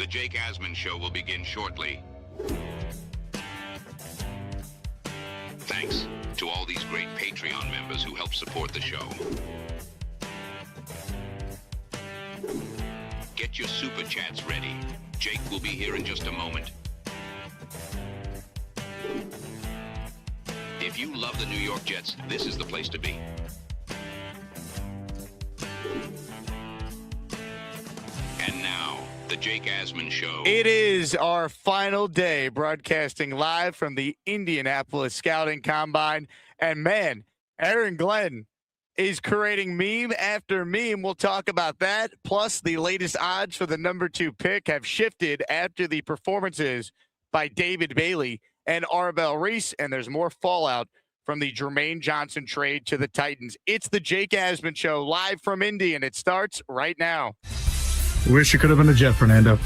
The Jake Asman Show will begin shortly. Thanks to all these great Patreon members who help support the show. Get your super chats ready. Jake will be here in just a moment. If you love the New York Jets, this is the place to be. And now, the Jake Asman Show. It is our final day broadcasting live from the Indianapolis Scouting Combine. And man, Aaron Glenn is creating meme after meme. We'll talk about that. Plus, the latest odds for the number 2 pick have shifted after the performances by David Bailey and Arbel Reese. And there's more fallout from the Jermaine Johnson trade to the Titans. It's the Jake Asman Show live from Indy, and it starts right now. Wish you could have been a Jet, Fernando.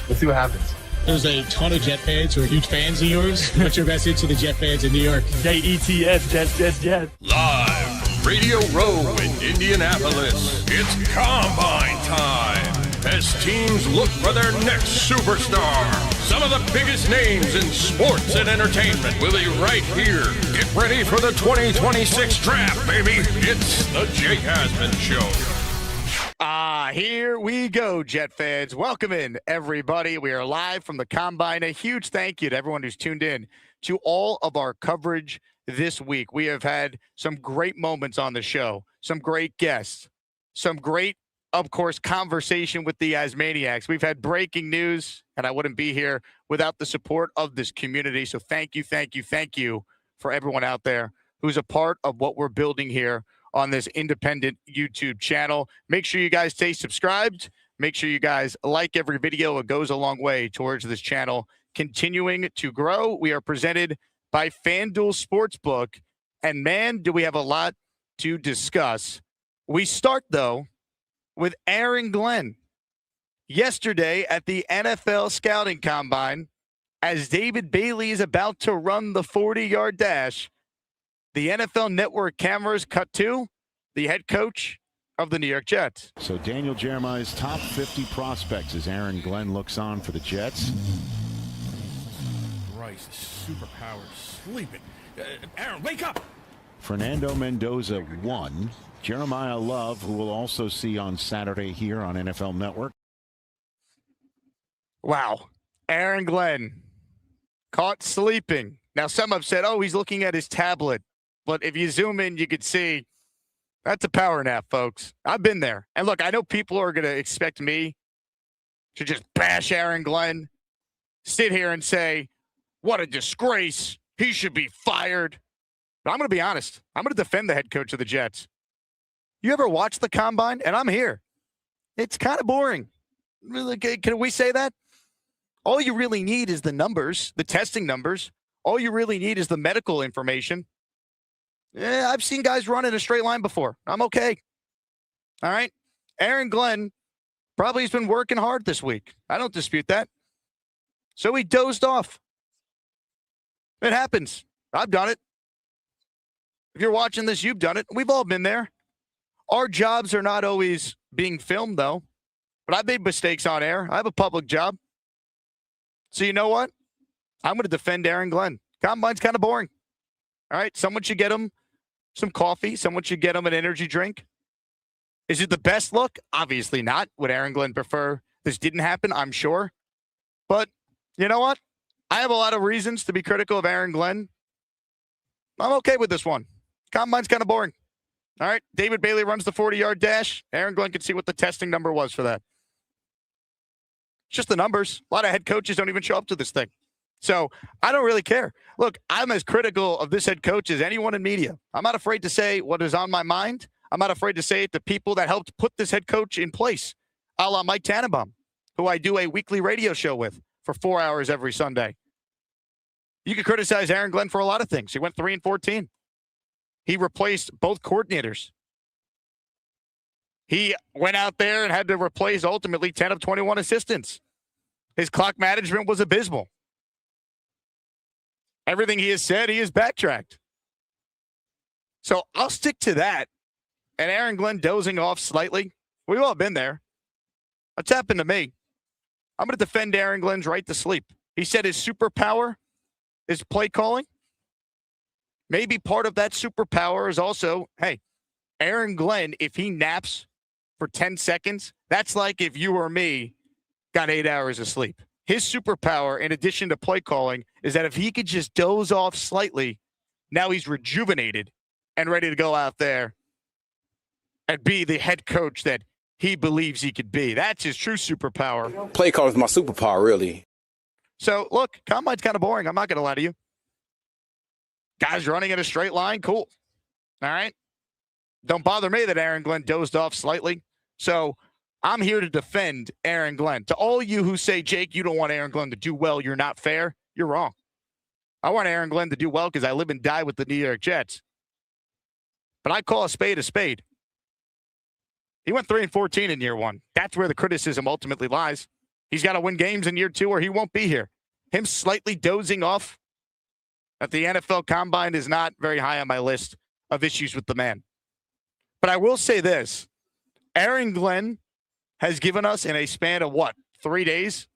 Let's see what happens. There's a ton of Jet fans who are huge fans of yours. What's your message to the Jet fans in New York? J-E-T-S, Jets. Live from Radio Row in Indianapolis, it's Combine time as teams look for their next superstar. Some of the biggest names in sports and entertainment will be right here. Get ready for the 2026 draft, baby. It's the Jake Asman Show. Here we go, Jet fans. Welcome in, everybody. We are live from the Combine. A huge thank you to everyone who's tuned in to all of our coverage this week. We have had some great moments on the show, some great guests, some great, of course, conversation with the Asmaniacs. We've had breaking news, and I wouldn't be here without the support of this community. So thank you for everyone out there who's a part of what we're building here on this independent YouTube channel. Make sure you guys stay subscribed. Make sure you guys like every video. It goes a long way towards this channel continuing to grow. We are presented by FanDuel Sportsbook. And man, do we have a lot to discuss. We start, though, with Aaron Glenn. Yesterday at the NFL Scouting Combine, as David Bailey is about to run the 40-yard dash, the NFL Network cameras cut to the head coach of the New York Jets. So Daniel Jeremiah's top 50 prospects as Aaron Glenn looks on for the Jets. Christ, superpowers sleeping. Aaron, wake up! Fernando Mendoza 1. Jeremiah Love, who we'll also see on Saturday here on NFL Network. Wow. Aaron Glenn caught sleeping. Now, some have said, oh, he's looking at his tablet. But if you zoom in, you could see that's a power nap, folks. I've been there. And look, I know people are going to expect me to just bash Aaron Glenn, sit here and say, what a disgrace. He should be fired. But I'm going to be honest. I'm going to defend the head coach of the Jets. You ever watch the Combine? And I'm here. It's kind of boring. Really, can we say that? All you really need is the numbers, the testing numbers. All you really need is the medical information. Yeah, I've seen guys run in a straight line before. I'm okay. All right. Aaron Glenn probably has been working hard this week. I don't dispute that. So he dozed off. It happens. I've done it. If you're watching this, you've done it. We've all been there. Our jobs are not always being filmed, though. But I've made mistakes on air. I have a public job. So you know what? I'm going to defend Aaron Glenn. Combine's kind of boring. All right. Someone should get him some coffee. Someone should get him an energy drink. Is it the best look? Obviously not. Would Aaron Glenn prefer this didn't happen? I'm sure. But you know what? I have a lot of reasons to be critical of Aaron Glenn. I'm okay with this one. Combine's kind of boring. All right. David Bailey runs the 40-yard dash. Aaron Glenn can see what the testing number was for that. It's just the numbers. A lot of head coaches don't even show up to this thing. So I don't really care. Look, I'm as critical of this head coach as anyone in media. I'm not afraid to say what is on my mind. I'm not afraid to say it to people that helped put this head coach in place, a la Mike Tannenbaum, who I do a weekly radio show with for 4 hours every Sunday. You can criticize Aaron Glenn for a lot of things. He went 3-14. He replaced both coordinators. He went out there and had to replace ultimately 10 of 21 assistants. His clock management was abysmal. Everything he has said, he has backtracked. So I'll stick to that. And Aaron Glenn dozing off slightly. We've all been there. That's happened to me. I'm going to defend Aaron Glenn's right to sleep. He said his superpower is play calling. Maybe part of that superpower is also, hey, Aaron Glenn, if he naps for 10 seconds, that's like if you or me got 8 hours of sleep. His superpower, in addition to play calling, is that if he could just doze off slightly, now he's rejuvenated and ready to go out there and be the head coach that he believes he could be. That's his true superpower. Play call is my superpower, really. So, look, combine's kind of boring. I'm not going to lie to you. Guys running in a straight line, cool. All right? Don't bother me that Aaron Glenn dozed off slightly. So, I'm here to defend Aaron Glenn. To all you who say, Jake, you don't want Aaron Glenn to do well, you're not fair, you're wrong. I want Aaron Glenn to do well because I live and die with the New York Jets. But I call a spade a spade. He went 3-14 in year one. That's where the criticism ultimately lies. He's got to win games in year two or he won't be here. Him slightly dozing off at the NFL Combine is not very high on my list of issues with the man. But I will say this. Aaron Glenn has given us in a span of 3 days?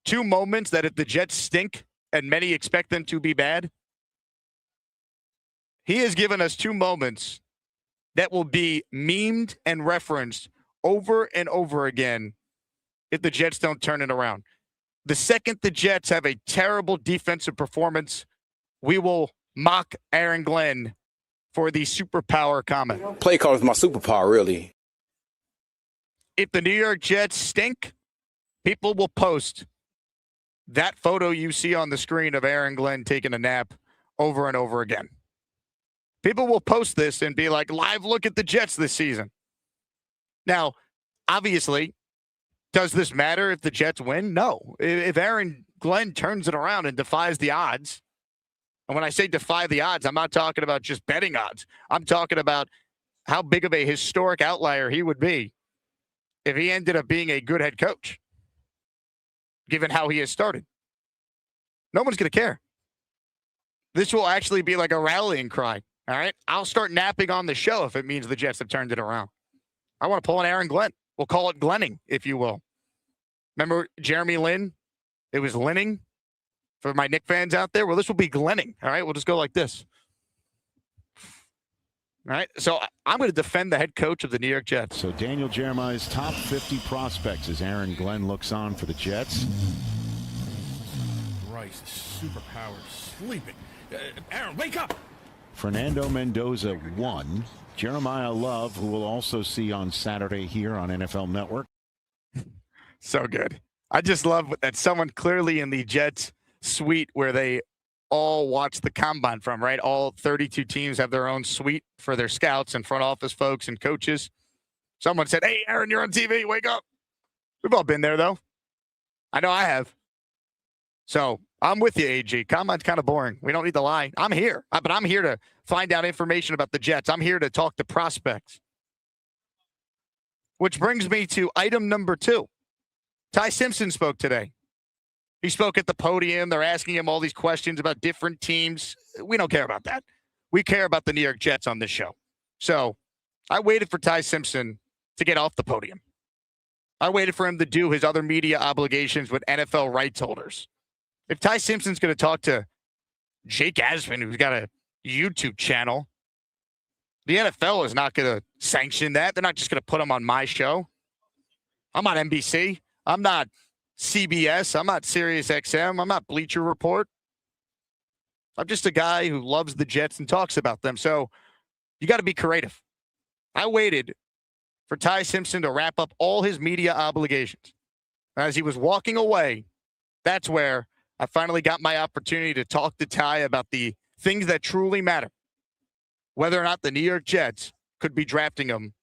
2 moments that if the Jets stink and many expect them to be bad, he has given us 2 moments that will be memed and referenced over and over again if the Jets don't turn it around. The second the Jets have a terrible defensive performance, we will mock Aaron Glenn for the superpower comment. Play call is my superpower, really. If the New York Jets stink, people will post that photo you see on the screen of Aaron Glenn taking a nap over and over again. People will post this and be like, live look at the Jets this season. Now, obviously, does this matter if the Jets win? No. If Aaron Glenn turns it around and defies the odds, and when I say defy the odds, I'm not talking about just betting odds. I'm talking about how big of a historic outlier he would be if he ended up being a good head coach, given how he has started. No one's going to care. This will actually be like a rallying cry. All right, I'll start napping on the show if it means the Jets have turned it around. I want to pull an Aaron Glenn. We'll call it Glenning, if you will. Remember Jeremy Lin? It was Linning for my Knick fans out there. Well, this will be Glenning. All right, we'll just go like this. All right, so I'm going to defend the head coach of the New York Jets. So Daniel Jeremiah's top 50 prospects as Aaron Glenn looks on for the Jets. Christ, superpower sleeping. Aaron, wake up! Fernando Mendoza 1. Jeremiah Love, who we'll also see on Saturday here on NFL Network. So good. I just love that someone clearly in the Jets suite where they all watch the combine from, right? All 32 teams have their own suite for their scouts and front office folks and coaches. Someone said, hey, Aaron, you're on TV. Wake up. We've all been there, though. I know I have. So I'm with you, AG. Combine's kind of boring. We don't need to lie. I'm here. But I'm here to find out information about the Jets. I'm here to talk to prospects. Which brings me to item number 2. Tai Simpson spoke today. He spoke at the podium. They're asking him all these questions about different teams. We don't care about that. We care about the New York Jets on this show. So I waited for Tai Simpson to get off the podium. I waited for him to do his other media obligations with NFL rights holders. If Tai Simpson's going to talk to Jake Asman, who's got a YouTube channel, the NFL is not going to sanction that. They're not just going to put him on my show. I'm not NBC. I'm not CBS. I'm not Sirius XM. I'm not Bleacher Report. I'm just a guy who loves the Jets and talks about them. So you got to be creative. I waited for Tai Simpson to wrap up all his media obligations. As he was walking away, that's where I finally got my opportunity to talk to Tai about the things that truly matter. Whether or not the New York Jets could be drafting him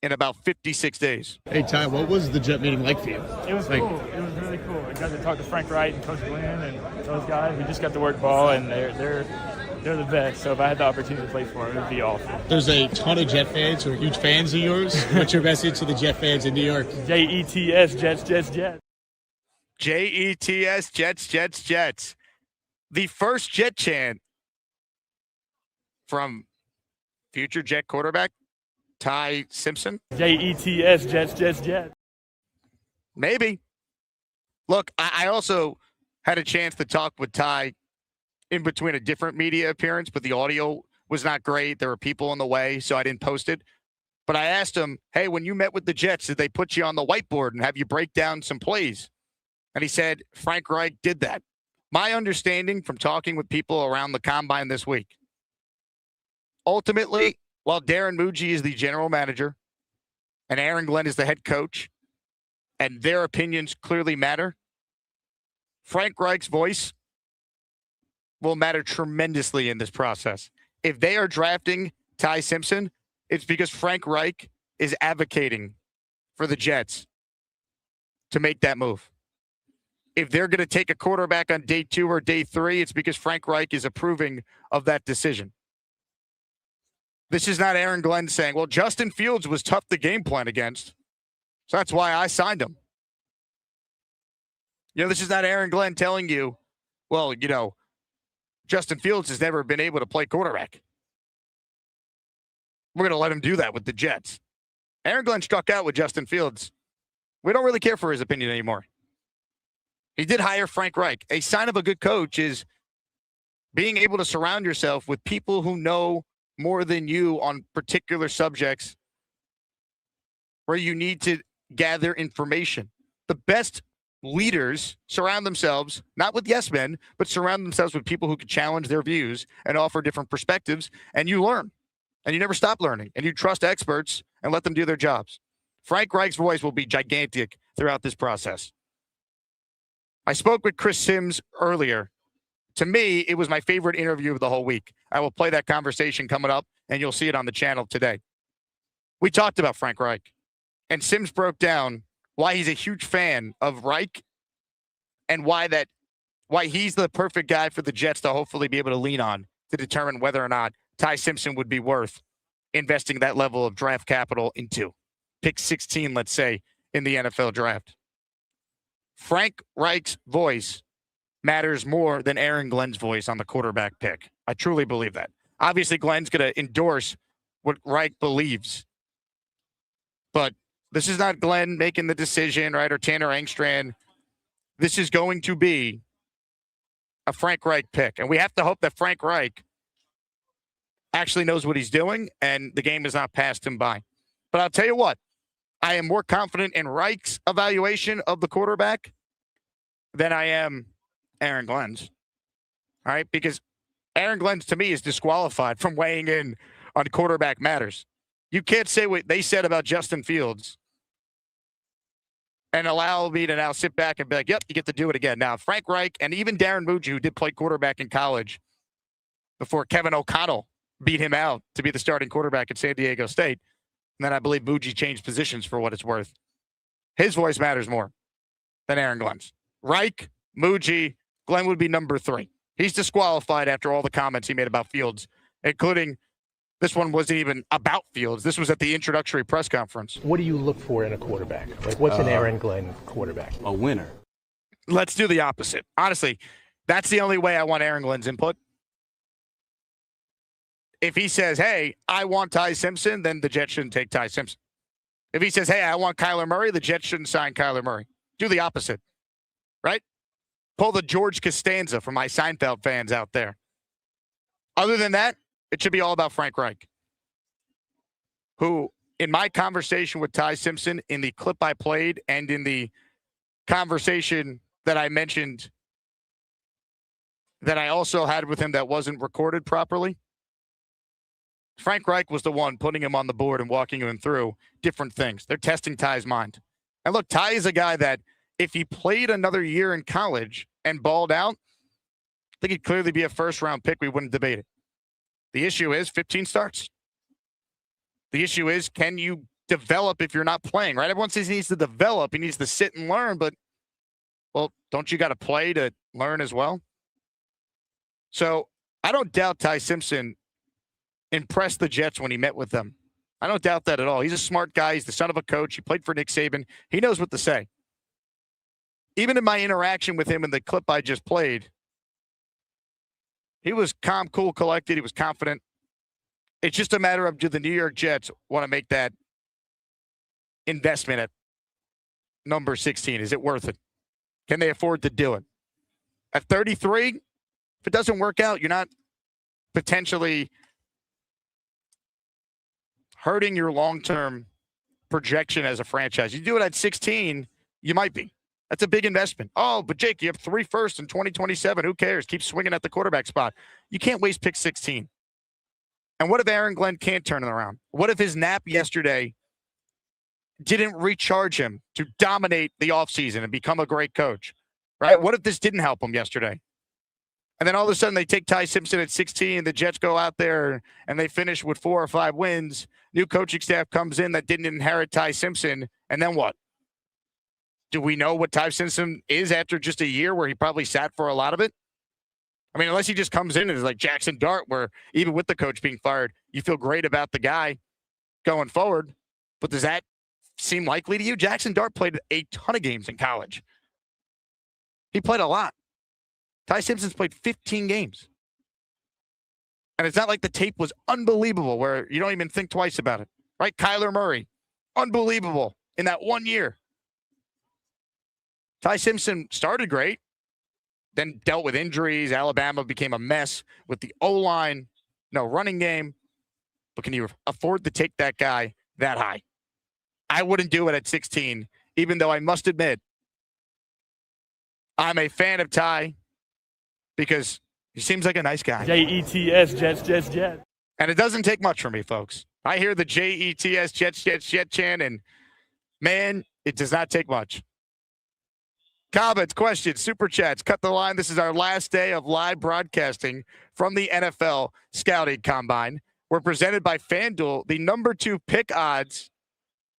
in about 56 days. Hey, Tai, what was the Jet meeting like for you? It was cool. It was really cool. I got to talk to Frank Wright and Coach Glenn and those guys. We just got to work ball, and they're the best. So if I had the opportunity to play for them, it would be awesome. There's a ton of Jet fans who are huge fans of yours. What's your message to the Jet fans in New York? Jets, Jets, Jets, Jets. Jets, Jets, Jets, Jets. The first Jet chant from future Jet quarterback Tai Simpson. Jets, Jets, Jets, Jets. Maybe. Look, I also had a chance to talk with Tai in between a different media appearance, but the audio was not great. There were people in the way, so I didn't post it. But I asked him, hey, when you met with the Jets, did they put you on the whiteboard and have you break down some plays? And he said, Frank Reich did that. My understanding from talking with people around the combine this week, ultimately, while Darren Muji is the general manager and Aaron Glenn is the head coach, and their opinions clearly matter, Frank Reich's voice will matter tremendously in this process. If they are drafting Tai Simpson, it's because Frank Reich is advocating for the Jets to make that move. If they're going to take a quarterback on day 2 or day 3, it's because Frank Reich is approving of that decision. This is not Aaron Glenn saying, well, Justin Fields was tough to game plan against, so that's why I signed him. This is not Aaron Glenn telling you, well, Justin Fields has never been able to play quarterback. We're going to let him do that with the Jets. Aaron Glenn struck out with Justin Fields. We don't really care for his opinion anymore. He did hire Frank Reich. A sign of a good coach is being able to surround yourself with people who know more than you on particular subjects where you need to gather information. The best leaders surround themselves, not with yes men, but surround themselves with people who can challenge their views and offer different perspectives, and you learn. And you never stop learning, and you trust experts and let them do their jobs. Frank Reich's voice will be gigantic throughout this process. I spoke with Chris Sims earlier. To me, it was my favorite interview of the whole week. I will play that conversation coming up, and you'll see it on the channel today. We talked about Frank Reich, and Sims broke down why he's a huge fan of Reich and why he's the perfect guy for the Jets to hopefully be able to lean on to determine whether or not Tai Simpson would be worth investing that level of draft capital into. Pick 16, let's say, in the NFL draft. Frank Reich's voice matters more than Aaron Glenn's voice on the quarterback pick. I truly believe that. Obviously, Glenn's going to endorse what Reich believes. But this is not Glenn making the decision, right, or Tanner Engstrand. This is going to be a Frank Reich pick. And we have to hope that Frank Reich actually knows what he's doing, and the game has not passed him by. But I'll tell you what, I am more confident in Reich's evaluation of the quarterback than I am Aaron Glenn's. All right, because Aaron Glenn's, to me, is disqualified from weighing in on quarterback matters. You can't say what they said about Justin Fields and allow me to now sit back and be like, yep, you get to do it again. Now, Frank Reich and even Darren Muji, who did play quarterback in college before Kevin O'Connell beat him out to be the starting quarterback at San Diego State. And then I believe Muji changed positions for what it's worth. His voice matters more than Aaron Glenn's. Reich, Muji, Glenn would be number 3. He's disqualified after all the comments he made about Fields, including this one wasn't even about Fields. This was at the introductory press conference. What do you look for in a quarterback? Like, what's an Aaron Glenn quarterback? A winner. Let's do the opposite. Honestly, that's the only way I want Aaron Glenn's input. If he says, hey, I want Tai Simpson, then the Jets shouldn't take Tai Simpson. If he says, hey, I want Kyler Murray, the Jets shouldn't sign Kyler Murray. Do the opposite, right? Pull the George Costanza for my Seinfeld fans out there. Other than that, it should be all about Frank Reich, who, in my conversation with Tai Simpson, in the clip I played and in the conversation that I mentioned that I also had with him that wasn't recorded properly, Frank Reich was the one putting him on the board and walking him through different things. They're testing Ty's mind. And look, Tai is a guy that if he played another year in college and balled out, I think he'd clearly be a first-round pick. We wouldn't debate it. The issue is 15 starts. The issue is, can you develop if you're not playing, right? Everyone says he needs to develop. He needs to sit and learn, but, well, don't you got to play to learn as well? So I don't doubt Tai Simpson impressed the Jets when he met with them. I don't doubt that at all. He's a smart guy. He's the son of a coach. He played for Nick Saban. He knows what to say. Even in my interaction with him in the clip I just played, he was calm, cool, collected. He was confident. It's just a matter of, do the New York Jets want to make that investment number 16? Is it worth it? Can they afford to do it? At 33, if it doesn't work out, you're not potentially hurting your long-term projection as a franchise. You do it at 16, you might be. That's a big investment. Oh, but Jake, you have 3 firsts in 2027. Who cares? Keep swinging at the quarterback spot. You can't waste pick 16. And what if Aaron Glenn can't turn it around? What if his nap yesterday didn't recharge him to dominate the offseason and become a great coach? Right? What if this didn't help him yesterday? And then all of a sudden they take Tai Simpson at 16. The Jets go out there and they finish with 4 or 5 wins. New coaching staff comes in that didn't inherit Tai Simpson. And then what? Do we know what Tai Simpson is after just a year where he probably sat for a lot of it? I mean, unless he just comes in and is like Jackson Dart, where even with the coach being fired, you feel great about the guy going forward. But does that seem likely to you? Jackson Dart played a ton of games in college. He played a lot. Tai Simpson's played 15 games. And it's not like the tape was unbelievable where you don't even think twice about it. Right? Kyler Murray, unbelievable in that 1 year. Tai Simpson started great, then dealt with injuries. Alabama became a mess with the O-line, no running game. But can you afford to take that guy that high? I wouldn't do it at 16, even though I must admit I'm a fan of Tai because he seems like a nice guy. Jets, Jets, Jets, Jets. And it doesn't take much for me, folks. I hear the Jets, Jets, Jets, Jet chant, and man, it does not take much. Comments, questions, super chats, cut the line. This is our last day of live broadcasting from the NFL Scouting Combine. We're presented by FanDuel. The number 2 pick odds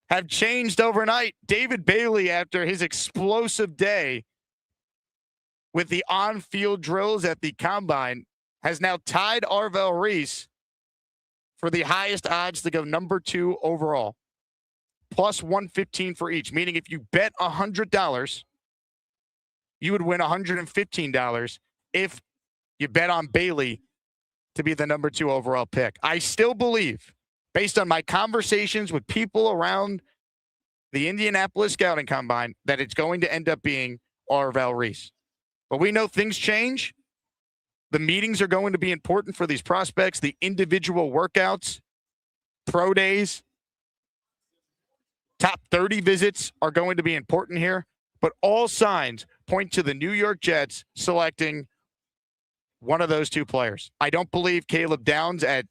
have changed overnight. David Bailey, after his explosive day with the on-field drills at the Combine, has now tied Arvell Reese for the highest odds to go number 2 overall. Plus 115 for each, meaning if you bet $100, you would win $115 if you bet on Bailey to be the number 2 overall pick. I still believe, based on my conversations with people around the Indianapolis Scouting Combine, that it's going to end up being Arvell Reese. But we know things change. The meetings are going to be important for these prospects, the individual workouts, pro days, top 30 visits are going to be important here. But all signs point to the New York Jets selecting one of those 2 players. I don't believe Caleb Downs at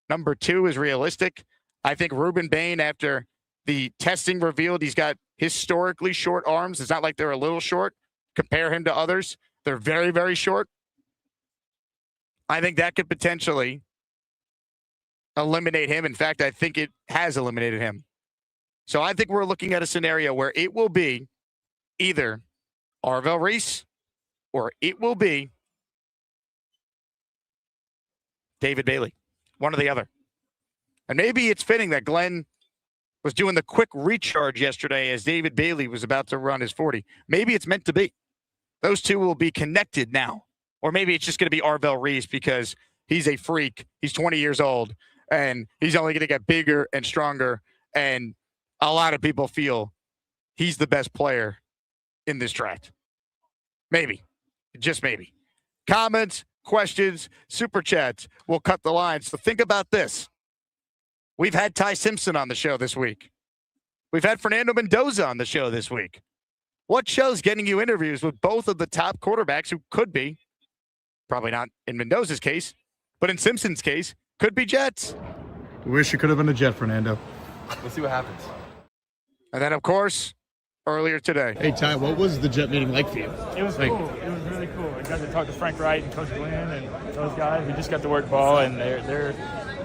number 2 is realistic. I think Reuben Bain, after the testing revealed he's got historically short arms. It's not like they're a little short. Compare him to others. They're very, very short. I think that could potentially eliminate him. In fact, I think it has eliminated him. So I think we're looking at a scenario where it will be either Arvell Reese or it will be David Bailey, one or the other. And maybe it's fitting that Glenn was doing the quick recharge yesterday as David Bailey was about to run his 40. Maybe it's meant to be. Those 2 will be connected now. Or maybe it's just going to be Arvell Reese because he's a freak. He's 20 years old, and he's only going to get bigger and stronger. And a lot of people feel he's the best player in this draft. Maybe. Just maybe. Comments, questions, super chats. We'll cut the line. So think about this. We've had Tai Simpson on the show this week. We've had Fernando Mendoza on the show this week. What show's getting you interviews with both of the top quarterbacks who could be, probably not in Mendoza's case, but in Simpson's case, could be Jets? Wish you could have been a Jet, Fernando. We'll see what happens. And then, of course, earlier today. Hey, Ty, what was the Jet meeting like for you? It was cool. It was really cool. I got to talk to Frank Wright and Coach Glenn and those guys. We just got to work ball, and they're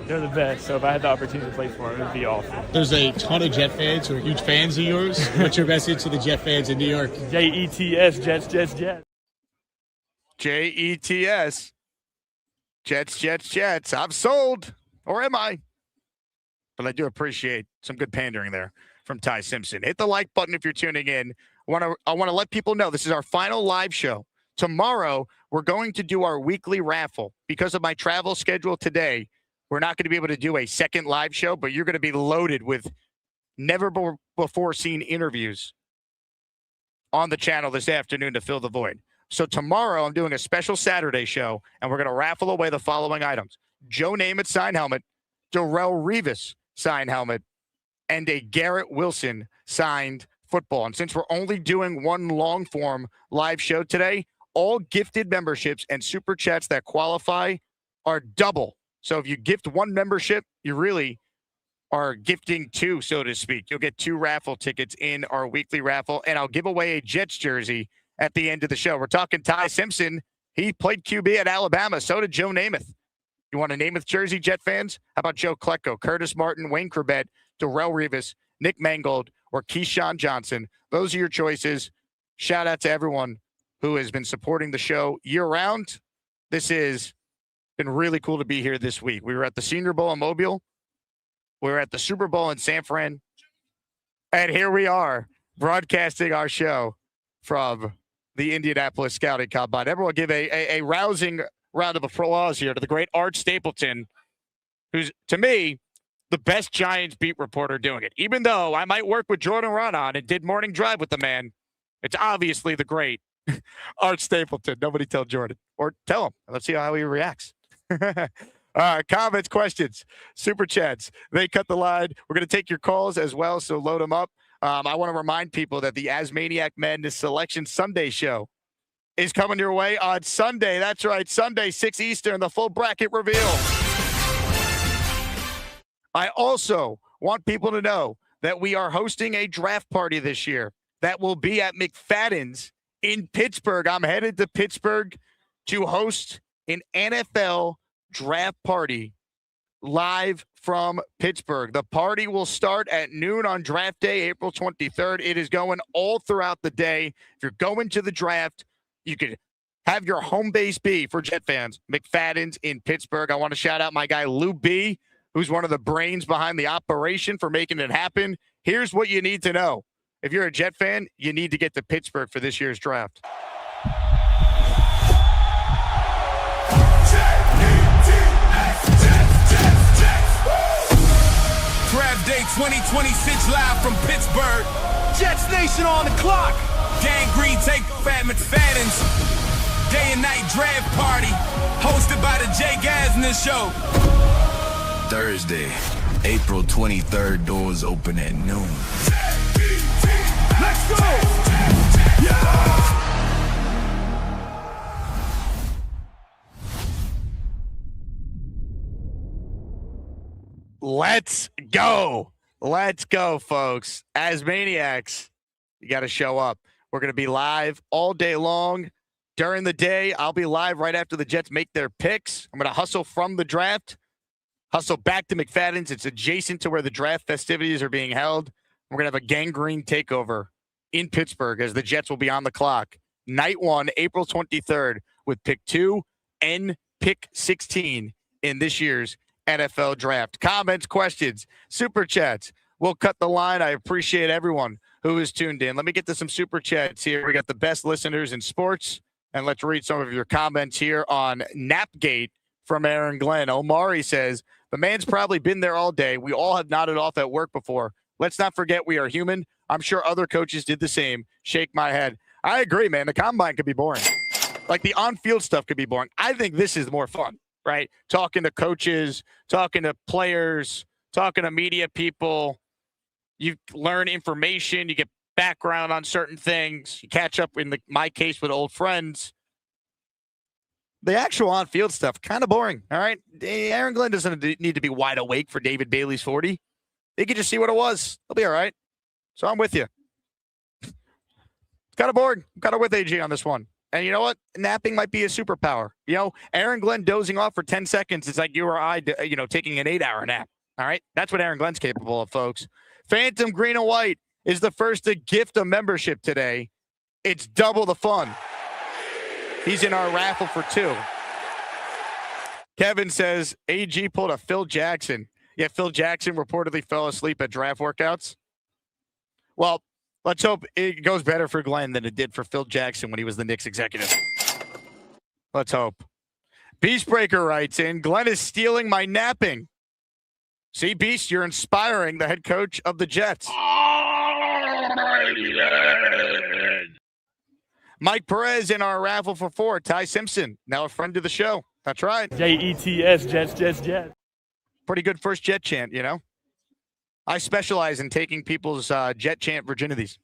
the best. So if I had the opportunity to play for them, it would be awesome. There's a ton of Jet fans who are huge fans of yours. What's your message to the Jet fans in New York? Jets, Jets, Jets, Jets. Jets. Jets, Jets, Jets. I'm sold. Or am I? But I do appreciate some good pandering there from Tai Simpson. Hit the like button if you're tuning in. I want to let people know this is our final live show. Tomorrow, we're going to do our weekly raffle. Because of my travel schedule today, we're not going to be able to do a second live show, but you're going to be loaded with never before seen interviews on the channel this afternoon to fill the void. So tomorrow I'm doing a special Saturday show, and we're going to raffle away the following items: Joe Namath signed helmet, Darrelle Revis signed helmet, and a Garrett Wilson signed football. And since we're only doing one long form live show today, all gifted memberships and super chats that qualify are double. So if you gift one membership, you really are gifting two, so to speak. You'll get 2 raffle tickets in our weekly raffle, and I'll give away a Jets jersey at the end of the show. We're talking Tai Simpson. He played QB at Alabama. So did Joe Namath. You want a Namath jersey, Jet fans? How about Joe Klecko, Curtis Martin, Wayne Corbett, Darrelle Revis, Nick Mangold, or Keyshawn Johnson? Those are your choices. Shout out to everyone who has been supporting the show year-round. This has been really cool to be here this week. We were at the Senior Bowl in Mobile. We were at the Super Bowl in San Fran. And here we are broadcasting our show from the Indianapolis Scouting Combine. Everyone give a rousing round of applause here to the great Art Stapleton, who's, to me, the best Giants beat reporter doing it. Even though I might work with Jordan Rodon and did Morning Drive with the man, it's obviously the great Art Stapleton. Nobody tell Jordan. Or tell him. Let's see how he reacts. Comments, questions, super chats. They cut the line. We're going to take your calls as well, so load them up. I want to remind people that the Asmaniac Madness Selection Sunday show is coming your way on Sunday. That's right, Sunday, 6 Eastern, the full bracket reveal. I also want people to know that we are hosting a draft party this year that will be at McFadden's in Pittsburgh. I'm headed to Pittsburgh to host an NFL draft party live from Pittsburgh. The party will start at noon on draft day, April 23rd. It is going all throughout the day. If you're going to the draft, you could have your home base be, for Jet fans, McFadden's in Pittsburgh. I want to shout out my guy Lou B, who's one of the brains behind the operation for making it happen. Here's what you need to know. If you're a Jet fan, you need to get to Pittsburgh for this year's draft. Draft Day 2026 live from Pittsburgh. Jets Nation on the clock. Gang Green take Fat McFadden's day and night draft party hosted by the Jay Gasner Show. Thursday, April 23rd, doors open at noon. Let's go! Yeah! Let's go. Let's go, folks. As Maniacs, you got to show up. We're going to be live all day long. During the day, I'll be live right after the Jets make their picks. I'm going to hustle from the draft, hustle back to McFadden's. It's adjacent to where the draft festivities are being held. We're going to have a gangrene takeover in Pittsburgh as the Jets will be on the clock. Night 1, April 23rd, with pick 2 and pick 16 in this year's NFL draft. Comments, questions, super chats. We'll cut the line. I appreciate everyone who is tuned in. Let me get to some super chats here. We got the best listeners in sports, and let's read some of your comments here on Napgate from Aaron Glenn. Omari says, the man's probably been there all day. We all have nodded off at work before. Let's not forget we are human. I'm sure other coaches did the same. Shake my head. I agree, man. The combine could be boring. Like the on-field stuff could be boring. I think this is more fun, right? Talking to coaches, talking to players, talking to media people. You learn information. You get background on certain things. You catch up, in my case, with old friends. The actual on-field stuff, kind of boring, all right? Aaron Glenn doesn't need to be wide awake for David Bailey's 40. He could just see what it was. He'll be all right. So I'm with you. It's kind of boring. I'm kind of with AG on this one. And you know what? Napping might be a superpower. You know, Aaron Glenn dozing off for 10 seconds is like you or I, taking an 8-hour nap. All right? That's what Aaron Glenn's capable of, folks. Phantom Green and White is the first to gift a membership today. It's double the fun. He's in our raffle for 2. Kevin says, AG pulled a Phil Jackson. Yeah, Phil Jackson reportedly fell asleep at draft workouts. Well, let's hope it goes better for Glenn than it did for Phil Jackson when he was the Knicks executive. Let's hope. Beastbreaker writes in, Glenn is stealing my napping. See, Beast, you're inspiring the head coach of the Jets. Mike Perez in our raffle for 4. Tai Simpson, now a friend of the show. That's right. Jets, Jets. Pretty good first Jet chant, you know. I specialize in taking people's Jet chant virginities.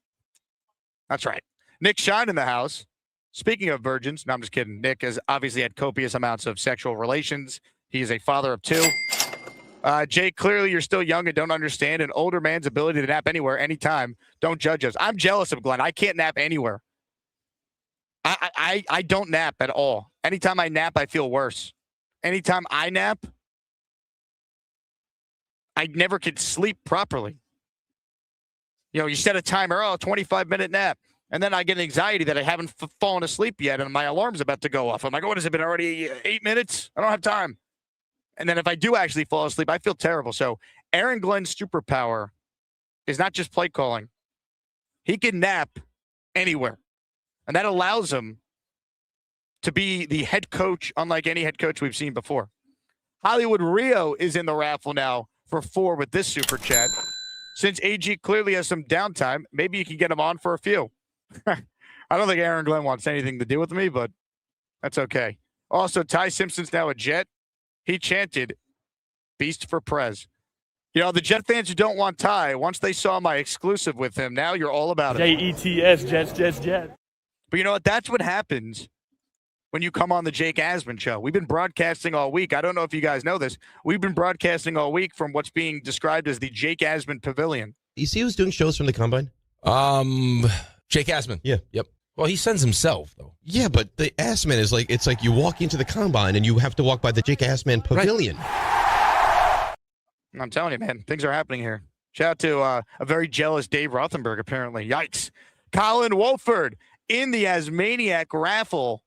That's right. Nick Shine in the house. Speaking of virgins, no, I'm just kidding. Nick has obviously had copious amounts of sexual relations. He is a father of 2. Jake, clearly you're still young and don't understand an older man's ability to nap anywhere, anytime. Don't judge us. I'm jealous of Glenn. I can't nap anywhere. I don't nap at all. Anytime I nap, I feel worse. Anytime I nap, I never could sleep properly. You know, you set a timer, 25-minute nap. And then I get anxiety that I haven't fallen asleep yet, and my alarm's about to go off. I'm like, what has it been already 8 minutes? I don't have time. And then if I do actually fall asleep, I feel terrible. So Aaron Glenn's superpower is not just play calling. He can nap anywhere. And that allows him to be the head coach, unlike any head coach we've seen before. Hollywood Rio is in the raffle now for 4 with this super chat. Since AG clearly has some downtime, maybe you can get him on for a few. I don't think Aaron Glenn wants anything to do with me, but that's okay. Also, Tai Simpson's now a Jet. He chanted, "Beast for Prez." You know, the Jet fans who don't want Tai, once they saw my exclusive with him, now you're all about it. Jets. But you know what? That's what happens when you come on the Jake Asman show. We've been broadcasting all week. I don't know if you guys know this. We've been broadcasting all week from what's being described as the Jake Asman Pavilion. You see who's doing shows from the Combine? Jake Asman. Yeah. Yep. Well, he sends himself, though. Yeah, but the Assman is like, it's like you walk into the Combine and you have to walk by the Jake Assman Pavilion. Right. I'm telling you, man, things are happening here. Shout out to a very jealous Dave Rothenberg, apparently. Yikes. Colin Wolford in the Asmaniac raffle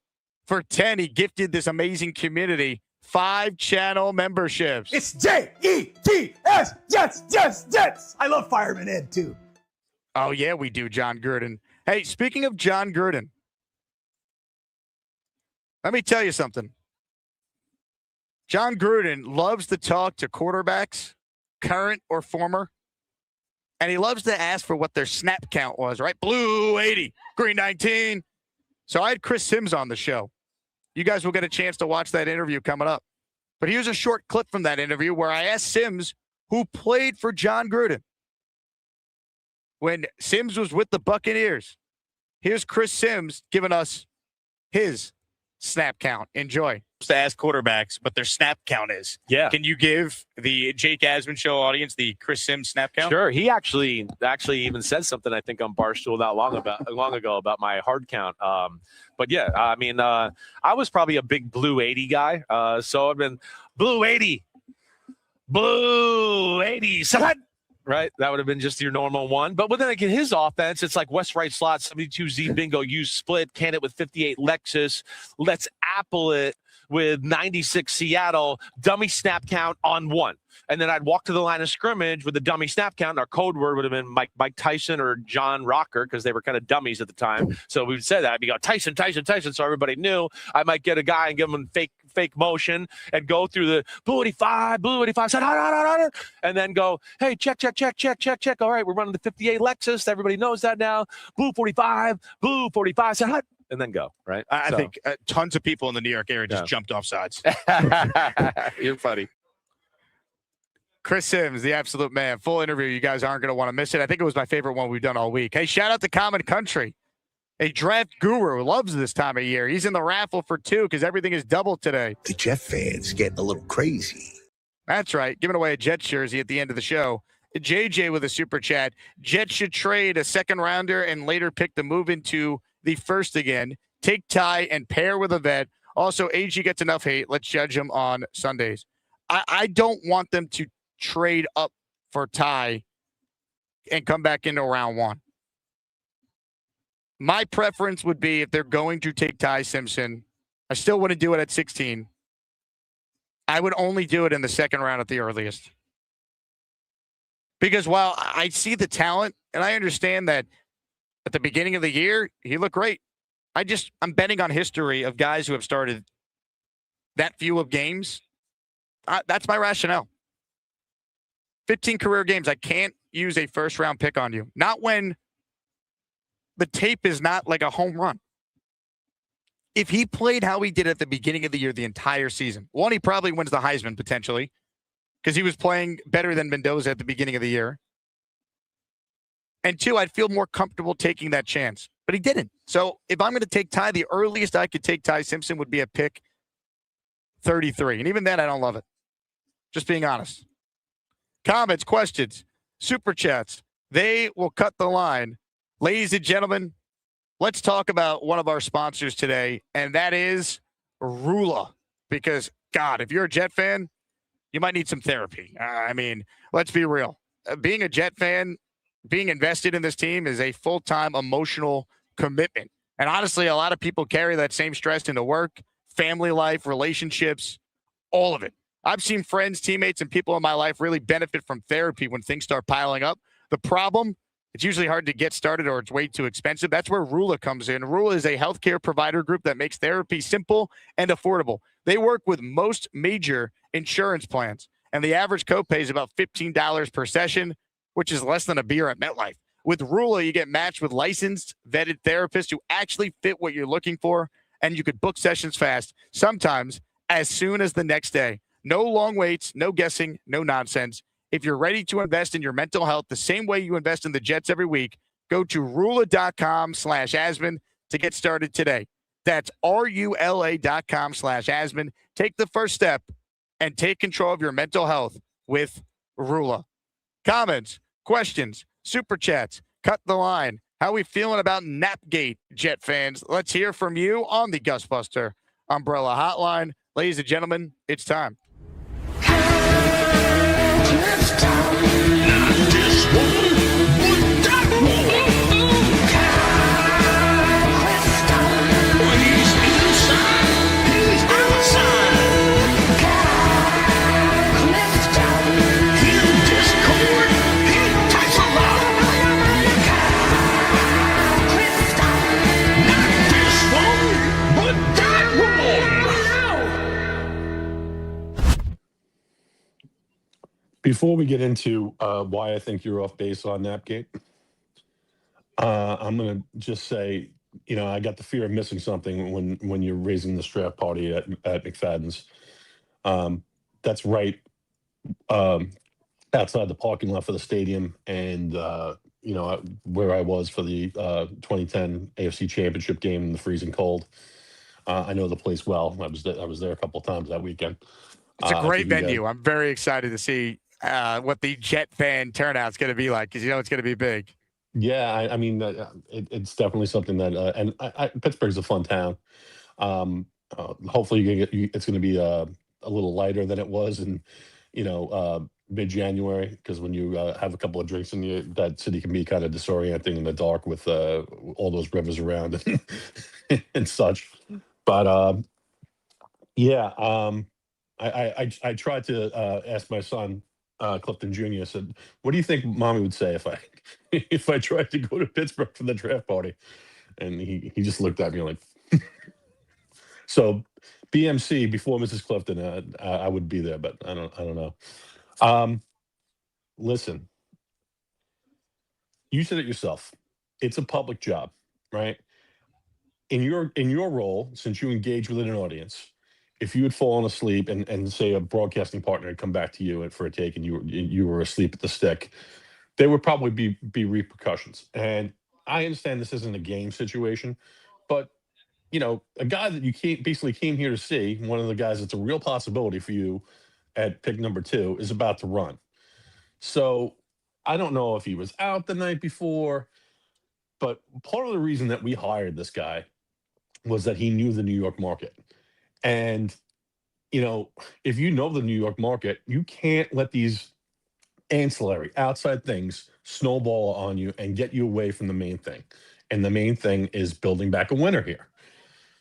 for 10. He gifted this amazing community 5 channel memberships. It's Jets, Jets. I love Fireman Ed, too. Oh, yeah, we do, John Gurdon. Hey, speaking of John Gurdon, let me tell you something. John Gruden loves to talk to quarterbacks, current or former, and he loves to ask for what their snap count was, right? Blue 80, green 19. So I had Chris Sims on the show. You guys will get a chance to watch that interview coming up. But here's a short clip from that interview where I asked Sims who played for John Gruden when Sims was with the Buccaneers. Here's Chris Sims giving us his snap count. Enjoy. To ask quarterbacks what their snap count is. Yeah. Can you give the Jake Asman Show audience the Chris Sims snap count? Sure. He actually even said something, I think, on Barstool not long ago about my hard count. But yeah, I mean, I was probably a big blue 80 guy. So I've been blue 80, right? That would have been just your normal one. But then again, his offense, it's like West right slot, 72Z bingo, use split, can it with 58 Lexus. Let's apple it with 96 Seattle, dummy snap count on 1. And then I'd walk to the line of scrimmage with the dummy snap count. And our code word would have been Mike Tyson or John Rocker because they were kind of dummies at the time. So we would say that. I'd be going, Tyson. So everybody knew. I might get a guy and give him fake motion and go through the blue 85, said, and then go, hey, check. All right, we're running the 58 Lexus. Everybody knows that now. Blue 45, said, and then go, right? I think tons of people in the New York area just jumped off sides. You're funny. Chris Sims, the absolute man. Full interview. You guys aren't going to want to miss it. I think it was my favorite one we've done all week. Hey, shout out to Common Country, a draft guru. Loves this time of year. He's in the raffle for 2 because everything is double today. The Jet fans getting a little crazy. That's right. Giving away a Jets jersey at the end of the show. JJ with a super chat. Jets should trade a second rounder and later pick to move into the first again. Take Tai and pair with a vet. Also, AG gets enough hate. Let's judge him on Sundays. I don't want them to trade up for Tai and come back into round 1. My preference would be if they're going to take Tai Simpson, I still wouldn't do it at 16. I would only do it in the second round at the earliest. Because while I see the talent and I understand that at the beginning of the year, he looked great. I'm betting on history of guys who have started that few of games. That's my rationale. 15 career games. I can't use a first round pick on you. Not when the tape is not like a home run. if he played how he did at the beginning of the year, the entire season, one, he probably wins the Heisman potentially because he was playing better than Mendoza at the beginning of the year. And two, I'd feel more comfortable taking that chance, but he didn't. So if I'm going to take Tai, the earliest I could take Tai Simpson would be a pick 33. And even then, I don't love it. Just being honest. Comments, questions, super chats. They will cut the line. Ladies and gentlemen, let's talk about one of our sponsors today, and that is Rula. Because, God, if you're a Jet fan, you might need some therapy. I mean, let's be real. Being a Jet fan, being invested in this team is a full-time emotional commitment. And honestly, a lot of people carry that same stress into work, family life, relationships, all of it. I've seen friends, teammates, and people in my life really benefit from therapy when things start piling up. The problem, it's usually hard to get started or it's way too expensive. That's where Rula comes in. Rula is a healthcare provider group that makes therapy simple and affordable. They work with most major insurance plans, and the average copay is about $15 per session, which is less than a beer at MetLife. With Rula, you get matched with licensed, vetted therapists who actually fit what you're looking for, and you could book sessions fast, sometimes as soon as the next day. No long waits, no guessing, no nonsense. If you're ready to invest in your mental health the same way you invest in the Jets every week, go to Rula.com/Asman to get started today. That's RULA.com/Asman. Take the first step and take control of your mental health with Rula. Comments, questions, super chats, cut the line. How we feeling about Napgate, Jet fans? Let's hear from you on the Gusbuster Umbrella Hotline. Ladies and gentlemen, it's time. Before we get into why I think you're off base on Napgate, I'm going to just say, I got the fear of missing something when you're raising this draft party at McFadden's. That's right outside the parking lot for the stadium and, where I was for the 2010 AFC Championship game in the freezing cold. I know the place well. I was there a couple of times that weekend. It's a great venue. I'm very excited to see what the Jet fan turnout's going to be like because it's going to be big. Yeah, I mean, it's definitely something that, and Pittsburgh's a fun town. Hopefully, it's going to be a little lighter than it was in, mid-January because when you have a couple of drinks in that city can be kind of disorienting in the dark with all those rivers around and such. But I tried to ask my son Clifton Jr. I said, "What do you think Mommy would say if I tried to go to Pittsburgh for the draft party?" And he just looked at me like, so BMC before Mrs. Clifton, I would be there, but I don't know. Listen, you said it yourself. It's a public job, right? In your role, since you engage with an audience, if you had fallen asleep and say a broadcasting partner had come back to you for a take and you were asleep at the stick, there would probably be repercussions. And I understand this isn't a game situation, but a guy that you basically came here to see, one of the guys that's a real possibility for you at pick number 2 is about to run. So I don't know if he was out the night before, but part of the reason that we hired this guy was that he knew the New York market. And, if you know the New York market, you can't let these ancillary outside things snowball on you and get you away from the main thing. And the main thing is building back a winner here.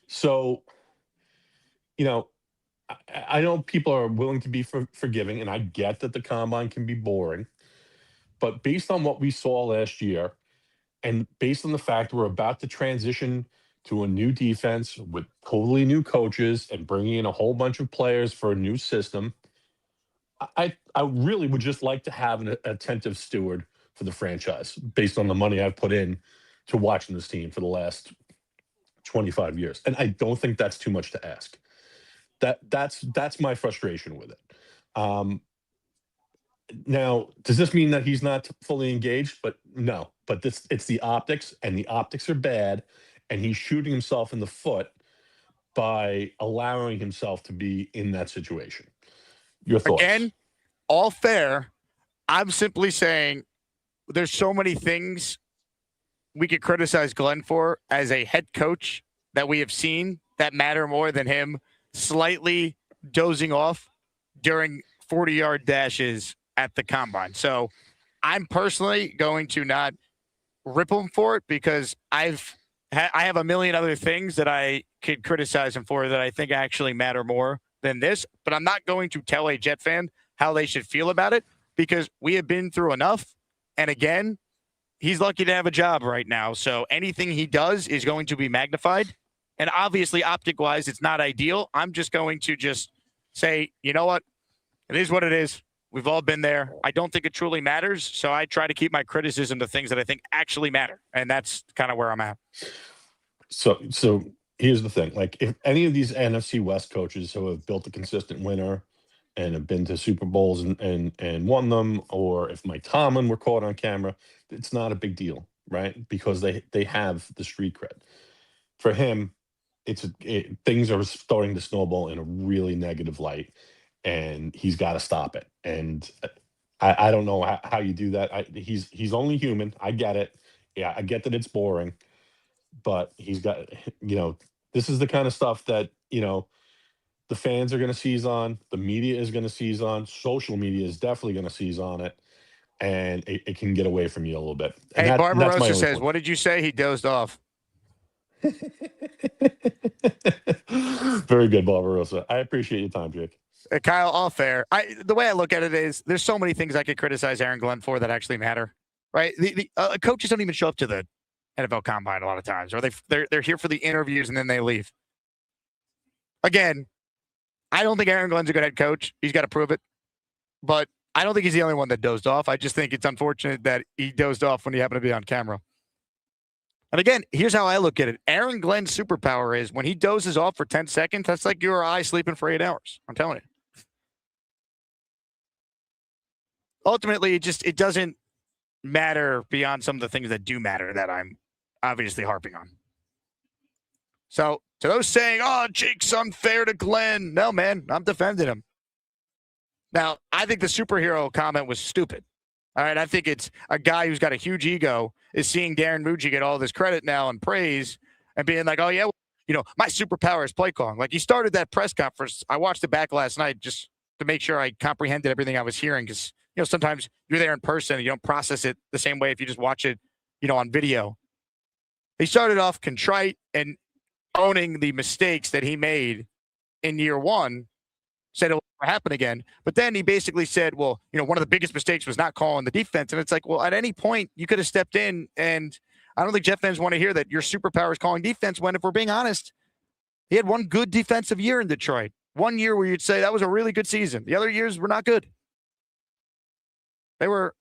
So, I know people are willing to be forgiving, and I get that the combine can be boring. But based on what we saw last year, and based on the fact we're about to transition to a new defense with totally new coaches and bringing in a whole bunch of players for a new system, I really would just like to have an attentive steward for the franchise based on the money I've put in to watching this team for the last 25 years. And I don't think that's too much to ask. That's my frustration with it. Now, does this mean that he's not fully engaged? But no. But it's the optics, and the optics are bad, and he's shooting himself in the foot by allowing himself to be in that situation. Your thoughts? Again, all fair. I'm simply saying there's so many things we could criticize Glenn for as a head coach that we have seen that matter more than him slightly dozing off during 40-yard dashes at the combine. So I'm personally going to not rip him for it because I have a million other things that I could criticize him for that I think actually matter more than this. But I'm not going to tell a Jet fan how they should feel about it because we have been through enough. And again, he's lucky to have a job right now. So anything he does is going to be magnified. And obviously, optic-wise, it's not ideal. I'm just going to just say, you know what? It is what it is. We've all been there. I don't think it truly matters. So I try to keep my criticism to things that I think actually matter. And that's kind of where I'm at. So here's the thing. Like, if any of these NFC West coaches who have built a consistent winner and have been to Super Bowls and won them, or if Mike Tomlin were caught on camera, it's not a big deal, right? Because they have the street cred. For him, things are starting to snowball in a really negative light, and he's got to stop it. And I don't know how you do that. He's only human. I get it. Yeah, I get that it's boring, but he's got, this is the kind of stuff that, the fans are going to seize on. The media is going to seize on. Social media is definitely going to seize on it. And it can get away from you a little bit. And hey, Barbarossa says, what did you say? He dozed off. Very good, Barbarossa. I appreciate your time, Jake. Kyle, all fair. The way I look at it is there's so many things I could criticize Aaron Glenn for that actually matter, right? The coaches don't even show up to the NFL Combine a lot of times, or they're here for the interviews and then they leave. Again, I don't think Aaron Glenn's a good head coach. He's got to prove it. But I don't think he's the only one that dozed off. I just think it's unfortunate that he dozed off when he happened to be on camera. And again, here's how I look at it. Aaron Glenn's superpower is when he dozes off for 10 seconds, that's like you or I sleeping for 8 hours. I'm telling you. Ultimately, it doesn't matter beyond some of the things that do matter that I'm obviously harping on. So to those saying, oh, Jake's unfair to Glenn. No, man, I'm defending him. Now, I think the superhero comment was stupid. All right, I think it's a guy who's got a huge ego is seeing Darren Mucci get all this credit now and praise and being like, oh, yeah, well, my superpower is play calling. Like, he started that press conference. I watched it back last night just to make sure I comprehended everything I was hearing because, sometimes you're there in person and you don't process it the same way if you just watch it, on video. He started off contrite and owning the mistakes that he made in year one, said it will never happen again. But then he basically said, well, one of the biggest mistakes was not calling the defense. And it's like, well, at any point you could have stepped in. And I don't think Jet fans want to hear that your superpower is calling defense when, if we're being honest, he had one good defensive year in Detroit. One year where you'd say that was a really good season. The other years were not good. They were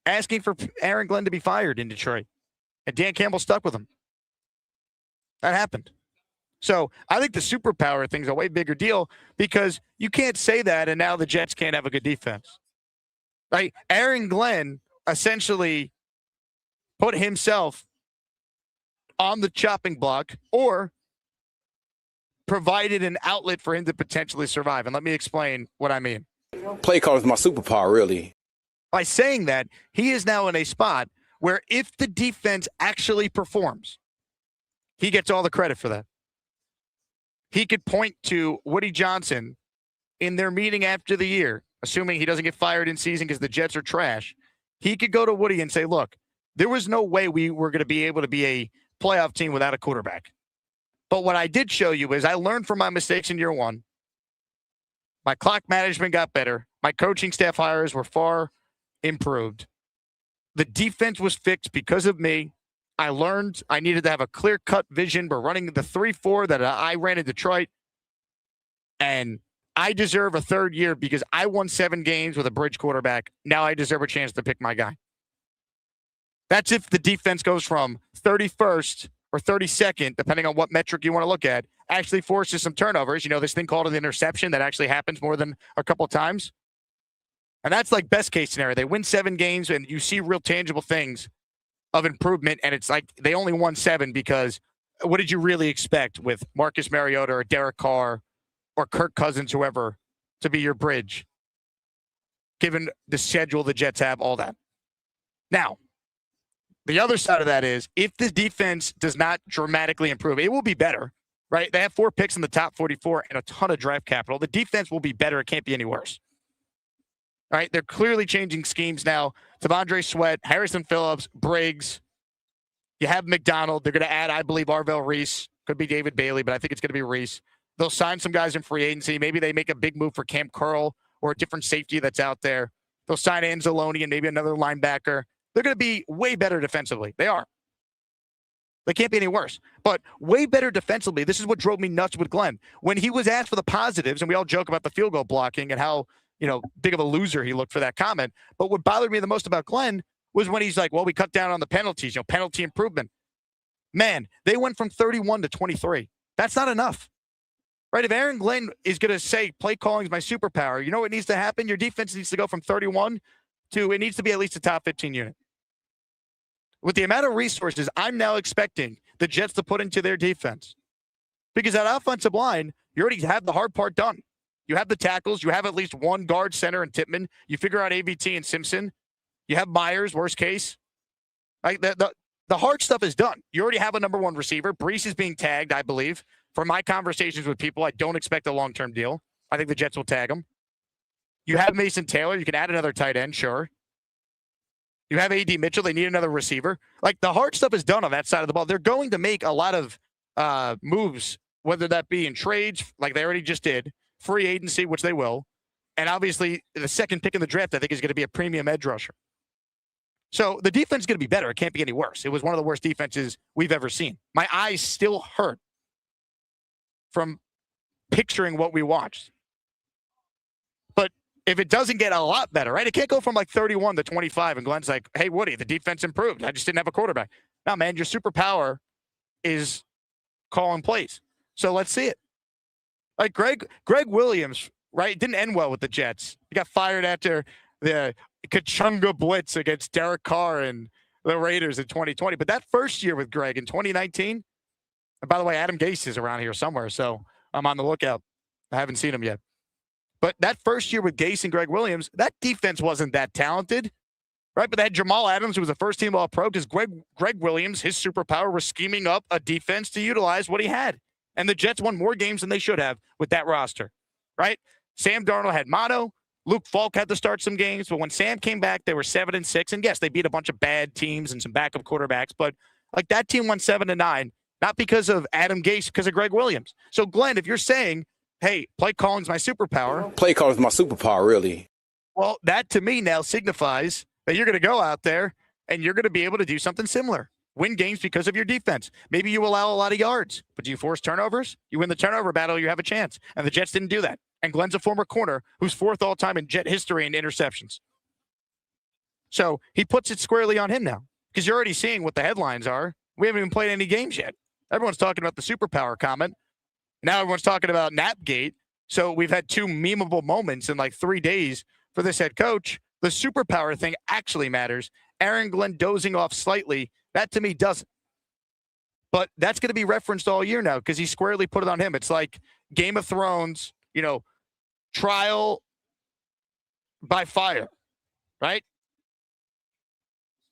asking for Aaron Glenn to be fired in Detroit. And Dan Campbell stuck with him. That happened. So I think the superpower thing's a way bigger deal because you can't say that and now the Jets can't have a good defense. Right? Aaron Glenn essentially put himself on the chopping block or provided an outlet for him to potentially survive. And let me explain what I mean. Play call is my superpower, really. By saying that, he is now in a spot where if the defense actually performs, he gets all the credit for that. He could point to Woody Johnson in their meeting after the year, assuming he doesn't get fired in season because the Jets are trash. He could go to Woody and say, look, there was no way we were going to be able to be a playoff team without a quarterback. But what I did show you is I learned from my mistakes in year one. My clock management got better. My coaching staff hires were far improved. The defense was fixed because of me. I learned I needed to have a clear-cut vision. We're running the 3-4 that I ran in Detroit. And I deserve a third year because I won 7 games with a bridge quarterback. Now I deserve a chance to pick my guy. That's if the defense goes from 31st or 32nd, depending on what metric you want to look at, actually forces some turnovers. You know, this thing called an interception that actually happens more than a couple times. And that's like best case scenario. They win 7 games and you see real tangible things of improvement. And it's like they only won 7 because what did you really expect with Marcus Mariota or Derek Carr or Kirk Cousins, whoever, to be your bridge, given the schedule the Jets have, all that. Now, the other side of that is if the defense does not dramatically improve, it will be better, right? They have 4 picks in the top 44 and a ton of draft capital. The defense will be better. It can't be any worse. All right, they're clearly changing schemes now. T'Vondre Sweat, Harrison Phillips, Briggs. You have McDonald. They're going to add, I believe, Arvell Reese. Could be David Bailey, but I think it's going to be Reese. They'll sign some guys in free agency. Maybe they make a big move for Cam Curl or a different safety that's out there. They'll sign Anzalone and maybe another linebacker. They're going to be way better defensively. They are. They can't be any worse. But way better defensively. This is what drove me nuts with Glenn. When he was asked for the positives, and we all joke about the field goal blocking and how, big of a loser he looked for that comment. But what bothered me the most about Glenn was when he's like, well, we cut down on the penalties, penalty improvement. Man, they went from 31 to 23. That's not enough. Right? If Aaron Glenn is going to say play calling is my superpower, you know what needs to happen? Your defense needs to go from 31 to it needs to be at least a top 15 unit. With the amount of resources, I'm now expecting the Jets to put into their defense. Because that offensive line, you already have the hard part done. You have the tackles. You have at least one guard, center, and Tippmann. You figure out ABT and Simpson. You have Myers, worst case. Like the hard stuff is done. You already have a number 1 receiver. Brees is being tagged, I believe. From my conversations with people, I don't expect a long-term deal. I think the Jets will tag him. You have Mason Taylor. You can add another tight end, sure. You have A.D. Mitchell. They need another receiver. Like, the hard stuff is done on that side of the ball. They're going to make a lot of moves, whether that be in trades, like they already just did, free agency, which they will, and obviously the second pick in the draft, I think, is going to be a premium edge rusher. So the defense is going to be better. It can't be any worse. It was one of the worst defenses we've ever seen. My eyes still hurt from picturing what we watched. But if it doesn't get a lot better, right? It can't go from like 31 to 25 and Glenn's like, hey, Woody, the defense improved. I just didn't have a quarterback. No, man, your superpower is calling plays. So let's see it. Like Greg Williams, right? Didn't end well with the Jets. He got fired after the Kachunga blitz against Derek Carr and the Raiders in 2020. But that first year with Greg in 2019, and by the way, Adam Gase is around here somewhere, so I'm on the lookout. I haven't seen him yet. But that first year with Gase and Greg Williams, that defense wasn't that talented, right? But they had Jamal Adams, who was a first-team All-Pro, because Greg Williams, his superpower, was scheming up a defense to utilize what he had. And the Jets won more games than they should have with that roster, right? Sam Darnold had mono. Luke Falk had to start some games. But when Sam came back, they were 7-6. And yes, they beat a bunch of bad teams and some backup quarterbacks. But like that team won 7-9, not because of Adam Gase, because of Greg Williams. So, Glenn, if you're saying, hey, play calling's my superpower. Play calling's my superpower, really. Well, that to me now signifies that you're going to go out there and you're going to be able to do something similar. Win games because of your defense. Maybe you allow a lot of yards, but do you force turnovers? You win the turnover battle, you have a chance. And the Jets didn't do that. And Glenn's a former corner who's 4th all-time in Jet history in interceptions. So he puts it squarely on him now because you're already seeing what the headlines are. We haven't even played any games yet. Everyone's talking about the superpower comment. Now everyone's talking about Napgate. So we've had 2 memeable moments in like 3 days for this head coach. The superpower thing actually matters. Aaron Glenn dozing off slightly, that to me doesn't. But that's going to be referenced all year now because he squarely put it on him. It's like Game of Thrones, trial by fire, right?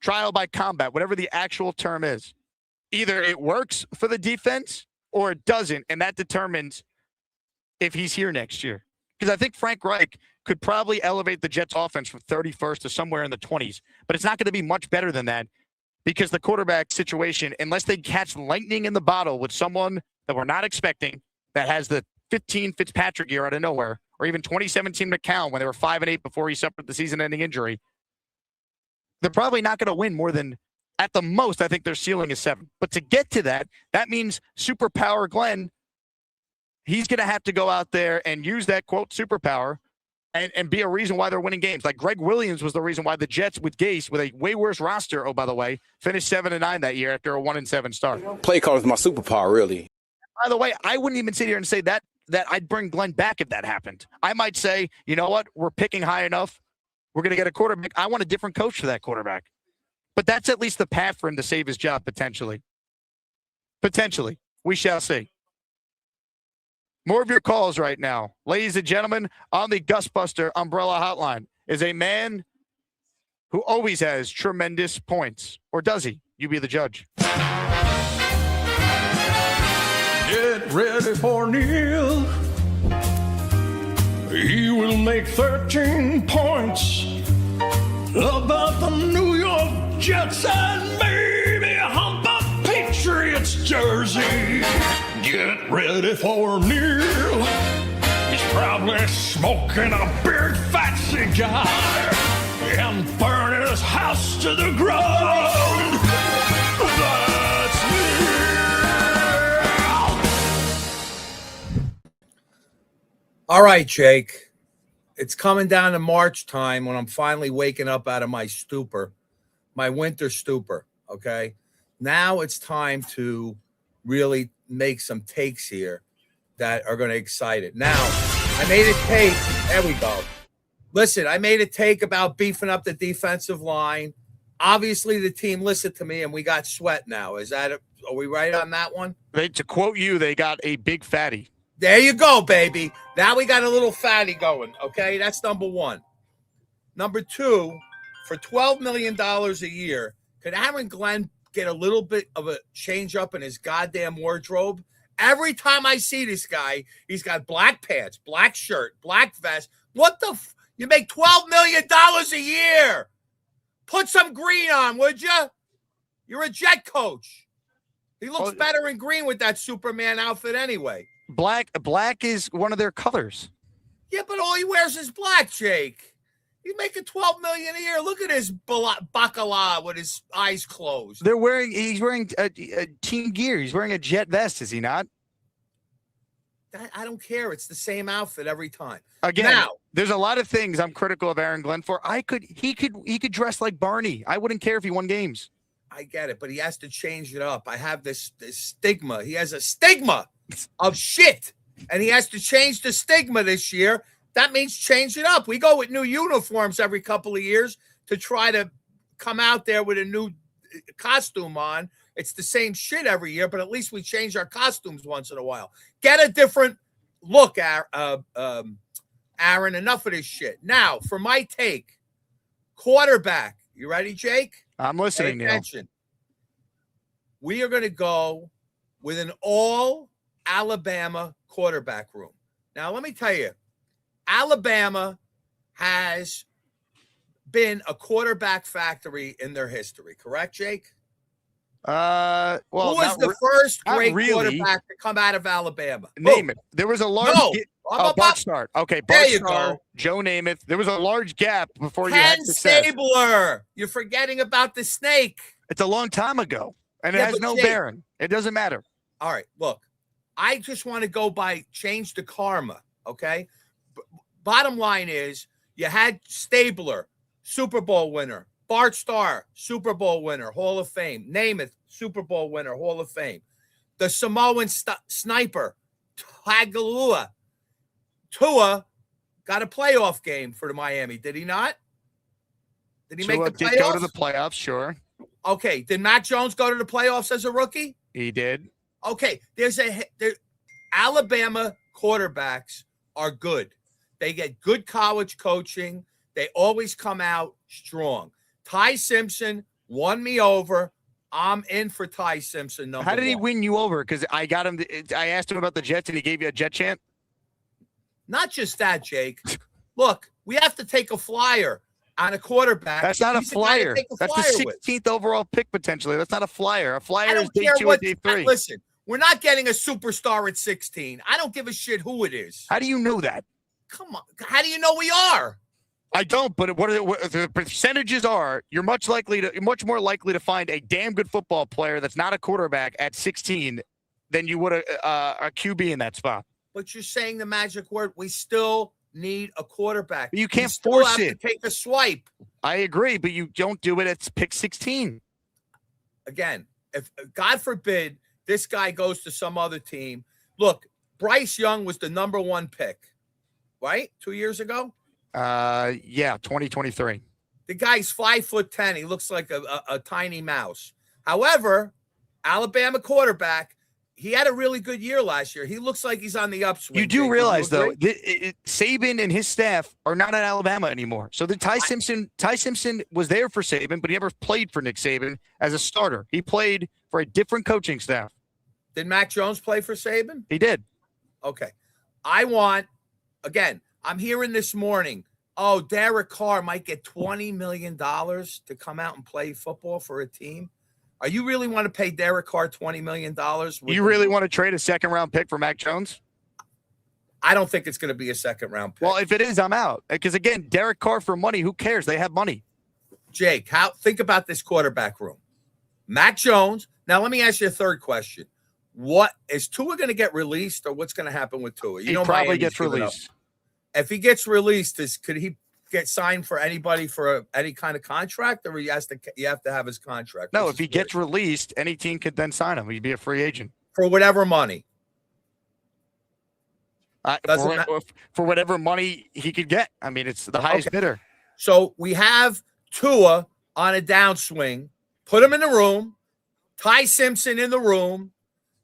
Trial by combat, whatever the actual term is. Either it works for the defense or it doesn't, and that determines if he's here next year. Because I think Frank Reich could probably elevate the Jets offense from 31st to somewhere in the 20s, but it's not going to be much better than that because the quarterback situation, unless they catch lightning in the bottle with someone that we're not expecting that has the 15 Fitzpatrick year out of nowhere, or even 2017 McCown when they were 5-8 before he suffered the season-ending injury, they're probably not going to win more than, at the most, I think their ceiling is 7. But to get to that, that means superpower Glenn, he's going to have to go out there and use that, quote, superpower and be a reason why they're winning games. Like Greg Williams was the reason why the Jets with Gase, with a way worse roster, oh, by the way, finished 7-9 that year after a 1-7 start. Play call is my superpower, really. By the way, I wouldn't even sit here and say that I'd bring Glenn back if that happened. I might say, you know what? We're picking high enough. We're going to get a quarterback. I want a different coach for that quarterback. But that's at least the path for him to save his job, potentially. Potentially. We shall see. More of your calls right now. Ladies and gentlemen, on the Gusbuster Umbrella Hotline is a man who always has tremendous points. Or does he? You be the judge. Get ready for Neil. He will make 13 points about the New York Jets and maybe hump a Patriots jersey. Get ready for Neil. He's probably smoking a big fat cigar and burning his house to the ground. That's Neil. All right, Jake. It's coming down to March time when I'm finally waking up out of my stupor, my winter stupor, okay? Now it's time to really make some takes here that are going to excite it. Now, I made a take. There we go. Listen, I made a take about beefing up the defensive line. Obviously, the team listened to me, and we got Sweat now. Are we right on that one? To quote you, they got a big fatty. There you go, baby. Now we got a little fatty going, okay? That's number one. Number two, for $12 million a year, could Aaron Glenn get a little bit of a change up in his goddamn wardrobe? Every time I see this guy, he's got black pants, black shirt, black vest. What the you make $12 million a year. Put some green on, would you? You're a Jet coach. He looks better in green with that Superman outfit anyway. Black is one of their colors. Yeah, but all he wears is black, Jake. He's making $12 million a year. Look at his bacala with his eyes closed. He's wearing a team gear. He's wearing a Jet vest, is he not? I don't care. It's the same outfit every time. Again, now, there's a lot of things I'm critical of Aaron Glenn for. He could dress like Barney. I wouldn't care if he won games. I get it, but he has to change it up. I have this stigma. He has a stigma of shit, and he has to change the stigma this year. That means change it up. We go with new uniforms every couple of years to try to come out there with a new costume on. It's the same shit every year, but at least we change our costumes once in a while. Get a different look, Aaron. Enough of this shit. Now, for my take, quarterback. You ready, Jake? I'm listening, Neil. We are going to go with an all Alabama quarterback room. Now, let me tell you, Alabama has been a quarterback factory in their history. Correct, Jake? Well, who was the first great quarterback to come out of Alabama? Name it. There was a large Bart Starr. Okay, Bart Starr, Joe Namath. There was a large gap before you had success. Stabler. You're forgetting about the snake. It's a long time ago, and it has no bearing. It doesn't matter. All right, look, I just want to go by change the karma, okay? Bottom line is you had Stabler, Super Bowl winner. Bart Starr, Super Bowl winner, Hall of Fame. Namath, Super Bowl winner, Hall of Fame. The Samoan sniper, Tagovailoa. Tua got a playoff game for the Miami, did he not? Did he make the playoffs? Did go to the playoffs, sure. Okay, did Mac Jones go to the playoffs as a rookie? He did. Okay, Alabama quarterbacks are good. They get good college coaching. They always come out strong. Tai Simpson won me over. I'm in for Tai Simpson. How did he win you over? Because I got him. I asked him about the Jets, and he gave you a Jet chant. Not just that, Jake. Look, we have to take a flyer on a quarterback. That's not a flyer. That's the 16th overall pick potentially. That's not a flyer. A flyer is day 2 or day 3. Listen, we're not getting a superstar at 16. I don't give a shit who it is. How do you know that? Come on. How do you know we are? I don't, but what the percentages are, you're much more likely to find a damn good football player that's not a quarterback at 16 than you would a QB in that spot. But you're saying the magic word. We still need a quarterback. You can't still force have it. To take a swipe. I agree, but you don't do it at pick 16. Again, if God forbid this guy goes to some other team. Look, Bryce Young was the number 1 pick, right? 2 years ago? Yeah, 2023. The guy's 5'10". He looks like a tiny mouse. However, Alabama quarterback, he had a really good year last year. He looks like he's on the upswing. You do realize, though, Saban and his staff are not at Alabama anymore. So the Tai Simpson was there for Saban, but he never played for Nick Saban as a starter. He played for a different coaching staff. Did Mac Jones play for Saban? He did. Okay. I'm hearing this morning, Derek Carr might get $20 million to come out and play football for a team. Are you really want to pay Derek Carr $20 million? You really want to trade a second-round pick for Mac Jones? I don't think it's going to be a second-round pick. Well, if it is, I'm out. Because, again, Derek Carr for money, who cares? They have money. Jake, think about this quarterback room. Mac Jones. Now, let me ask you a third question. What is Tua going to get released, or what's going to happen with Tua? He probably gets released. If he gets released, could he get signed for anybody for any kind of contract, or you have to have his contract? No, if he gets released, any team could then sign him. He'd be a free agent for whatever money. For whatever money he could get. I mean, it's the highest bidder. So we have Tua on a downswing. Put him in the room. Tai Simpson in the room,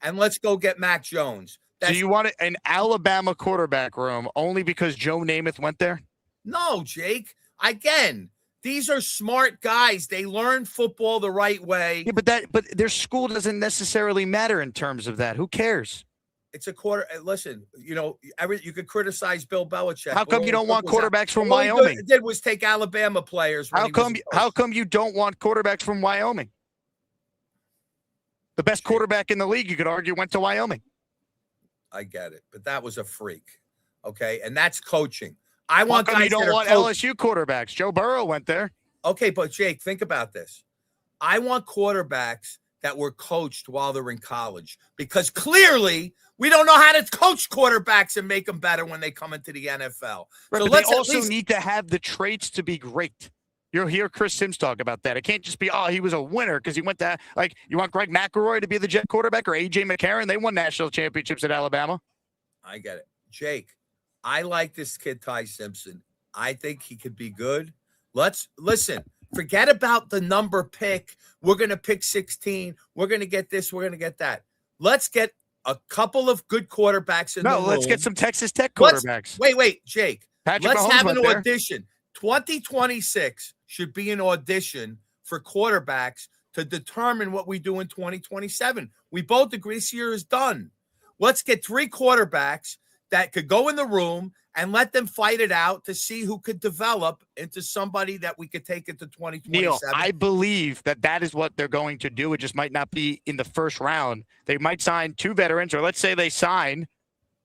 and let's go get Mac Jones. So you want an Alabama quarterback room only because Joe Namath went there? No, Jake. Again, these are smart guys. They learn football the right way. Yeah, but their school doesn't necessarily matter in terms of that. Who cares? It's a quarter. Listen, you could criticize Bill Belichick. How come you don't want quarterbacks from Wyoming? All he did was take Alabama players. How come you don't want quarterbacks from Wyoming? The best quarterback in the league, you could argue, went to Wyoming. I get it, but that was a freak. Okay, and that's coaching. I want guys. You don't want LSU quarterbacks. Joe Burrow went there. Okay, but Jake, think about this. I want quarterbacks that were coached while they're in college, because clearly we don't know how to coach quarterbacks and make them better when they come into the NFL. Right, so but they also need to have the traits to be great. You'll hear Chris Sims talk about that. It can't just be, he was a winner because he went to, you want Greg McElroy to be the Jet quarterback or A.J. McCarron? They won national championships at Alabama. I get it. Jake, I like this kid, Tai Simpson. I think he could be good. Listen, forget about the number pick. We're going to pick 16. We're going to get this. We're going to get that. Let's get a couple of good quarterbacks in the room. No, let's get some Texas Tech quarterbacks. Wait, Jake. Patrick let's Mahomes have an there. audition. 2026 should be an audition for quarterbacks to determine what we do in 2027. We both agree this year is done. Let's get 3 quarterbacks that could go in the room and let them fight it out to see who could develop into somebody that we could take into 2027. Neil, I believe that is what they're going to do. It just might not be in the first round. They might sign 2 veterans, or let's say they sign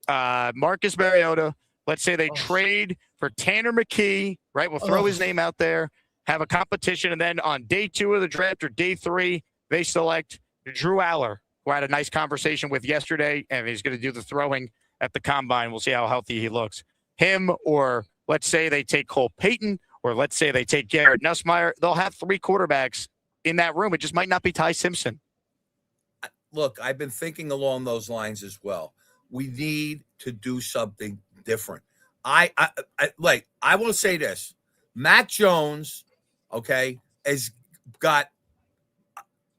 Marcus Mariota. Let's say they trade for Tanner McKee, right? We'll throw his name out there, have a competition, and then on day 2 of the draft or day 3, they select Drew Aller, who I had a nice conversation with yesterday, and he's going to do the throwing at the combine. We'll see how healthy he looks. Him, or let's say they take Cole Payton, or let's say they take Garrett Nussmeier. They'll have 3 quarterbacks in that room. It just might not be Tai Simpson. Look, I've been thinking along those lines as well. We need to do something different. I will say this. Mac Jones, has got,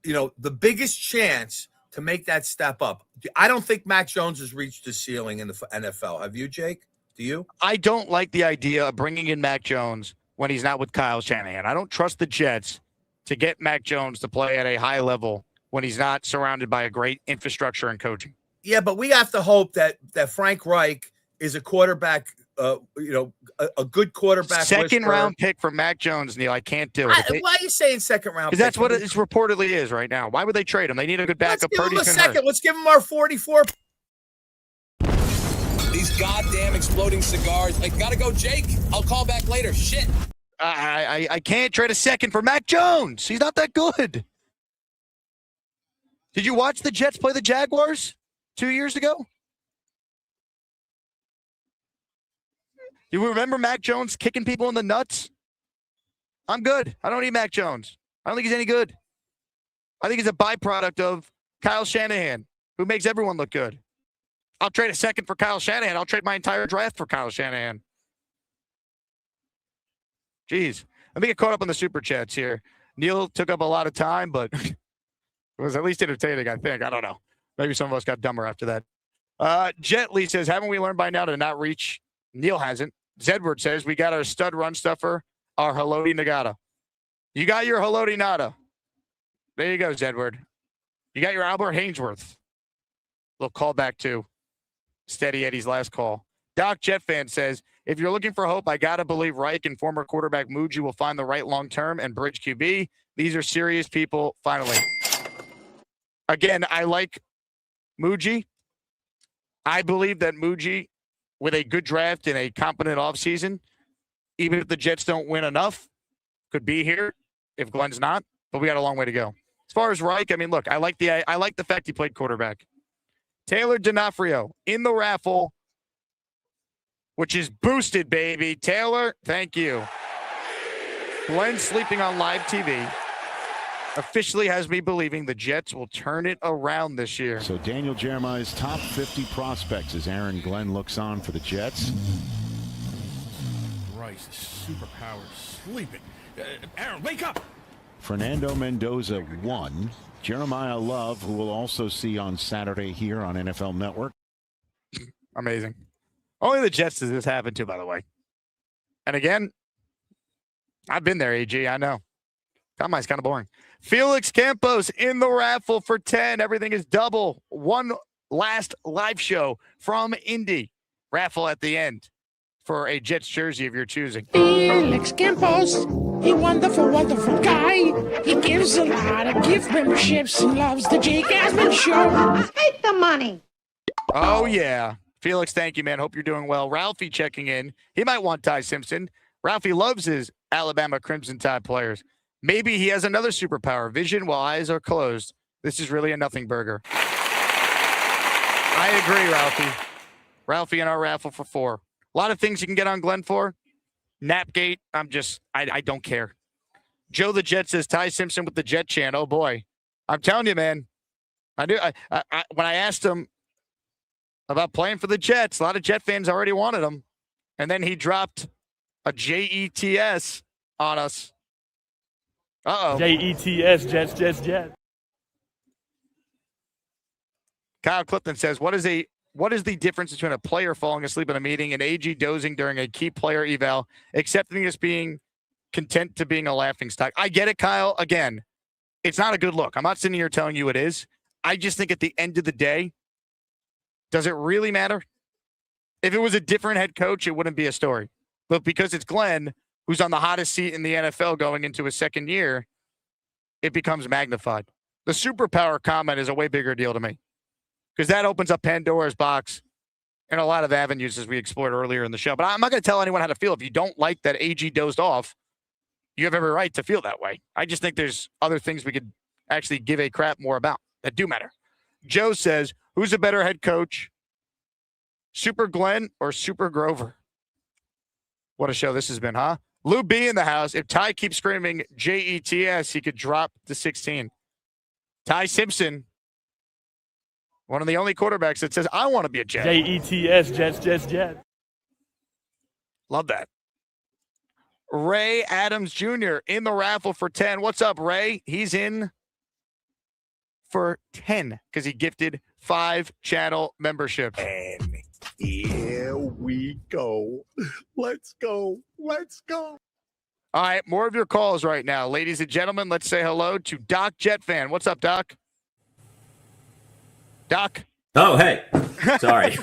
the biggest chance to make that step up. I don't think Mac Jones has reached the ceiling in the NFL. Have you, Jake? Do you? I don't like the idea of bringing in Mac Jones when he's not with Kyle Shanahan. I don't trust the Jets to get Mac Jones to play at a high level when he's not surrounded by a great infrastructure and coaching. Yeah, but we have to hope that Frank Reich is a quarterback, a good quarterback. Second-round pick for Mac Jones, Neil. I can't do it. Why are you saying second-round pick? Because that's what it reportedly is right now. Why would they trade him? They need a good backup. Let's give him a second. Let's give him our 44. These goddamn exploding cigars. I gotta go, Jake. I'll call back later. Shit. I can't trade a second for Mac Jones. He's not that good. Did you watch the Jets play the Jaguars 2 years ago? You remember Mac Jones kicking people in the nuts? I'm good. I don't need Mac Jones. I don't think he's any good. I think he's a byproduct of Kyle Shanahan, who makes everyone look good. I'll trade a second for Kyle Shanahan. I'll trade my entire draft for Kyle Shanahan. Jeez. Let me get caught up on the super chats here. Neil took up a lot of time, but it was at least entertaining, I think. I don't know. Maybe some of us got dumber after that. Jet Lee says, haven't we learned by now to not reach? Neil hasn't. Zedward says, we got our stud run stuffer, our Haloti Nagata. You got your Haloti Nada. There you go, Zedward. You got your Albert Hainsworth. Little callback to Steady Eddie's last call. Doc Jet fan says, if you're looking for hope, I got to believe Reich and former quarterback Muji will find the right long-term and bridge QB. These are serious people, finally. Again, I like Muji. I believe that Muji, with a good draft and a competent offseason, even if the Jets don't win enough, could be here if Glenn's not, but we got a long way to go. As far as Reich, I mean, look, I like the fact he played quarterback. Taylor D'Onofrio in the raffle, which is boosted, baby. Taylor, thank you. Glenn sleeping on live TV officially has me believing the Jets will turn it around this year. So Daniel Jeremiah's top 50 prospects as Aaron Glenn looks on for the Jets. Christ, superpowers sleeping. Aaron, wake up! Fernando Mendoza 1. Jeremiah Love, who we'll also see on Saturday here on NFL Network. Amazing. Only the Jets does this happen to, by the way. And again, I've been there, AG. I know. Combine's kind of boring. Felix Campos in the raffle for 10. Everything is double. One last live show from Indy. Raffle at the end for a Jets jersey of your choosing. Felix Campos, he wonderful, wonderful guy. He gives a lot of gift memberships and loves the Jake Asman show. Take the money. Oh, yeah. Felix, thank you, man. Hope you're doing well. Ralphie checking in. He might want Tai Simpson. Ralphie loves his Alabama Crimson Tide players. Maybe he has another superpower. Vision while eyes are closed. This is really a nothing burger. I agree, Ralphie. Ralphie in our raffle for 4. A lot of things you can get on Glenn for. Napgate, I don't care. Joe the Jet says Tai Simpson with the Jet chant. Oh, boy. I'm telling you, man. When I asked him about playing for the Jets, a lot of Jet fans already wanted him. And then he dropped a JETS on us. Uh-oh. JETS, Jets. Kyle Clifton says, what is the difference between a player falling asleep in a meeting and AG dozing during a key player eval, accepting this being content to being a laughingstock? I get it, Kyle. Again, it's not a good look. I'm not sitting here telling you it is. I just think at the end of the day, does it really matter? If it was a different head coach, it wouldn't be a story. But because it's Glenn, who's on the hottest seat in the NFL going into his second year, it becomes magnified. The superpower comment is a way bigger deal to me because that opens up Pandora's box in a lot of avenues as we explored earlier in the show. But I'm not going to tell anyone how to feel. If you don't like that AG dozed off, you have every right to feel that way. I just think there's other things we could actually give a crap more about that do matter. Joe says, who's a better head coach, Super Glenn or Super Grover? What a show this has been, huh? Lou B in the house. If Ty keeps screaming JETS, he could drop to 16. Tai Simpson, one of the only quarterbacks that says, I want to be a Jet. JETS, Jets. Love that. Ray Adams Jr. in the raffle for 10. What's up, Ray? He's in for 10 because he gifted 5 channel memberships. And here we go. Let's go. All right, more of your calls right now. Ladies and gentlemen, let's say hello to Doc Jet Fan. What's up, Doc? Doc? Oh, hey. Sorry.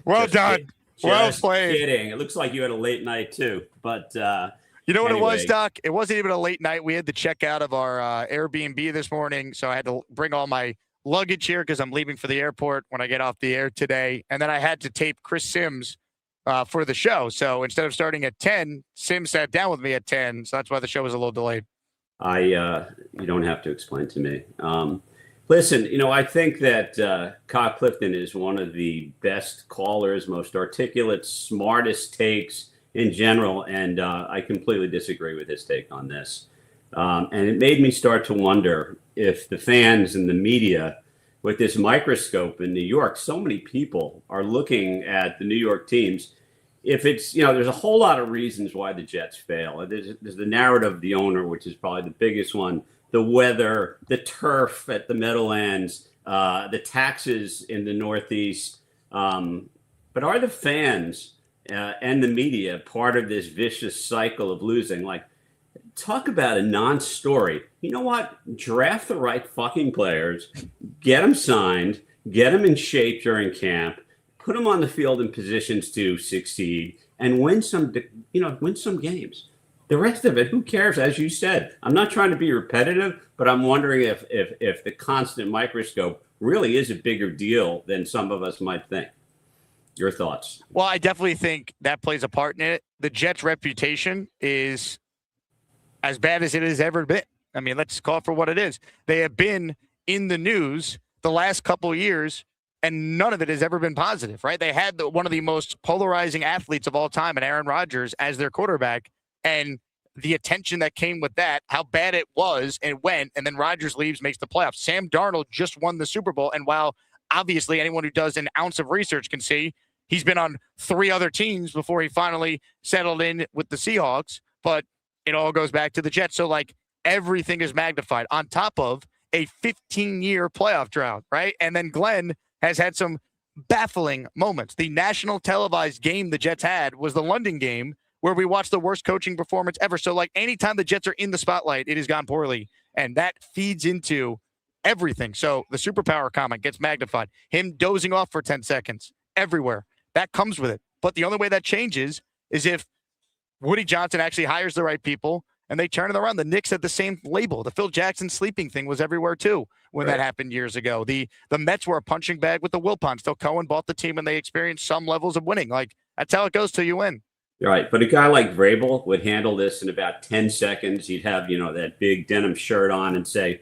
Well done. Well played. Kidding. It looks like you had a late night, too. But you know what anyway. it was, Doc? It wasn't even a late night. We had to check out of our Airbnb this morning, so I had to bring all my luggage here because I'm leaving for the airport when I get off the air today. And then I had to tape Chris Sims for the show. So instead of starting at 10, Sims sat down with me at 10. So that's why the show was a little delayed. You don't have to explain to me. Listen, I think that Kyle Clifton is one of the best callers, most articulate, smartest takes in general, and I completely disagree with his take on this. And it made me start to wonder if the fans and the media, with this microscope in New York, so many people are looking at the New York teams. If it's, there's a whole lot of reasons why the Jets fail. There's the narrative of the owner, which is probably the biggest one. The weather, the turf at the Meadowlands, the taxes in the Northeast. But are the fans and the media part of this vicious cycle of losing? Like, talk about a non-story. You know what? Draft the right fucking players, get them signed, get them in shape during camp, put them on the field in positions to succeed, and win some games. The rest of it, who cares? As you said, I'm not trying to be repetitive, but I'm wondering if the constant microscope really is a bigger deal than some of us might think. Your thoughts? Well, I definitely think that plays a part in it. The Jets' reputation is as bad as it has ever been. I mean, let's call it for what it is. They have been in the news the last couple of years, and none of it has ever been positive, right? They had one of the most polarizing athletes of all time, and Aaron Rodgers, as their quarterback. And the attention that came with that, how bad it was and went, and then Rodgers leaves, makes the playoffs. Sam Darnold just won the Super Bowl, and while obviously anyone who does an ounce of research can see he's been on 3 other teams before he finally settled in with the Seahawks, but it all goes back to the Jets. So, like, everything is magnified on top of a 15-year playoff drought, right? And then Glenn has had some baffling moments. The national televised game the Jets had was the London game, where we watched the worst coaching performance ever. So, like, anytime the Jets are in the spotlight, it has gone poorly. And that feeds into everything. So the superpower comment gets magnified. Him dozing off for 10 seconds everywhere. That comes with it. But the only way that changes is if Woody Johnson actually hires the right people and they turn it around. The Knicks had the same label. The Phil Jackson sleeping thing was everywhere too when that happened years ago. The Mets were a punching bag with the Wilpons. Still Cohen bought the team and they experienced some levels of winning. Like, that's how it goes till you win. You're right. But a guy like Vrabel would handle this in about 10 seconds. He'd have, that big denim shirt on and say,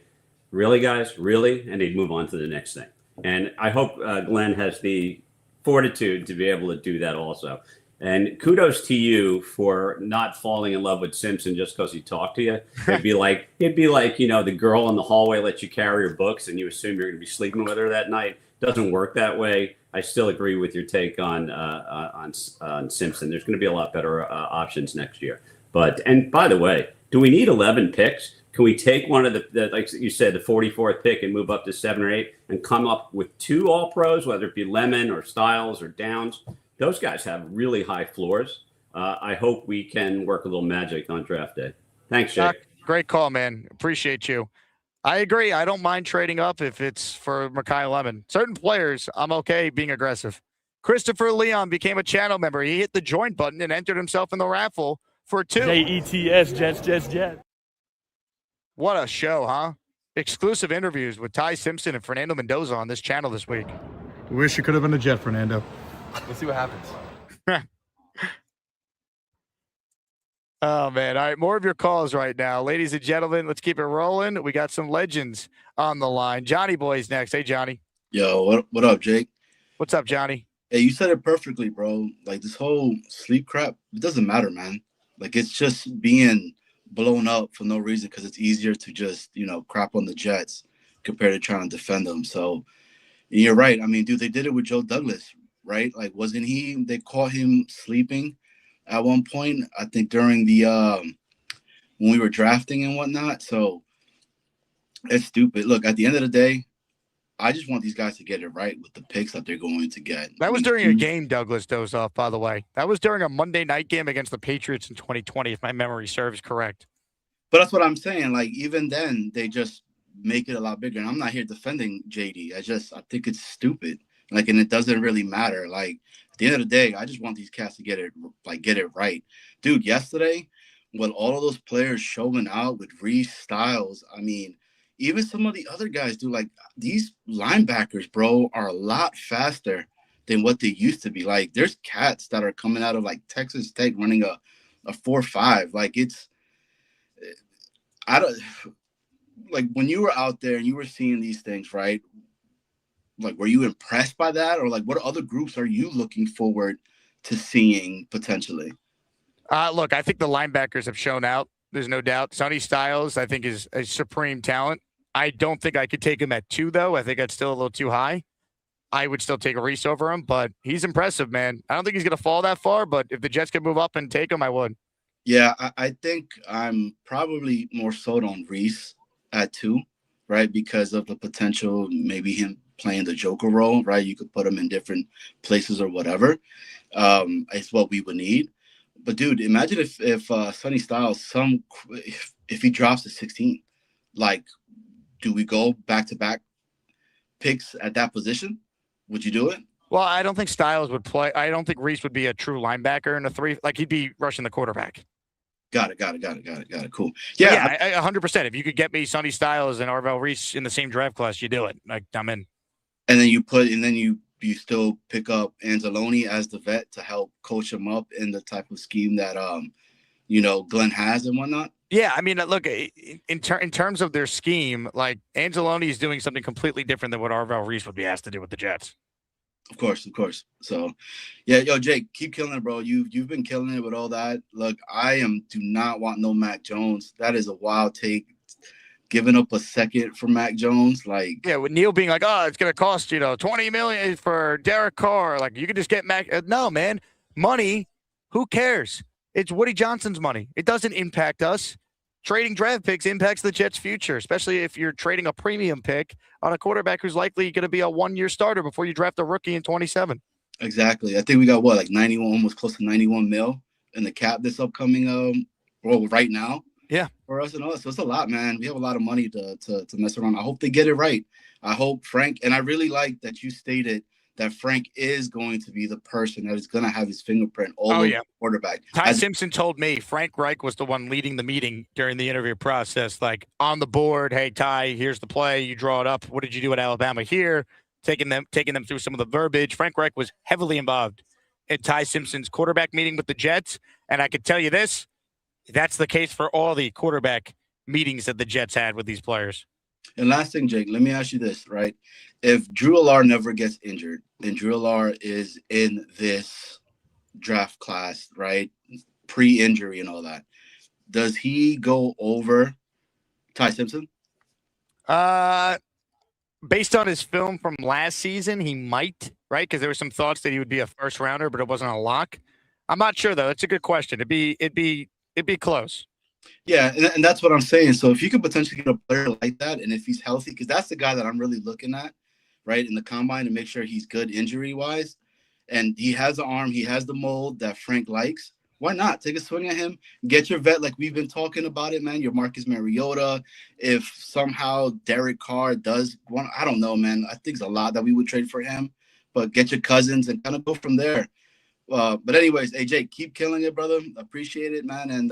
really, guys? Really? And he'd move on to the next thing. And I hope Glenn has the fortitude to be able to do that also. And kudos to you for not falling in love with Simpson just because he talked to you. It'd be like, the girl in the hallway lets you carry her books and you assume you're going to be sleeping with her that night. Doesn't work that way. I still agree with your take on Simpson. There's going to be a lot better options next year. And by the way, do we need 11 picks? Can we take one of the like you said, the 44th pick and move up to 7 or 8 and come up with 2 All-Pros, whether it be Lemon or Styles or Downs? Those guys have really high floors. I hope we can work a little magic on draft day. Thanks, Jake. Great call, man. Appreciate you. I agree. I don't mind trading up if it's for Mekhi Lemon. Certain players, I'm okay being aggressive. Christopher Leon became a channel member. He hit the join button and entered himself in the raffle for 2. Jets, Jets. What a show, huh? Exclusive interviews with Tai Simpson and Fernando Mendoza on this channel this week. Wish you could have been a Jet, Fernando. We'll see what happens. Oh, man. All right, more of your calls right now. Ladies and gentlemen, let's keep it rolling. We got some legends on the line. Johnny Boy's next. Hey, Johnny. Yo, what up, Jake? What's up, Johnny? Hey, you said it perfectly, bro. Like, this whole sleep crap, it doesn't matter, man. Like, it's just being blown up for no reason because it's easier to just, crap on the Jets compared to trying to defend them. So, you're right. I mean, dude, they did it with Joe Douglas, right? Like, they caught him sleeping at one point, I think during the when we were drafting and whatnot. So it's stupid. Look, at the end of the day, I just want these guys to get it right with the picks that they're going to get. That was during a game Douglas dozed off, by the way. That was during a Monday night game against the Patriots in 2020, if my memory serves correct. But that's what I'm saying. Like, even then, they just make it a lot bigger. And I'm not here defending JD. I think it's stupid. Like, and it doesn't really matter. Like, at the end of the day, I just want these cats to get it right. Dude, yesterday, with all of those players showing out with Reese, Styles, I mean, even some of the other guys do. Like, these linebackers, bro, are a lot faster than what they used to be. Like, there's cats that are coming out of, like, Texas Tech running a 4.5. Like, like when you were out there and you were seeing these things, right? Like, were you impressed by that, or like what other groups are you looking forward to seeing potentially? Look, I think the linebackers have shown out. There's no doubt. Sonny Styles, I think, is a supreme talent. I don't think I could take him at 2, though. I think that's still a little too high. I would still take Reese over him, but he's impressive, man. I don't think he's going to fall that far, but if the Jets could move up and take him, I would. Yeah, I think I'm probably more sold on Reese at 2, right? Because of the potential, maybe him playing the Joker role, right? You could put him in different places or whatever. It's what we would need. But dude, imagine if Sonny Styles, if he drops to 16, like, do we go back-to-back picks at that position? Would you do it? Well, I don't think Styles would play. I don't think Reese would be a true linebacker in a 3. Like, he'd be rushing the quarterback. Got it. Cool. Yeah, 100%. If you could get me Sonny Styles and Arvell Reese in the same draft class, you do it. Like, I'm in. And then you still pick up Anzalone as the vet to help coach him up in the type of scheme that Glenn has and whatnot. Yeah, I mean, look, in terms of their scheme, like Anzalone is doing something completely different than what Arvell Reese would be asked to do with the Jets. Of course. So, yeah, yo, Jake, keep killing it, bro. You've been killing it with all that. Look, do not want no Mac Jones. That is a wild take. Giving up a second for Mac Jones, like, yeah, with Neil being like, oh, it's gonna cost $20 million for Derek Carr. Like, you could just get Mac. No, man, money. Who cares? It's Woody Johnson's money. It doesn't impact us. Trading draft picks impacts the Jets' future, especially if you're trading a premium pick on a quarterback who's likely going to be a 1-year starter before you draft a rookie in 27. Exactly. I think we got like 91, almost close to 91 mil in the cap this upcoming right now. Yeah. For us and us. So it's a lot, man. We have a lot of money to mess around. I hope they get it right. I hope Frank, and I really like that you stated that Frank is going to be the person that is going to have his fingerprint all over the quarterback. Tai Simpson told me Frank Reich was the one leading the meeting during the interview process. Like, on the board, hey, Tai, here's the play. You draw it up. What did you do at Alabama here? Taking them through some of the verbiage. Frank Reich was heavily involved in Tai Simpson's quarterback meeting with the Jets. And I could tell you this, that's the case for all the quarterback meetings that the Jets had with these players. And last thing, Jake, let me ask you this, right? If Drew Allar never gets injured and Drew Allar is in this draft class, right, pre-injury and all that, does he go over Tai Simpson? Based on his film from last season, he might, right? Because there were some thoughts that he would be a first rounder, but it wasn't a lock. I'm not sure, though. It's a good question. It'd be close. Yeah, and that's what I'm saying. So if you could potentially get a player like that, and if he's healthy, because that's the guy that I'm really looking at, right, in the combine to make sure he's good injury-wise, and he has the arm, he has the mold that Frank likes, why not? Take a swing at him, get your vet like we've been talking about it, man, your Marcus Mariota. If somehow Derek Carr does one, I don't know, man. I think it's a lot that we would trade for him, but get your Cousins and kind of go from there. But anyways, hey, Jake, keep killing it, brother. Appreciate it, man, and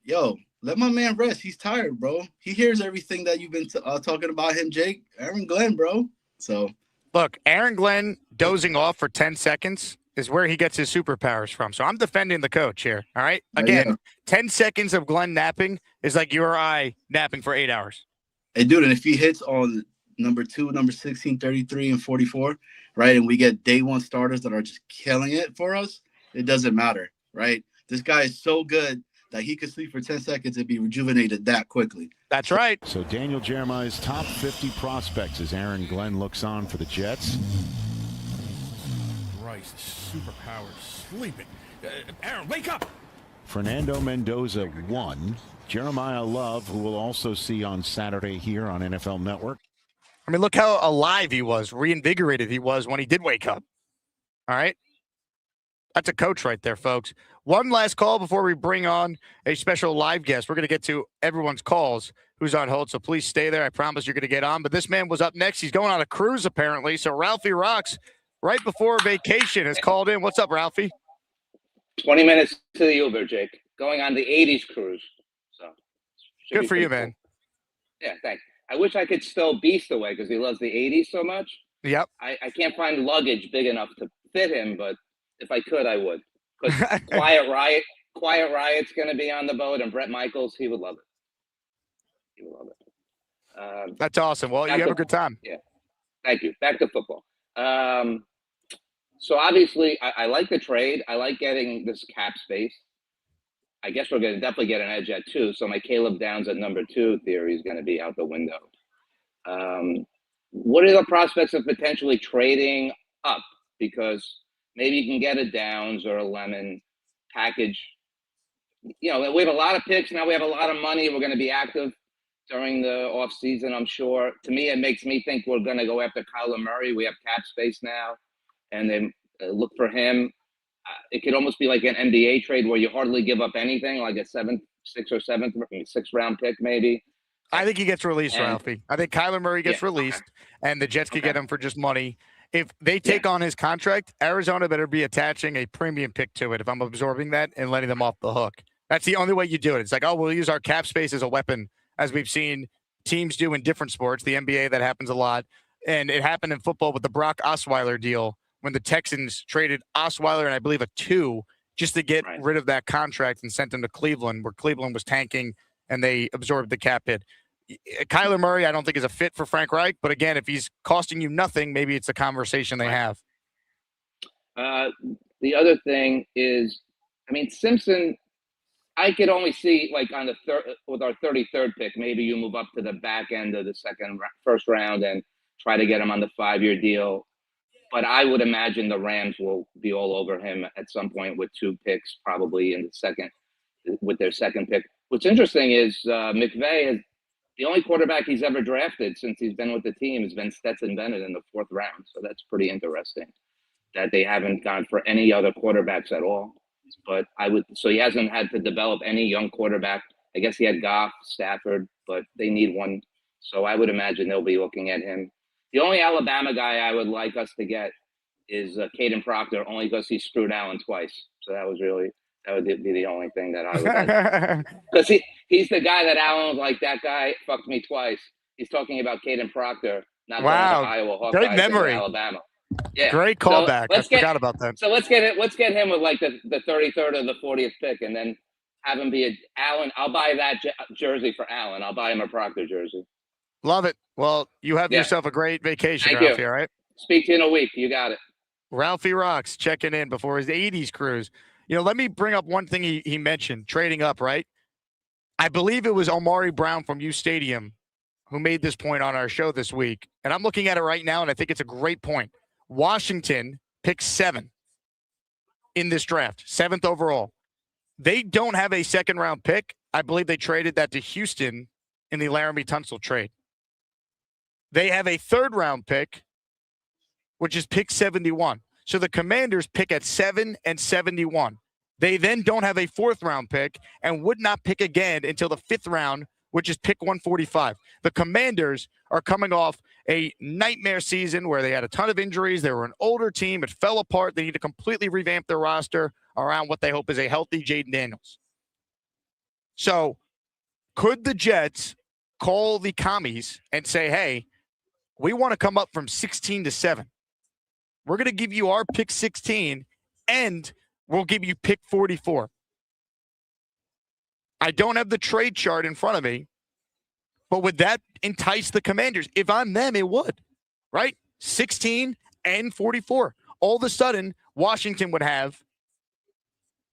yo, let my man rest. He's tired, bro. He hears everything that you've been talking about him, Jake. Aaron Glenn, bro. So, look, Aaron Glenn dozing off for 10 seconds is where he gets his superpowers from. So I'm defending the coach here, all right? Again, 10 seconds of Glenn napping is like you or I napping for 8 hours. Hey, dude, and if he hits on number 2, number 16, 33, and 44, right, and we get day one starters that are just killing it for us, it doesn't matter, right? This guy is so good that he could sleep for 10 seconds and be rejuvenated that quickly. That's right. So Daniel Jeremiah's top 50 prospects as Aaron Glenn looks on for the Jets. Christ, superpowers sleeping. Aaron, wake up! Fernando Mendoza 1. Jeremiah Love, who we'll also see on Saturday here on NFL Network. I mean, look how alive he was, reinvigorated he was when he did wake up. All right? That's a coach right there, folks. One last call before we bring on a special live guest. We're going to get to everyone's calls who's on hold, so please stay there. I promise you're going to get on. But this man was up next. He's going on a cruise, apparently. So Ralphie Rocks, right before vacation, has called in. What's up, Ralphie? 20 minutes to the Uber, Jake. Going on the 80s cruise. So good for you, man. Yeah, thanks. I wish I could stow Beast away because he loves the 80s so much. Yep. I can't find luggage big enough to fit him, but if I could, I would. Because Quiet Riot's going to be on the boat, and Brett Michaels, he would love it. He will love it. That's awesome. Well, you have a good time. Yeah. Thank you. Back to football. So obviously, I like the trade. I like getting this cap space. I guess we're going to definitely get an edge at 2. So my Caleb Downs at number 2 theory is going to be out the window. What are the prospects of potentially trading up? Because maybe you can get a Downs or a Lemon package. You know, we have a lot of picks now. We have a lot of money. We're going to be active during the off season, I'm sure. To me, it makes me think we're going to go after Kyler Murray. We have cap space now, and then look for him. It could almost be like an NBA trade where you hardly give up anything, like a 6th or 7th, 6th round pick, maybe. I think he gets released, Ralphie. I think Kyler Murray gets released, and the Jets could get him for just money. If they take on his contract, Arizona better be attaching a premium pick to it if I'm absorbing that and letting them off the hook. That's the only way you do it. It's like, oh, we'll use our cap space as a weapon, as we've seen teams do in different sports. The NBA, that happens a lot. And it happened in football with the Brock Osweiler deal when the Texans traded Osweiler and I believe a 2 just to get rid of that contract and sent him to Cleveland, where Cleveland was tanking and they absorbed the cap hit. Kyler Murray, I don't think is a fit for Frank Reich. But again, if he's costing you nothing, maybe it's a conversation they have. The other thing is, I mean, Simpson, I could only see like on the with our 33rd pick, maybe you move up to the back end of the first round and try to get him on the 5-year deal. But I would imagine the Rams will be all over him at some point with 2 picks, probably in the second, with their second pick. What's interesting is McVay has the only quarterback he's ever drafted since he's been with the team has been Stetson Bennett in the 4th round. So that's pretty interesting that they haven't gone for any other quarterbacks at all. But so he hasn't had to develop any young quarterback. I guess he had Goff, Stafford, but they need one. So I would imagine they'll be looking at him. The only Alabama guy I would like us to get is Caden Proctor, only because he screwed Allen twice. So that would be the only thing that I would like. Because he's the guy that Allen was like, that guy fucked me twice. He's talking about Caden Proctor, not going to Iowa Hawkeyes. Great memory. Alabama. Yeah. Great callback. I forgot about that. So let's get him with like the 33rd or the 40th pick, and then have him be Allen. I'll buy that jersey for Allen. I'll buy him a Proctor jersey. Love it. Well, you have yourself a great vacation, Thank Ralphie, you. all right? Speak to you in a week. You got it. Ralphie Rocks checking in before his 80s cruise. You know, let me bring up one thing he mentioned, trading up, right? I believe it was Omari Brown from U Stadium who made this point on our show this week. And I'm looking at it right now, and I think it's a great point. Washington picked 7 in this draft, 7th overall. They don't have a second-round pick. I believe they traded that to Houston in the Laramie Tunsil trade. They have a 3rd-round pick, which is pick 71. So the Commanders pick at 7 and 71. They then don't have a 4th-round pick and would not pick again until the 5th round, which is pick 145. The Commanders are coming off a nightmare season where they had a ton of injuries. They were an older team. It fell apart. They need to completely revamp their roster around what they hope is a healthy Jaden Daniels. So could the Jets call the commies and say, hey, we want to come up from 16 to 7. We're going to give you our pick 16, and we'll give you pick 44. I don't have the trade chart in front of me, but would that entice the Commanders? If I'm them, it would, right? 16 and 44. All of a sudden, Washington would have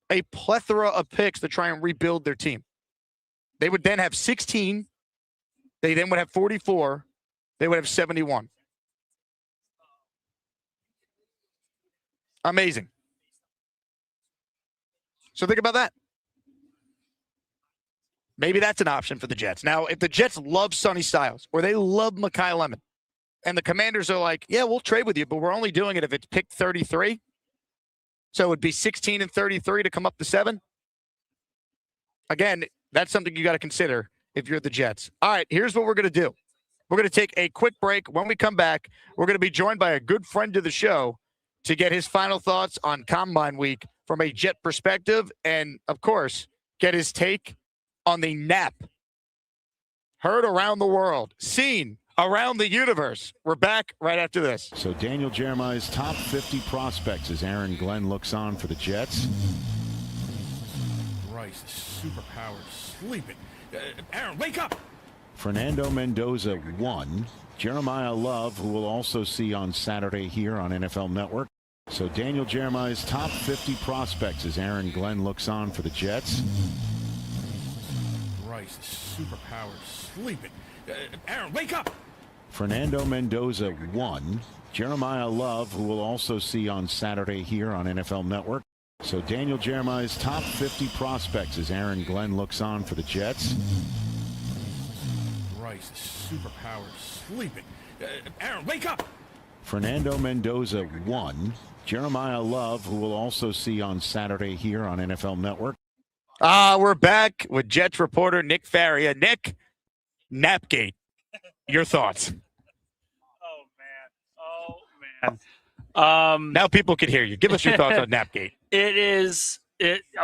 a plethora of picks to try and rebuild their team. They would then have 16. They then would have 44. They would have 71. Amazing. So think about that. Maybe that's an option for the Jets. Now, if the Jets love Sonny Styles or they love Mekhi Lemon and the Commanders are like, yeah, we'll trade with you, but we're only doing it if it's pick 33. So it would be 16 and 33 to come up to 7. Again, that's something you got to consider if you're the Jets. All right, here's what we're going to do. We're going to take a quick break. When we come back, we're going to be joined by a good friend of the show to get his final thoughts on Combine Week from a Jet perspective and, of course, get his take on the nap. Heard around the world, seen around the universe. We're back right after this. So Daniel Jeremiah's top 50 prospects as Aaron Glenn looks on for the Jets. Christ, superpowers sleeping. Aaron, wake up! Fernando Mendoza 1. Jeremiah Love, who we'll also see on Saturday here on NFL Network. So Daniel Jeremiah's top 50 prospects as Aaron Glenn looks on for the Jets. Christ, superpowers sleeping. Aaron, wake up! Fernando Mendoza 1. Jeremiah Love, who we'll also see on Saturday here on NFL Network. So Daniel Jeremiah's top 50 prospects as Aaron Glenn looks on for the Jets. Christ, superpowers sleeping. Aaron, wake up! Fernando Mendoza 1. Jeremiah Love, who we'll also see on Saturday here on NFL Network. We're back with Jets reporter Nick Faria. Nick, Napgate, your thoughts? Now people can hear you. Give us your thoughts on Napgate.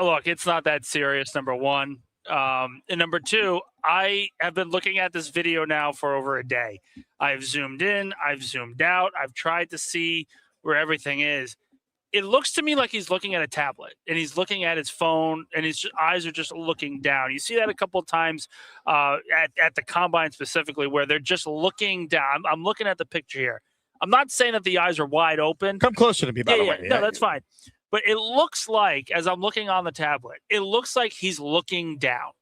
Look, it's not that serious, number one. And number two, I have been looking at this video now for over a day. I've zoomed in, I've zoomed out, I've tried to see where everything is. It looks to me like he's looking at a tablet and he's looking at his phone and his eyes are just looking down. You see that a couple of times at the combine specifically where they're just looking down. I'm looking at the picture here. I'm not saying that the eyes are wide open. Come closer to me, by the way. No, that's fine. But it looks like, as I'm looking on the tablet, it looks like he's looking down.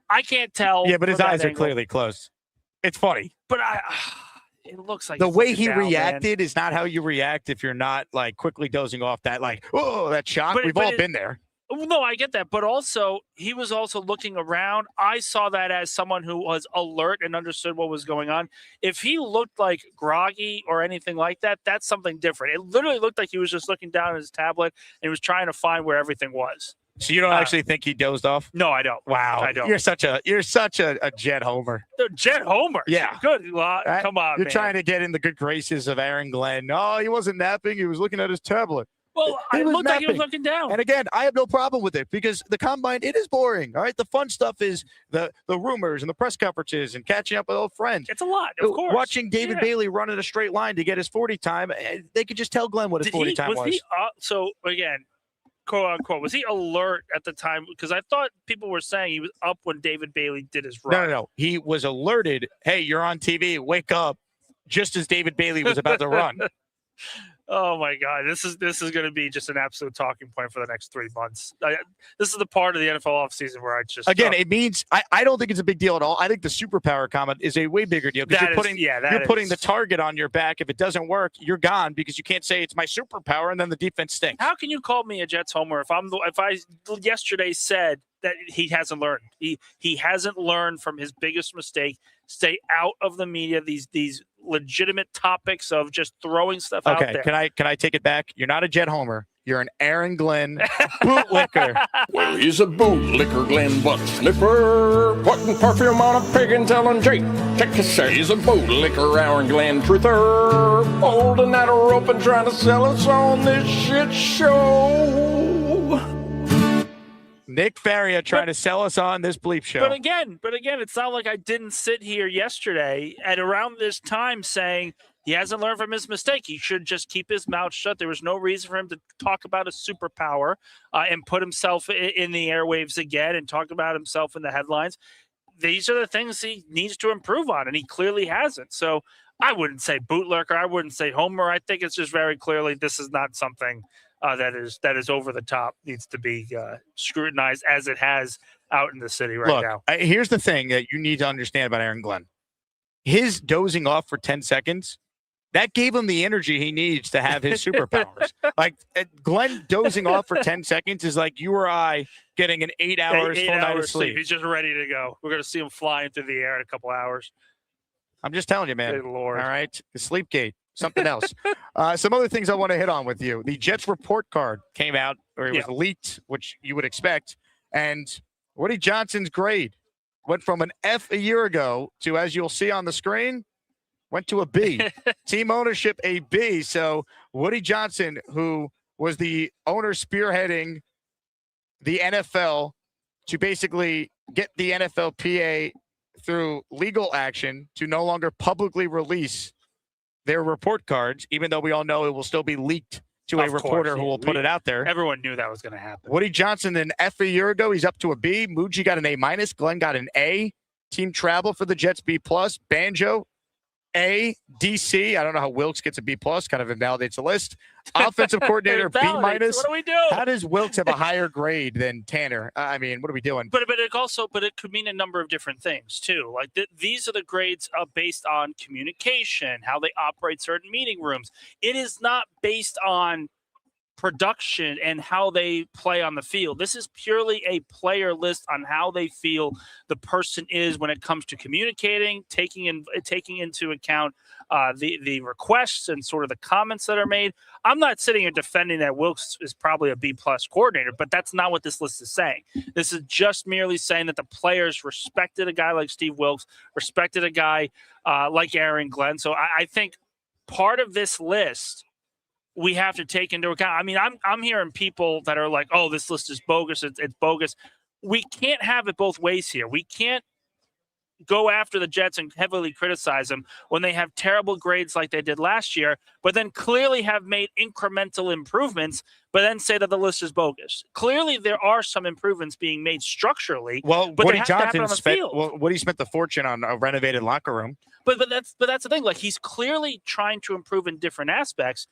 I can't tell. Yeah, but his eyes are clearly closed. It's funny. But it looks like the he's way looking he down, reacted is not how you react if you're not like quickly dozing off that that shock. We've all been there. No, I get that. But also, he was also looking around. I saw that as someone who was alert and understood what was going on. If he looked like groggy or anything like that, that's something different. It literally looked like he was just looking down at his tablet and he was trying to find where everything was. So you don't actually think he dozed off? No, I don't. Wow, I don't. You're such a Jet homer. The Jet homer. Yeah, good. Come on, You're man. trying to get in the good graces of Aaron Glenn. Oh, he wasn't napping. He was looking at his tablet. Well, He it was looked like he was napping. looking down. And again, I have no problem with it because the combine, it is boring. All right. The fun stuff is the rumors and the press conferences and catching up with old friends. It's a lot, of course. Watching David Bailey run in a straight line to get his 40 time, they could just tell Glenn what his 40 time was. So again, quote unquote, was he alert at the time? Because I thought people were saying he was up when David Bailey did his run. No. He was alerted. Hey, you're on TV. Wake up. Just as David Bailey was about to run. Oh my God, this is going to be just an absolute talking point for the next 3 months. This is the part of the NFL offseason where I just it means I don't think it's a big deal at all. I think the superpower comment is a way bigger deal because you're putting the target on your back. If it doesn't work, you're gone because you can't say it's my superpower and then the defense stinks. How can you call me a Jets homer if I yesterday said that he hasn't learned? He hasn't learned from his biggest mistake. Stay out of the media. These legitimate topics of just throwing stuff out there. Can I take it back? You're not a Jet homer. You're an Aaron Glenn bootlicker. Well, he's a bootlicker, Glenn Butt Slipper. Putting perfume on a pig and telling Jake to say he's a bootlicker, Aaron Glenn truther. Holding out a rope and trying to sell us on this shit show. Nick Faria trying to sell us on this bleep show. But again, it's not like I didn't sit here yesterday at around this time saying he hasn't learned from his mistake. He should just keep his mouth shut. There was no reason for him to talk about a superpower and put himself in the airwaves again and talk about himself in the headlines. These are the things he needs to improve on, and he clearly hasn't. So I wouldn't say bootlicker. I wouldn't say homer. I think it's just very clearly this is not something that is over the top, needs to be scrutinized as it has out in the city now. Here's the thing that you need to understand about Aaron Glenn. His dozing off for 10 seconds, that gave him the energy he needs to have his superpowers. Like Glenn dozing off for 10 seconds is like you or I getting an 8 hours full night of sleep. He's just ready to go. We're going to see him flying through the air in a couple hours. I'm just telling you, man. Good Lord. All right. The Sleepgate. Something else. Some other things I want to hit on with you. The Jets report card came out, or it was leaked, which you would expect. And Woody Johnson's grade went from an F a year ago to, as you'll see on the screen, went to a B. Team ownership, a B. So Woody Johnson, who was the owner spearheading the NFL to basically get the NFLPA through legal action to no longer publicly release their report cards, even though we all know it will still be leaked to a reporter who will put it out there. Everyone knew that was going to happen. Woody Johnson, an F a year ago, he's up to a B. Muji got an A-. Glenn got an A. Team travel for the Jets, B+. Banjo, A. DC, I don't know how Wilkes gets a B+, kind of invalidates the list. Offensive coordinator, B-. What do we do? How does Wilkes have a higher grade than Tanner? I mean, what are we doing? But it could mean a number of different things too. Like these are the grades based on communication, how they operate certain meeting rooms. It is not based on production and how they play on the field. This is purely a player list on how they feel the person is when it comes to communicating, taking into account the requests and sort of the comments that are made. I'm not sitting here defending that Wilkes is probably a B+ coordinator, but that's not what this list is saying. This is just merely saying that the players respected a guy like Steve Wilkes, respected a guy like Aaron Glenn. So I think part of this list we have to take into account. I mean, I'm hearing people that are like, "Oh, this list is bogus. It's bogus." We can't have it both ways here. We can't go after the Jets and heavily criticize them when they have terrible grades like they did last year, but then clearly have made incremental improvements, but then say that the list is bogus. Clearly, there are some improvements being made structurally. Well, but Woody Johnson Woody spent the fortune on a renovated locker room. But that's the thing. Like, he's clearly trying to improve in different aspects.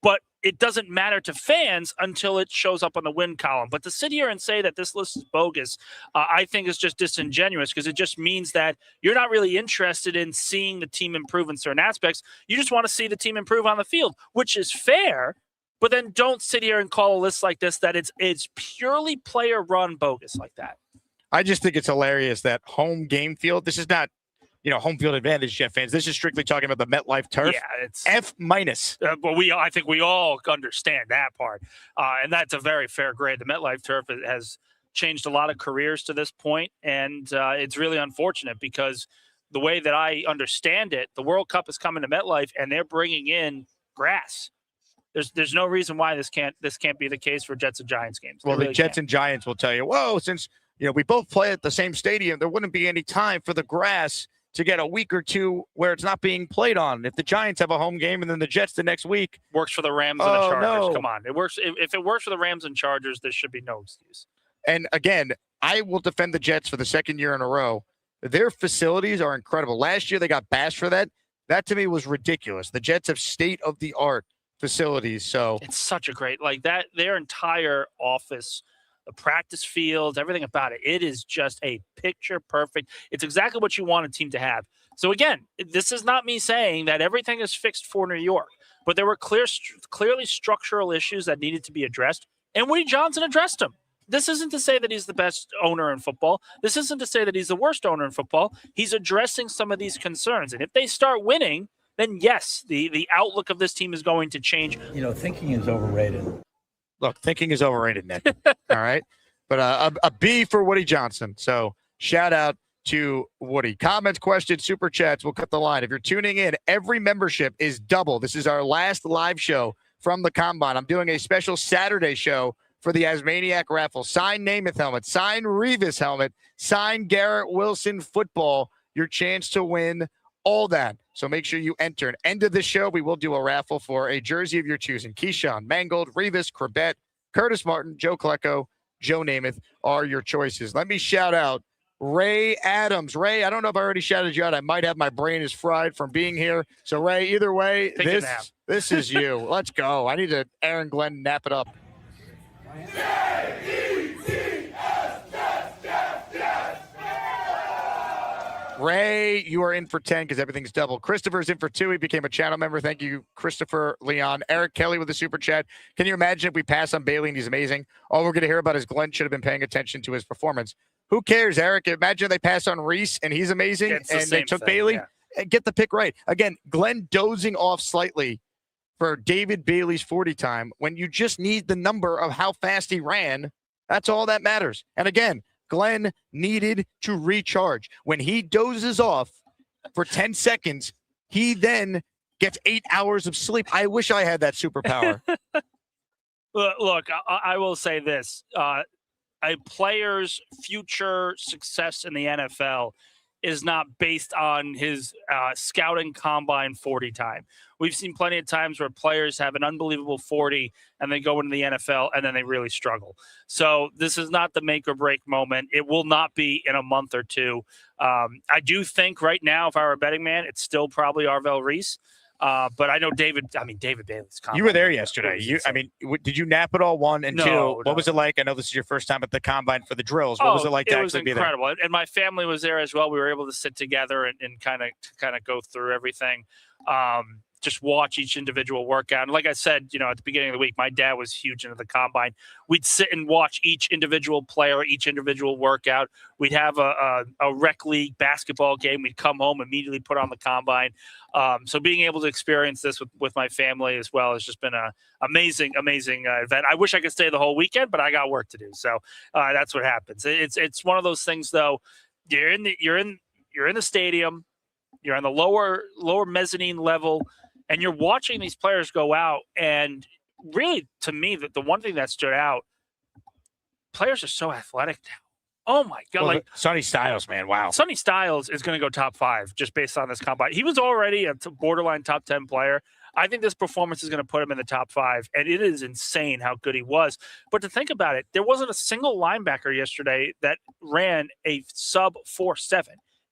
But it doesn't matter to fans until it shows up on the win column. But to sit here and say that this list is bogus, I think is just disingenuous, because it just means that you're not really interested in seeing the team improve in certain aspects. You just want to see the team improve on the field, which is fair. But then don't sit here and call a list like this that it's purely player-run bogus like that. I just think it's hilarious that home game field, this is not, home field advantage, Jet fans. This is strictly talking about the MetLife turf. Yeah, it's F-. But I think we all understand that part. And that's a very fair grade. The MetLife turf has changed a lot of careers to this point, and it's really unfortunate because the way that I understand it, the World Cup is coming to MetLife, and they're bringing in grass. There's no reason why this can't be the case for Jets and Giants games. Well, the Jets and Giants will tell you, whoa, since we both play at the same stadium, there wouldn't be any time for the grass to get a week or two where it's not being played on. If the Giants have a home game and then the Jets the next week. Works for the Rams and the Chargers. No. Come on. It works. If it works for the Rams and Chargers, there should be no excuse. And again, I will defend the Jets for the second year in a row. Their facilities are incredible. Last year they got bashed for that. That to me was ridiculous. The Jets have state-of-the-art facilities. So it's such a great, like that, their entire office, the practice fields, everything about it. It is just a picture perfect. It's exactly what you want a team to have. So again, this is not me saying that everything is fixed for New York, but there were clearly structural issues that needed to be addressed, and Woody Johnson addressed them. This isn't to say that he's the best owner in football. This isn't to say that he's the worst owner in football. He's addressing some of these concerns, and if they start winning, then yes, the outlook of this team is going to change. Thinking is overrated. Look, thinking is overrated, Nick. All right. But a B for Woody Johnson. So shout out to Woody. Comments, questions, super chats. We'll cut the line. If you're tuning in, every membership is double. This is our last live show from the Combine. I'm doing a special Saturday show for the Asmaniac raffle. Sign Namath helmet, sign Revis helmet, sign Garrett Wilson football. Your chance to win all that. So make sure you enter. At end of the show, we will do a raffle for a jersey of your choosing. Keyshawn, Mangold, Revis, Corbett, Curtis Martin, Joe Klecko, Joe Namath are your choices. Let me shout out Ray Adams. Ray, I don't know if I already shouted you out. I might have. My brain is fried from being here. So, Ray, either way, this is you. Let's go. I need to Aaron Glenn nap it up. Ray, you are in for 10 because everything's double. Christopher's in for 2. He became a channel member. Thank you, Christopher Leon. Eric Kelly with a super chat. Can you imagine if we pass on Bailey and he's amazing? All we're going to hear about is Glenn should have been paying attention to his performance. Who cares, Eric? Imagine they pass on Reese and he's amazing and they took Bailey. Yeah. Get the pick right. Again, Glenn dozing off slightly for David Bailey's 40 time when you just need the number of how fast he ran. That's all that matters. And again, Glenn needed to recharge. When he dozes off for 10 seconds, he then gets 8 hours of sleep. I wish I had that superpower. Look, I will say this. A player's future success in the NFL is not based on his scouting combine 40 time. We've seen plenty of times where players have an unbelievable 40 and they go into the NFL and then they really struggle. So this is not the make or break moment. It will not be in a month or two. I do think right now, if I were a betting man, it's still probably Arvell Reese. But I know David Bailey's combine. You were there yesterday. Did you nap it all, 1 and No, 2? no. What was it like? I know this is your first time at the combine for the drills. What was it like to actually be there? It was incredible. And my family was there as well. We were able to sit together and kind of go through everything. Just watch each individual workout. And like I said, at the beginning of the week, my dad was huge into the combine. We'd sit and watch each individual player, each individual workout. We'd have a rec league basketball game. We'd come home, immediately put on the combine. So being able to experience this with my family as well has just been an amazing event. I wish I could stay the whole weekend, but I got work to do. So that's what happens. It's one of those things, though. You're in the stadium. You're on the lower mezzanine level. And you're watching these players go out, and really, to me, the one thing that stood out, players are so athletic now. Oh, my God. Well, Sonny Styles, man, wow. Sonny Styles is going to go top 5 just based on this combine. He was already a borderline top 10 player. I think this performance is going to put him in the top 5, and it is insane how good he was. But to think about it, there wasn't a single linebacker yesterday that ran a sub 4.7.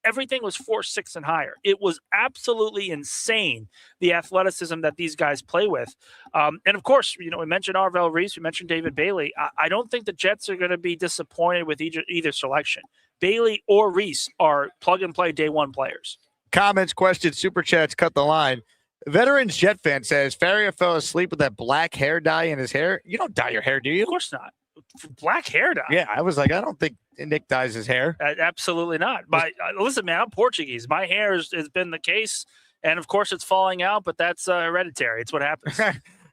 Everything was 4.6 and higher. It was absolutely insane, the athleticism that these guys play with. And, of course, we mentioned Arvell Reese. We mentioned David Bailey. I don't think the Jets are going to be disappointed with either selection. Bailey or Reese are plug-and-play day one players. Comments, questions, super chats, cut the line. Veterans Jet fan says, Faria fell asleep with that black hair dye in his hair. You don't dye your hair, do you? Of course not. Black hair dye. Yeah, I was like, I don't think Nick dyes his hair. Absolutely not. But listen, man, I'm Portuguese. My hair has been the case, and of course, it's falling out. But that's hereditary. It's what happens.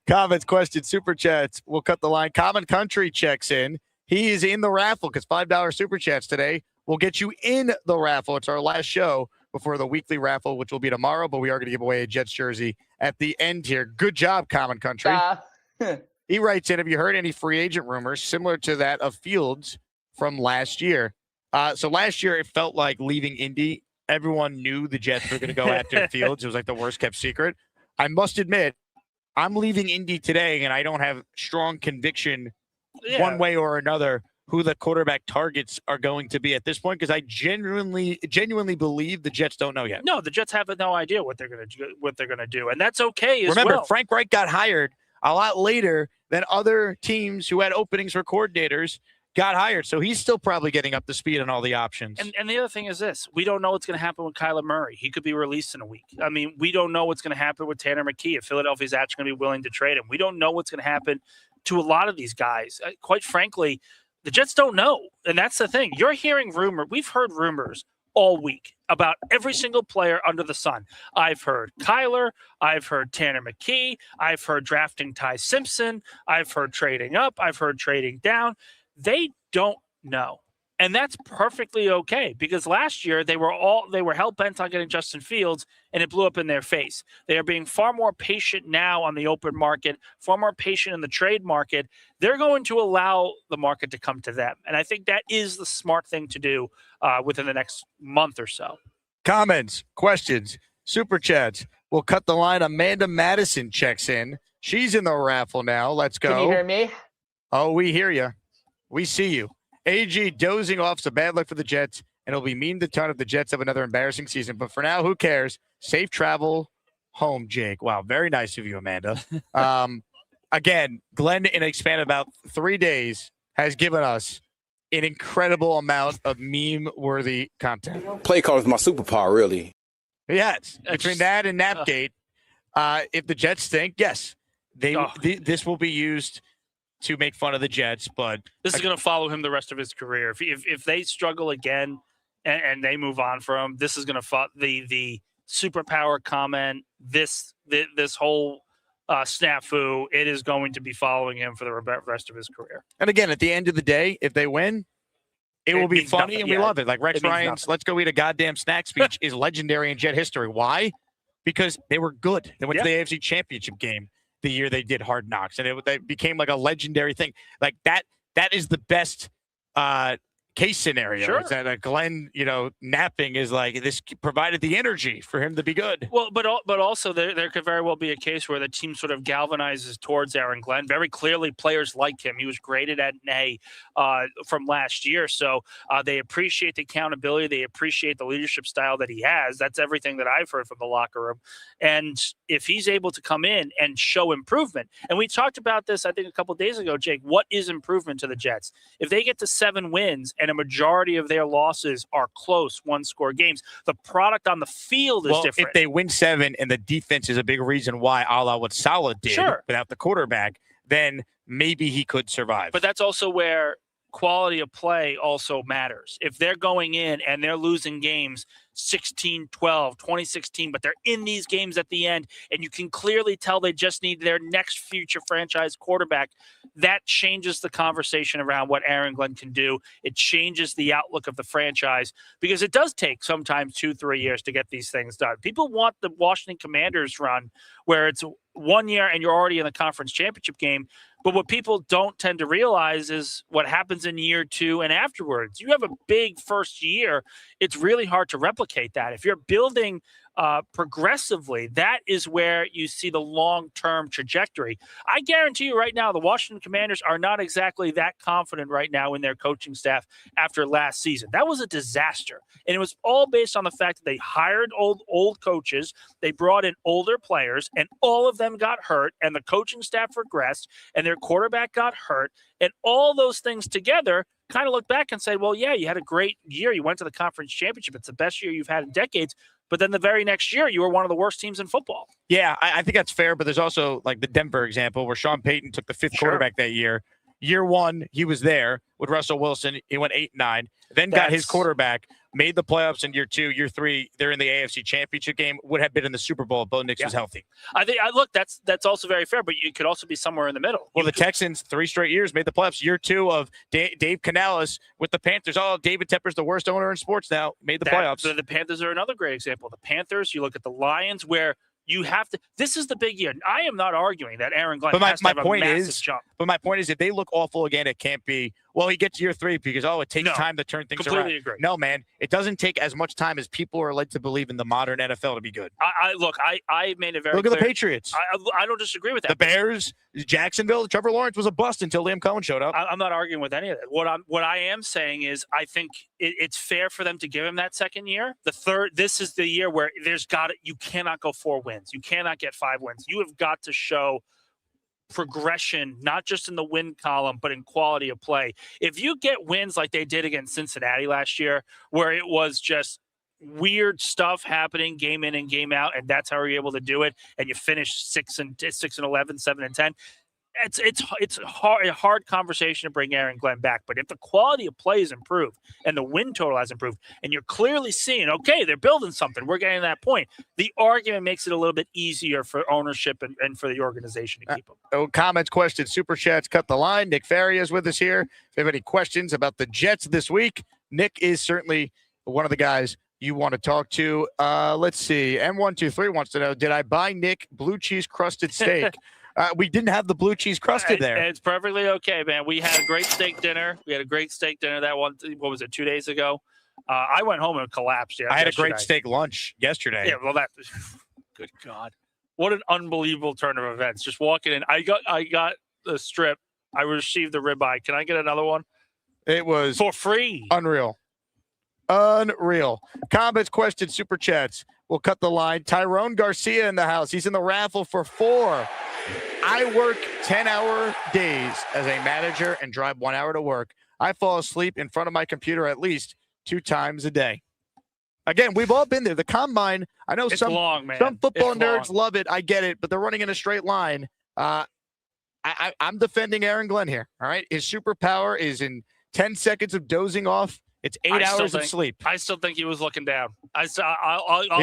Comments, questions, super chats. We'll cut the line. Common Country checks in. He is in the raffle because $5 super chats today will get you in the raffle. It's our last show before the weekly raffle, which will be tomorrow. But we are going to give away a Jets jersey at the end here. Good job, Common Country. He writes in, have you heard any free agent rumors similar to that of Fields from last year? So last year, it felt like leaving Indy, everyone knew the Jets were going to go after Fields. It was like the worst kept secret. I must admit, I'm leaving Indy today, and I don't have strong conviction one way or another who the quarterback targets are going to be at this point, because I genuinely believe the Jets don't know yet. No, the Jets have no idea what they're going to do, and that's okay as Remember, well. Frank Reich got hired a lot later than other teams who had openings for coordinators got hired. So he's still probably getting up to speed on all the options. And the other thing is this. We don't know what's going to happen with Kyler Murray. He could be released in a week. I mean, we don't know what's going to happen with Tanner McKee if Philadelphia's actually going to be willing to trade him. We don't know what's going to happen to a lot of these guys. Quite frankly, the Jets don't know. And that's the thing. You're hearing rumor. We've heard rumors all week about every single player under the sun. I've heard Kyler. I've heard Tanner McKee. I've heard drafting Tai Simpson. I've heard trading up. I've heard trading down. They don't know. And that's perfectly okay, because last year they were hell-bent on getting Justin Fields, and it blew up in their face. They are being far more patient now on the open market, far more patient in the trade market. They're going to allow the market to come to them. And I think that is the smart thing to do within the next month or so. Comments, questions, super chats. We'll cut the line. Amanda Madison checks in. She's in the raffle now. Let's go. Can you hear me? Oh, we hear you. We see you. AG dozing off, so bad luck for the Jets, and it'll be mean to ton if the Jets have another embarrassing season. But for now, who cares? Safe travel home, Jake. Wow, very nice of you, Amanda. Again, Glenn, in a span of about 3 days, has given us an incredible amount of meme-worthy content. Play call is my superpower, really. Yes, between that and Napgate, if the Jets stink, yes, this will be used to make fun of the Jets, but this is going to follow him the rest of his career. If they struggle again and they move on from him, this is going to follow the superpower comment. This whole snafu, it is going to be following him for the rest of his career. And again, at the end of the day, if they win, it will be funny and we love it. Like Rex Ryan's "Let's go eat a goddamn snack" speech is legendary in Jet history. Why? Because they were good. They went to the AFC Championship game the year they did Hard Knocks, and it became like a legendary thing. Like that is the best case scenario. Sure. Is that Glenn, napping is like this provided the energy for him to be good. Well, but also there could very well be a case where the team sort of galvanizes towards Aaron Glenn. Very clearly, players like him. He was graded at an A from last year, so they appreciate the accountability. They appreciate the leadership style that he has. That's everything that I've heard from the locker room. And if he's able to come in and show improvement, and we talked about this, I think, a couple of days ago, Jake, what is improvement to the Jets? If they get to 7 wins and a majority of their losses are close one-score games, the product on the field is different. If they win 7 and the defense is a big reason why, a la what Salah did without the quarterback, then maybe he could survive. But that's also where quality of play also matters. If they're going in and they're losing games 16-12, 20-16, but they're in these games at the end, and you can clearly tell they just need their next future franchise quarterback, that changes the conversation around what Aaron Glenn can do. It changes the outlook of the franchise because it does take sometimes 2-3 years to get these things done. People want the Washington Commanders run where it's 1 year and you're already in the conference championship game. But what people don't tend to realize is what happens in year 2 and afterwards. You have a big first year. It's really hard to replicate that. If you're building progressively, that is where you see the long-term trajectory. I guarantee you right now, the Washington Commanders are not exactly that confident right now in their coaching staff after last season. That was a disaster. And it was all based on the fact that they hired old coaches, they brought in older players, and all of them got hurt, and the coaching staff regressed, and their quarterback got hurt, and all those things together kind of look back and say, well, yeah, you had a great year. You went to the conference championship. It's the best year you've had in decades. But then the very next year, you were one of the worst teams in football. Yeah, I think that's fair. But there's also like the Denver example where Sean Payton took the 5th quarterback that year. Year 1, he was there with Russell Wilson. He went 8-9, then got his quarterback, made the playoffs in year 2. Year 3, they're in the AFC Championship game. Would have been in the Super Bowl if Bo Nix was healthy. I think, look, that's also very fair, but you could also be somewhere in the middle. Well, the Texans 3 straight years made the playoffs. Year 2 of Dave Canales with the Panthers. Oh, David Tepper's the worst owner in sports now. Made the playoffs. The Panthers are another great example. The Panthers. You look at the Lions, where you have to. This is the big year. I am not arguing that Aaron Glenn has to have a massive jump. But my point is, if they look awful again, it can't be, well, he gets year 3 because, it takes time to turn things around. Completely agree. No, man. It doesn't take as much time as people are led to believe in the modern NFL to be good. I made it very Look clear. at the Patriots. I don't disagree with that. The Bears, Jacksonville, Trevor Lawrence was a bust until Liam Cohen showed up. I'm not arguing with any of that. What I am saying is I think it's fair for them to give him that second year. The third, this is the year where you cannot go 4 wins. You cannot get 5 wins. You have got to show progression, not just in the win column, but in quality of play. If you get wins like they did against Cincinnati last year, where it was just weird stuff happening game in and game out, and that's how you're able to do it, and you finish 6-11, 7-10, it's a hard conversation to bring Aaron Glenn back. But if the quality of play is improved and the win total has improved, and you're clearly seeing, okay, they're building something, we're getting to that point, the argument makes it a little bit easier for ownership and for the organization to keep them. Comments, questions, super chats, cut the line. Nick Faria is with us here. If you have any questions about the Jets this week, Nick is certainly one of the guys you want to talk to. Let's see. M123 wants to know, did I buy Nick blue cheese crusted steak? We didn't have the blue cheese crusted there. It's perfectly okay, man. We had a great steak dinner. That one, what was it, 2 days ago? I went home and collapsed. I had a great steak lunch yesterday. Yeah, well, good God. What an unbelievable turn of events. Just walking in. I got the strip. I received the ribeye. Can I get another one? It was for free. Unreal. Comments, questions, super chats. We'll cut the line. Tyrone Garcia in the house. He's in the raffle for 4. I work 10-hour days as a manager and drive 1 hour to work. I fall asleep in front of my computer at least 2 times a day. Again, we've all been there. The combine, I know some football nerds love it. I get it, but they're running in a straight line. I'm defending Aaron Glenn here. All right. His superpower is in 10 seconds of dozing off. It's 8 hours of sleep. I still think he was looking down. He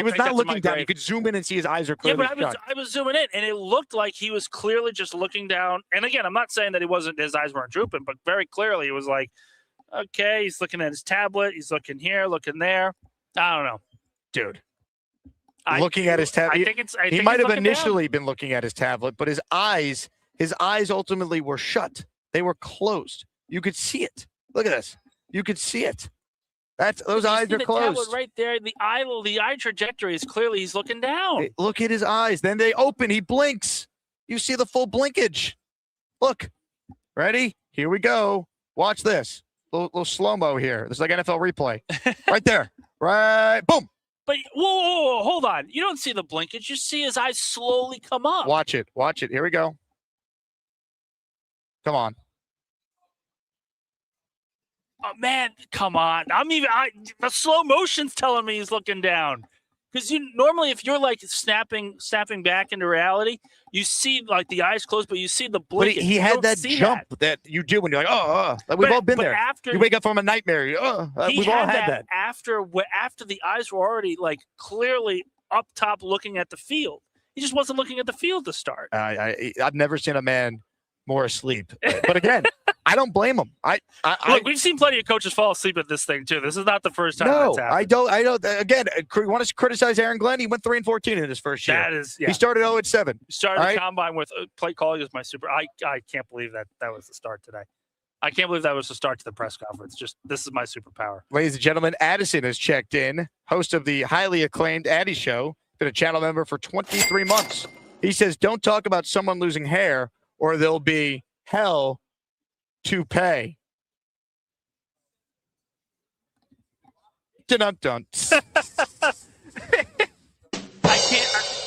was not looking down. You could zoom in and see his eyes are clearly shut. I was zooming in, and it looked like he was clearly just looking down. And again, I'm not saying that his eyes weren't drooping, but very clearly it was like, okay, he's looking at his tablet. He's looking here, looking there. I don't know. Dude. Looking at his tablet. He might have initially been looking at his tablet, but his eyes ultimately were shut. They were closed. You could see it. Look at this. You could see it. Those You eyes see are the closed. tablet right there. The eye trajectory is clearly he's looking down. Look at his eyes. Then they open. He blinks. You see the full blinkage. Look. Ready? Here we go. Watch this. Little slow-mo here. This is like NFL replay. Right there. Right. Boom. But whoa, hold on. You don't see the blinkage. You see his eyes slowly come up. Watch it. Watch it. Here we go. Come on. Oh, man, come on. The slow motion's telling me he's looking down. Because normally if you're like snapping back into reality, you see like the eyes closed, but you see the blink. But he had that jump that you do when you're like, like we've all been there. You wake up from a nightmare. We've all had that. After the eyes were already like clearly up top looking at the field. He just wasn't looking at the field to start. I've never seen a man more asleep. But again, I don't blame him. Look, we've seen plenty of coaches fall asleep at this thing too. This is not the first time No, that's happened. I don't. Again, you want to criticize Aaron Glenn? He went 3-14 in his first year. That is, yeah. He started 0-7. Started the combine with play calling as my super. I can't believe that was the start today. I can't believe that was the start to the press conference. Just this is my superpower. Ladies and gentlemen, Addison has checked in, host of the highly acclaimed Addy Show, been a channel member for 23 months. He says, "Don't talk about someone losing hair, or there'll be hell to pay." Dun-dun-dun.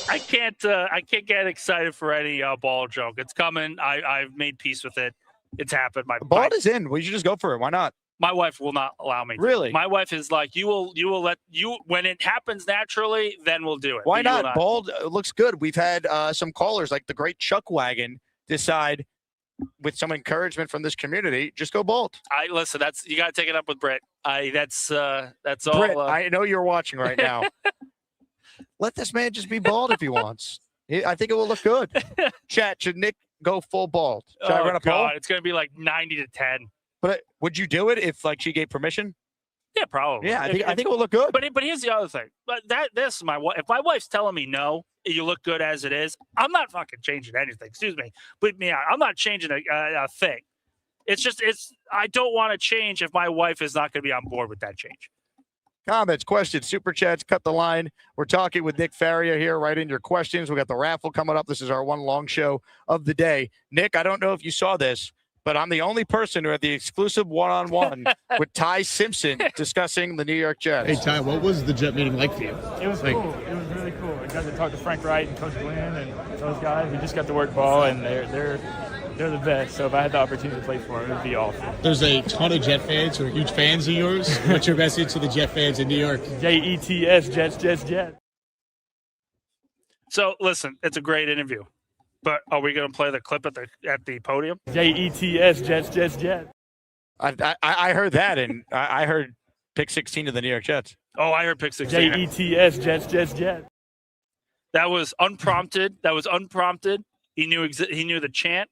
I can't get excited for any ball joke. It's coming. I've made peace with it. It's happened. Ball is in. Well, you should just go for it. Why not? My wife will not allow me to. Really? My wife is like, you will let you when it happens naturally, then we'll do it. Why not? Bald looks good. We've had some callers like the great Chuck Wagon decide, with some encouragement from this community, just go bald. Listen. You got to take it up with Britt. That's all. Britt, I know you're watching right now. Let this man just be bald if he wants. I think it will look good. Chat, should Nick go full bald? Should I run a poll? It's going to be like 90-10. But would you do it if she gave permission? Yeah, probably. Yeah, I think it will look good. But here's the other thing. But this is my wife. If my wife's telling me no, you look good as it is, I'm not fucking changing anything. Excuse me. But I'm not changing a thing. I don't want to change if my wife is not going to be on board with that change. Comments, questions, super chats, cut the line. We're talking with Nick Faria here. Write in your questions. We got the raffle coming up. This is our one long show of the day. Nick, I don't know if you saw this, but I'm the only person who had the exclusive one-on-one with Tai Simpson discussing the New York Jets. Hey, Tai, what was the Jet meeting like for you? It was cool. It was really cool. I got to talk to Frank Wright and Coach Glenn and those guys. We just got to work ball, and they're the best. So if I had the opportunity to play for them, it would be awesome. There's a ton of Jet fans who are huge fans of yours. What's your message to the Jet fans in New York? Jets, Jets. So listen, it's a great interview. But are we going to play the clip at the podium? Jets. I heard that, and I heard pick 16 of the New York Jets. Oh, I heard pick 16. Jets. That was unprompted. He knew the chant.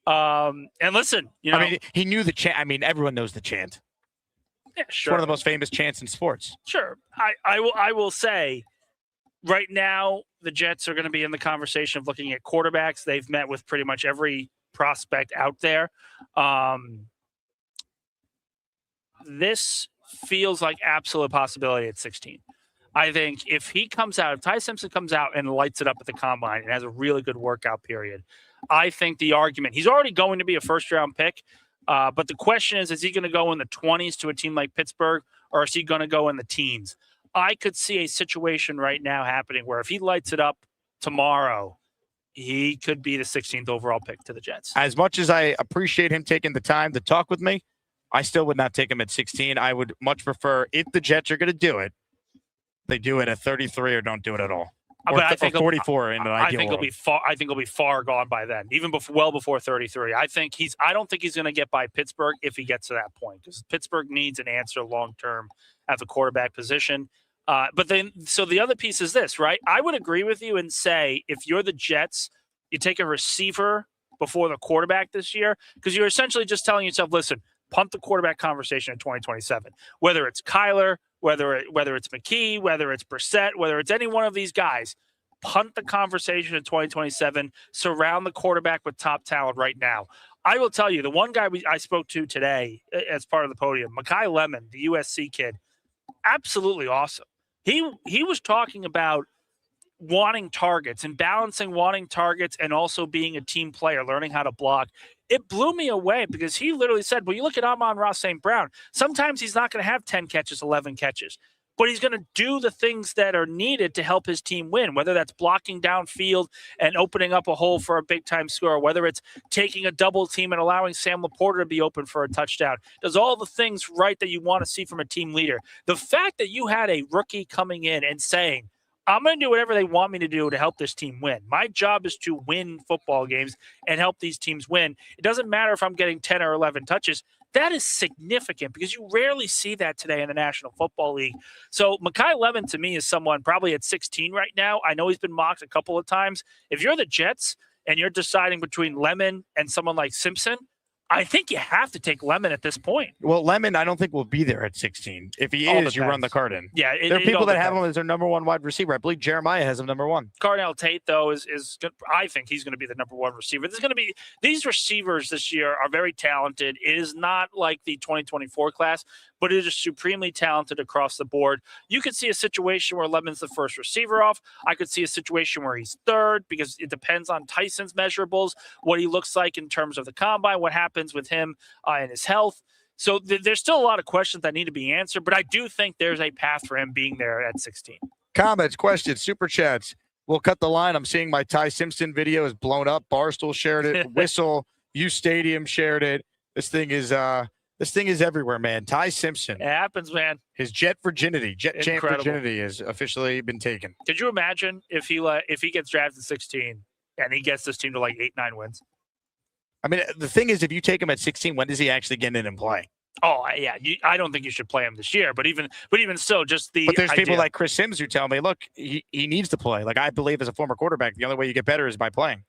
And listen, he knew the chant. I mean, everyone knows the chant. Yeah, It's sure. one of the most famous chants in sports. Sure. I will say, right now, the Jets are going to be in the conversation of looking at quarterbacks. They've met with pretty much every prospect out there. This feels like absolute possibility at 16. I think if Tai Simpson comes out and lights it up at the combine and has a really good workout period, I think the argument, he's already going to be a first-round pick, but the question is he going to go in the 20s to a team like Pittsburgh, or is he going to go in the teens? I could see a situation right now happening where if he lights it up tomorrow, he could be the 16th overall pick to the Jets. As much as I appreciate him taking the time to talk with me, I still would not take him at 16. I would much prefer, if the Jets are going to do it, they do it at 33 or don't do it at all. But I think 44 in an ideal world. I think he'll be far gone by then, even well before 33. I don't think he's going to get by Pittsburgh if he gets to that point, because Pittsburgh needs an answer long term at the quarterback position. So the other piece is this, right? I would agree with you and say if you're the Jets, you take a receiver before the quarterback this year, because you're essentially just telling yourself, listen, punt the quarterback conversation in 2027, whether it's Kyler, whether it's McKee, whether it's Brissett, whether it's any one of these guys, punt the conversation in 2027, surround the quarterback with top talent right now. I will tell you, the one guy I spoke to today as part of the podium, Mekhi Lemon, the USC kid, absolutely awesome. He was talking about wanting targets and balancing wanting targets and also being a team player, learning how to block. It blew me away because he literally said, well, you look at Amon-Ra St. Brown, sometimes he's not going to have 10 catches, 11 catches, but he's going to do the things that are needed to help his team win, whether that's blocking downfield and opening up a hole for a big-time score, whether it's taking a double team and allowing Sam Laporta to be open for a touchdown. Does all the things right that you want to see from a team leader. The fact that you had a rookie coming in and saying, I'm going to do whatever they want me to do to help this team win. My job is to win football games and help these teams win. It doesn't matter if I'm getting 10 or 11 touches. That is significant because you rarely see that today in the National Football League. So Mekhi Lemon to me is someone probably at 16 right now. I know he's been mocked a couple of times. If you're the Jets and you're deciding between Lemon and someone like Simpson, I think you have to take Lemon at this point. Well, Lemon, I don't think will be there at 16. If he is, you run the card in. Yeah, there are people that have him as their number one wide receiver. I believe Jeremiah has him number one. Cardinal Tate, though, is good. I think he's going to be the number one receiver. There's going to be these receivers this year are very talented. It is not like the 2024 class, but it is supremely talented across the board. You could see a situation where Lemon's the first receiver off. I could see a situation where he's third because it depends on Tyson's measurables, what he looks like in terms of the combine, what happens with him and his health. So there's still a lot of questions that need to be answered, but I do think there's a path for him being there at 16. Comments, questions, super chats. We'll cut the line. I'm seeing my Tai Simpson video is blown up. Barstool shared it. Whistle, U Stadium shared it. This thing is everywhere, man. Tai Simpson. It happens, man. His jet champ virginity has officially been taken. Could you imagine if he gets drafted at 16 and he gets this team to like 8-9 wins? I mean, the thing is, if you take him at 16, when does he actually get in and play? Oh, yeah. I don't think you should play him this year, but even still, just the. But there's idea. people like Chris Sims who tell me, look, he needs to play. Like I believe as a former quarterback, the only way you get better is by playing.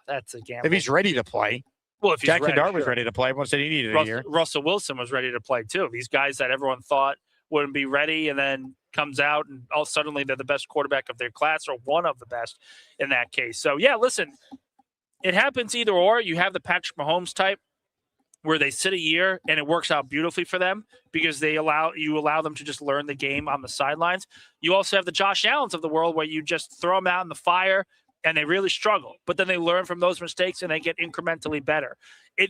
That's a gamble. If he's ready to play. Well, if Jackson Dart was ready to play, everyone said he needed a year. Russell Wilson was ready to play too. These guys that everyone thought wouldn't be ready, and then comes out, and all suddenly they're the best quarterback of their class, or one of the best in that case. So yeah, listen. It happens either or. You have the Patrick Mahomes type where they sit a year and it works out beautifully for them because you allow them to just learn the game on the sidelines. You also have the Josh Allens of the world where you just throw them out in the fire and they really struggle, but then they learn from those mistakes and they get incrementally better.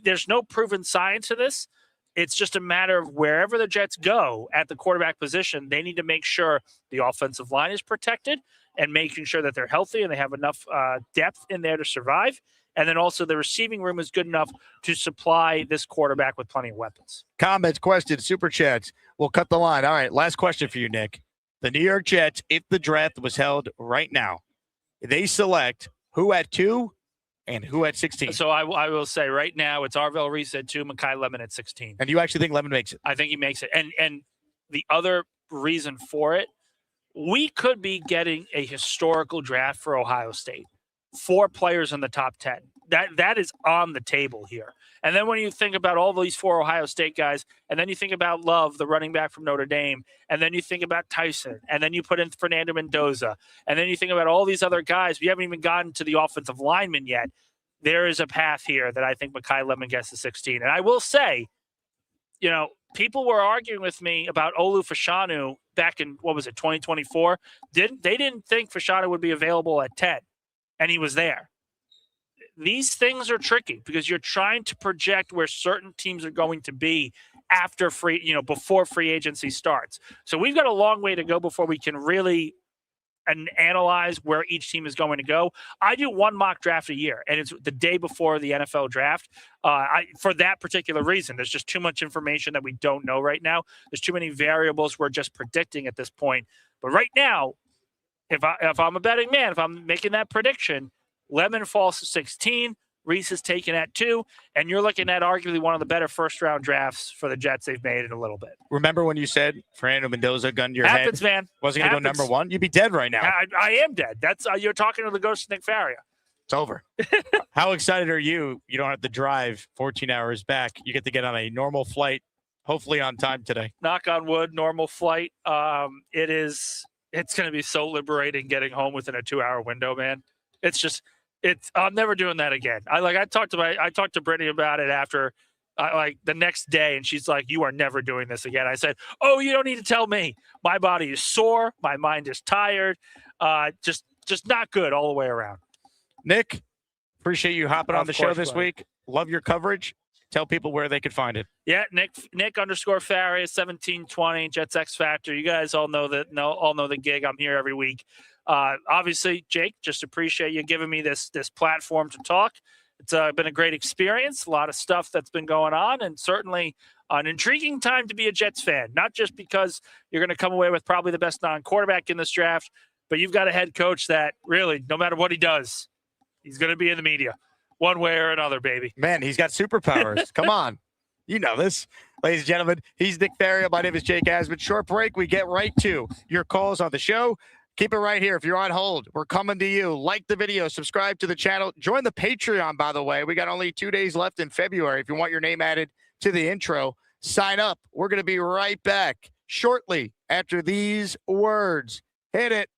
There's no proven science to this. It's just a matter of wherever the Jets go at the quarterback position, they need to make sure the offensive line is protected and making sure that they're healthy and they have enough depth in there to survive. And then also the receiving room is good enough to supply this quarterback with plenty of weapons. Comments, questions, super chats. We'll cut the line. All right, last question for you, Nick. The New York Jets, if the draft was held right now, they select who at 2 and who at 16. So I will say right now it's Arvell Reese at 2, Mekhi Lemon at 16. And you actually think Lemon makes it? I think he makes it. And the other reason for it, we could be getting a historical draft for Ohio State. 4 players in the top 10. That is on the table here. And then when you think about all these 4 Ohio State guys, and then you think about Love, the running back from Notre Dame, and then you think about Tyson, and then you put in Fernando Mendoza, and then you think about all these other guys. We haven't even gotten to the offensive linemen yet. There is a path here that I think Mekhi Lemon gets to 16. And I will say, people were arguing with me about Olu Fashanu back in, 2024? They didn't think Fashanu would be available at 10. And he was there. These things are tricky because you're trying to project where certain teams are going to be after before free agency starts. So we've got a long way to go before we can really analyze where each team is going to go. I do one mock draft a year, and it's the day before the NFL draft. For that particular reason, there's just too much information that we don't know right now. There's too many variables we're just predicting at this point. But right now, if I'm a betting man, if I'm making that prediction, Lemon falls to 16, Reese is taken at 2, and you're looking at arguably one of the better first-round drafts for the Jets they've made in a little bit. Remember when you said Fernando Mendoza gun to your Happens, head? Man. Wasn't going to go number 1? You'd be dead right now. I am dead. That's you're talking to the ghost of Nick Faria. It's over. How excited are you? You don't have to drive 14 hours back. You get to get on a normal flight, hopefully on time today. Knock on wood, normal flight. It's going to be so liberating getting home within a 2-hour window, man. It's just I'm never doing that again. I talked to Brittany about it after the next day, and she's like, "You are never doing this again." I said, "Oh, you don't need to tell me. My body is sore. My mind is tired. Just not good all the way around." Nick, appreciate you hopping on Of the show course, this buddy. week. Love your coverage. Tell people where they could find it. Yeah, Nick _ Faria 1720 Jets X Factor. You guys all know the gig. I'm here every week. Obviously, Jake, just appreciate you giving me this platform to talk. It's been a great experience. A lot of stuff that's been going on, and certainly an intriguing time to be a Jets fan. Not just because you're going to come away with probably the best non-quarterback in this draft, but you've got a head coach that really, no matter what he does, he's going to be in the media one way or another, baby. Man, he's got superpowers. Come on. You know this. Ladies and gentlemen, he's Nick Faria. My name is Jake Asman. Short break. We get right to your calls on the show. Keep it right here. If you're on hold, we're coming to you. Like the video, subscribe to the channel. Join the Patreon, by the way. We got only 2 days left in February. If you want your name added to the intro, sign up. We're going to be right back shortly after these words. Hit it.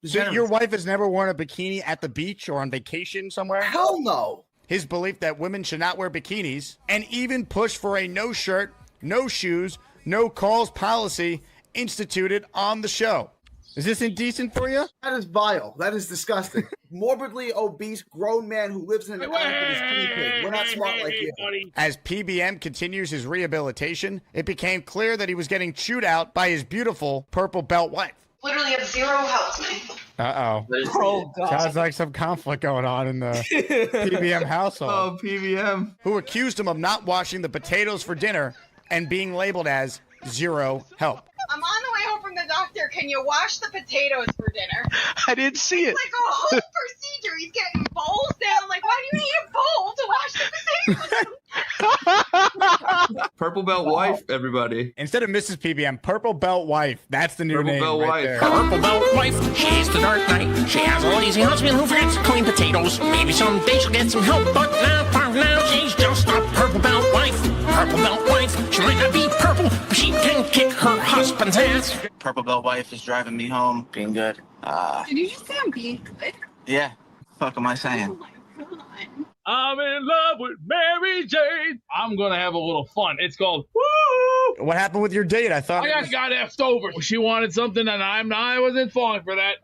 So your wife has never worn a bikini at the beach or on vacation somewhere? Hell no. His belief that women should not wear bikinis, and even push for a no shirt, no shoes, no calls policy instituted on the show. Is this indecent for you? That is vile. That is disgusting. Morbidly obese grown man who lives in an attic with his guinea pig. We're not smart like you. As PBM continues his rehabilitation, it became clear that he was getting chewed out by his beautiful purple belt wife. Literally have zero help me. Uh-oh. Oh, God. Sounds like some conflict going on in the PBM household. Oh, PBM. Who accused him of not washing the potatoes for dinner and being labeled as zero help. I'm on the way home from the doctor. Can you wash the potatoes for dinner? I didn't see it. It's like a whole procedure. He's getting bowls down. Like, why do you need a bowl to wash the potatoes? Purple belt wife, everybody. Instead of Mrs. PBM, purple belt wife. That's the new Purple name belt right wife. there. Purple belt wife, she's the dark knight. She has a lazy husband who forgets to clean potatoes. Maybe someday she'll get some help, but now she's just a purple belt wife. Purple belt wife, she might not be purple, but she can kick her husband's ass. Purple belt wife is driving me home, being good. Did you just say I'm being good? Yeah. Fuck am I saying? I'm in love with Mary Jane. I'm going to have a little fun. It's called Woo! What happened with your date? I thought I got effed over. She wanted something, and I wasn't falling for that.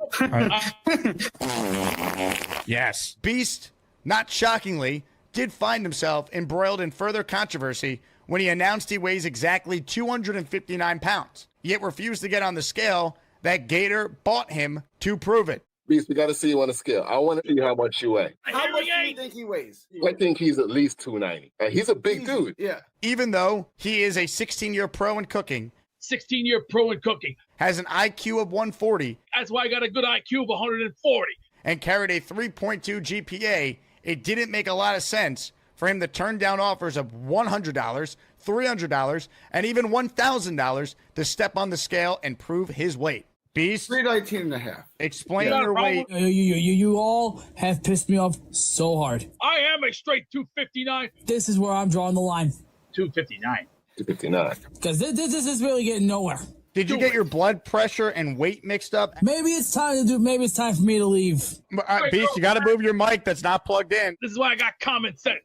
Yes. Beast, not shockingly, did find himself embroiled in further controversy when he announced he weighs exactly 259 pounds, yet refused to get on the scale that Gator bought him to prove it. Beast, we got to see you on the scale. I want to see how much you weigh. How much do you think he weighs? I think he's at least 290. And he's a big dude. Yeah. Even though he is a 16-year pro in cooking, 16-year pro in cooking. has an IQ of 140, That's why I got a good IQ of 140. and carried a 3.2 GPA, it didn't make a lot of sense for him to turn down offers of $100, $300, and even $1,000 to step on the scale and prove his weight. Beast, 319 and a half. Explain your weight. You all have pissed me off so hard. I am a straight 259. This is where I'm drawing the line. 259. 259. Because this is really getting nowhere. Did you get your blood pressure and weight mixed up? Maybe it's time for me to leave. Beast, you got to move your mic that's not plugged in. This is why I got common sense.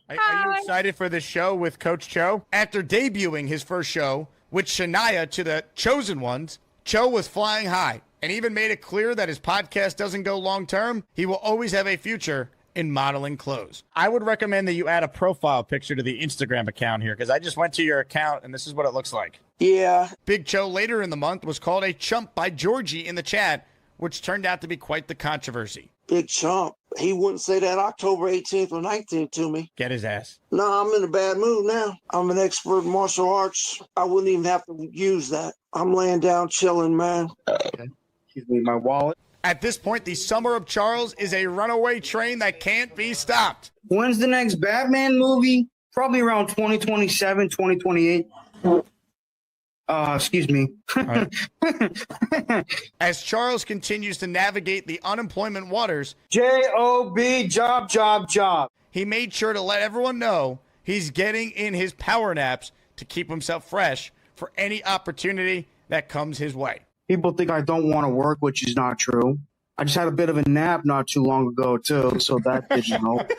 Are you excited for this show with Coach Cho? After debuting his first show with Shania to the Chosen Ones, Cho was flying high and even made it clear that his podcast doesn't go long term. He will always have a future in modeling clothes. I would recommend that you add a profile picture to the Instagram account here, because I just went to your account and this is what it looks like. Yeah. Big Cho later in the month was called a chump by Georgie in the chat, which turned out to be quite the controversy. Big chump. He wouldn't say that October 18th or 19th to me. Get his ass. No, I'm in a bad mood now. I'm an expert in martial arts. I wouldn't even have to use that. I'm laying down chilling, man. He's need my wallet. At this point, the Summer of Charles is a runaway train that can't be stopped. When's the next Batman movie? Probably around 2027, 2028. Excuse me. As Charles continues to navigate the unemployment waters, J-O-B, job. He made sure to let everyone know he's getting in his power naps to keep himself fresh for any opportunity that comes his way. People think I don't want to work, which is not true. I just had a bit of a nap not too long ago, too, so that didn't help.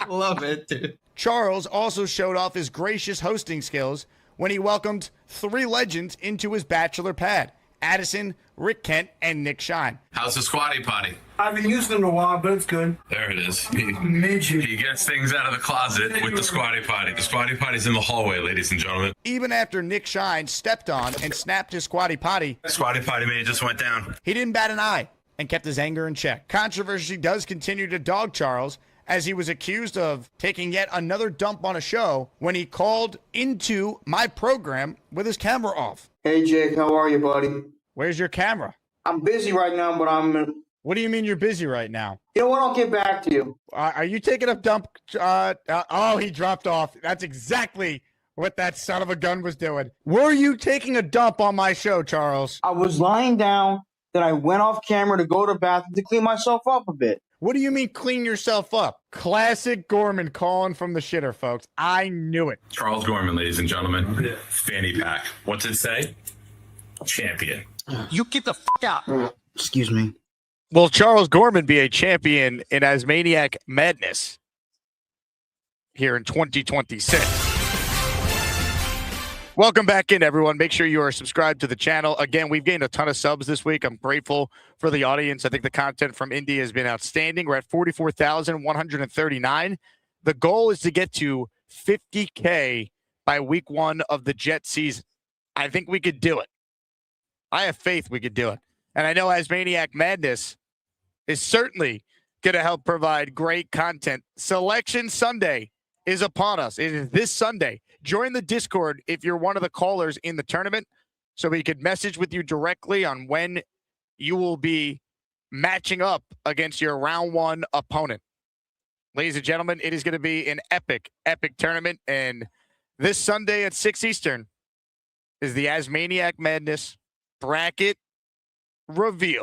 Love it, dude. Charles also showed off his gracious hosting skills when he welcomed 3 legends into his bachelor pad: Addison, Rick Kent, and Nick Shine. How's the squatty potty? I've been using it in a while, but it's good. There it is. He gets things out of the closet with the squatty potty. The squatty potty's in the hallway, ladies and gentlemen. Even after Nick Shine stepped on and snapped his squatty potty, Squatty potty man just went down. he didn't bat an eye and kept his anger in check. Controversy does continue to dog Charles, as he was accused of taking yet another dump on a show when he called into my program with his camera off. Hey, Jake, how are you, buddy? Where's your camera? I'm busy right now, but I'm... What do you mean you're busy right now? You know what? I'll get back to you. Are you taking a dump? Oh, he dropped off. That's exactly what that son of a gun was doing. Were you taking a dump on my show, Charles? I was lying down, then I went off camera to go to the bathroom to clean myself up a bit. What do you mean clean yourself up? Classic Gorman calling from the shitter, folks. I knew it. Charles Gorman, ladies and gentlemen. Fanny pack. What's it say? Champion. You keep the fuck out. Excuse me. Will Charles Gorman be a champion in Asmaniac Madness here in 2026? Welcome back in, everyone. Make sure you are subscribed to the channel. Again, we've gained a ton of subs this week. I'm grateful for the audience. I think the content from Indy has been outstanding. We're at 44,139. The goal is to get to 50K by week 1 of the Jet season. I think we could do it. I have faith we could do it. And I know Asmaniac Madness is certainly going to help provide great content. Selection Sunday is upon us. It is this Sunday. Join the Discord if you're one of the callers in the tournament, so we could message with you directly on when you will be matching up against your round 1 opponent. Ladies and gentlemen, it is going to be an epic, epic tournament. And this Sunday at 6 Eastern is the Asmaniac Madness bracket reveal.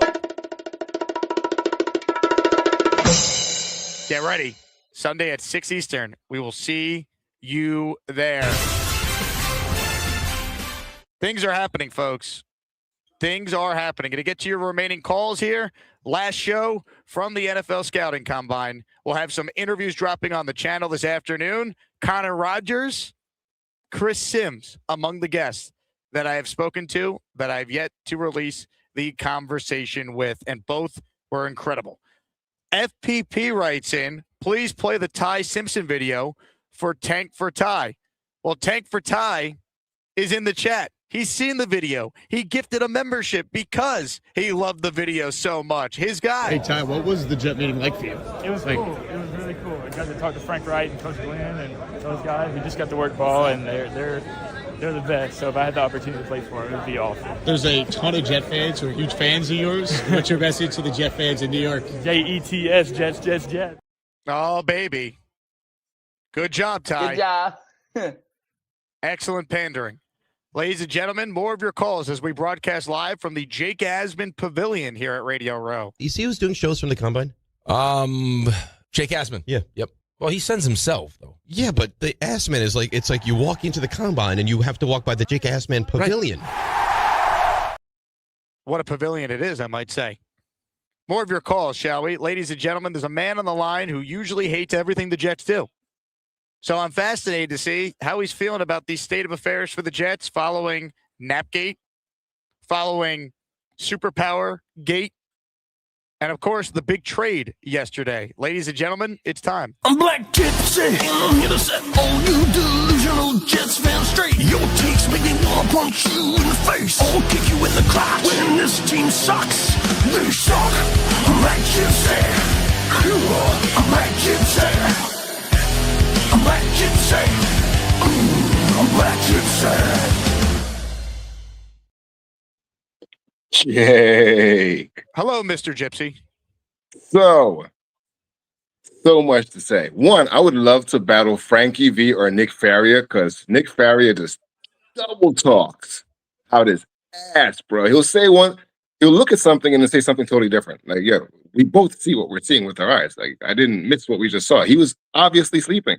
Get ready. Sunday at 6 Eastern. We will see you there. Things are happening, folks. Things are happening. Going to get to your remaining calls here. Last show from the NFL Scouting Combine. We'll have some interviews dropping on the channel this afternoon. Connor Rogers, Chris Sims, among the guests that I have spoken to, that I've yet to release the conversation with, and both were incredible. FPP writes in, please play the Tai Simpson video for Tank for Tai. Well, Tank for Tai is in the chat. He's seen the video. He gifted a membership because he loved the video so much. His guy. Hey, Ty, what was the Jet meeting like for you? It was cool. It was really cool. I got to talk to Frank Wright and Coach Glenn and those guys. We just got to work ball, and they're the best. So if I had the opportunity to play for them, it would be awesome. There's a ton of Jet fans who are huge fans of yours. What's your message to the Jet fans in New York? Jets, Jets, Jets, Jets. Oh, baby. Good job, Ty. Good job. Excellent pandering. Ladies and gentlemen, more of your calls as we broadcast live from the Jake Asman Pavilion here at Radio Row. You see who's doing shows from the Combine? Jake Asman. Yeah. Yep. Well, he sends himself, though. Yeah, but the Asman is like, it's like you walk into the Combine and you have to walk by the Jake Asman Pavilion. Right. What a pavilion it is, I might say. More of your calls, shall we? Ladies and gentlemen, there's a man on the line who usually hates everything the Jets do. So I'm fascinated to see how he's feeling about the state of affairs for the Jets following Napgate, following Superpower Gate, and, of course, the big trade yesterday. Ladies and gentlemen, it's time. I'm Black Gypsy. I'm here to set all you delusional Jets fans straight. Your takes make me want to punch you in the face. Or kick you in the crotch. When this team sucks, they suck. I'm Black Gypsy. I'm Black Gypsy. I'm Black Gypsy. I'm Black Gypsy. Jake. Hello, Mr. Gypsy. So much to say. One, I would love to battle Frankie V or Nick Faria, because Nick Faria just double talks out his ass, bro. He'll look at something and then say something totally different. Like, yeah, we both see what we're seeing with our eyes. Like, I didn't miss what we just saw. He was obviously sleeping.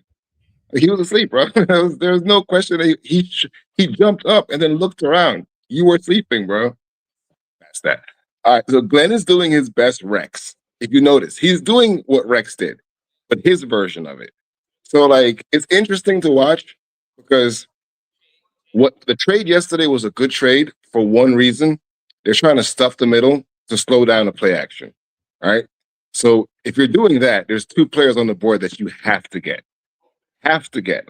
He was asleep, bro. There was no question that he jumped up and then looked around. You were sleeping, bro. That's that. All right, so Glenn is doing his best Rex. If you notice, he's doing what Rex did, but his version of it. So, like, it's interesting to watch because what the trade yesterday was a good trade for one reason. They're trying to stuff the middle to slow down the play action. All right. So if you're doing that, there's 2 players on the board that you have to get.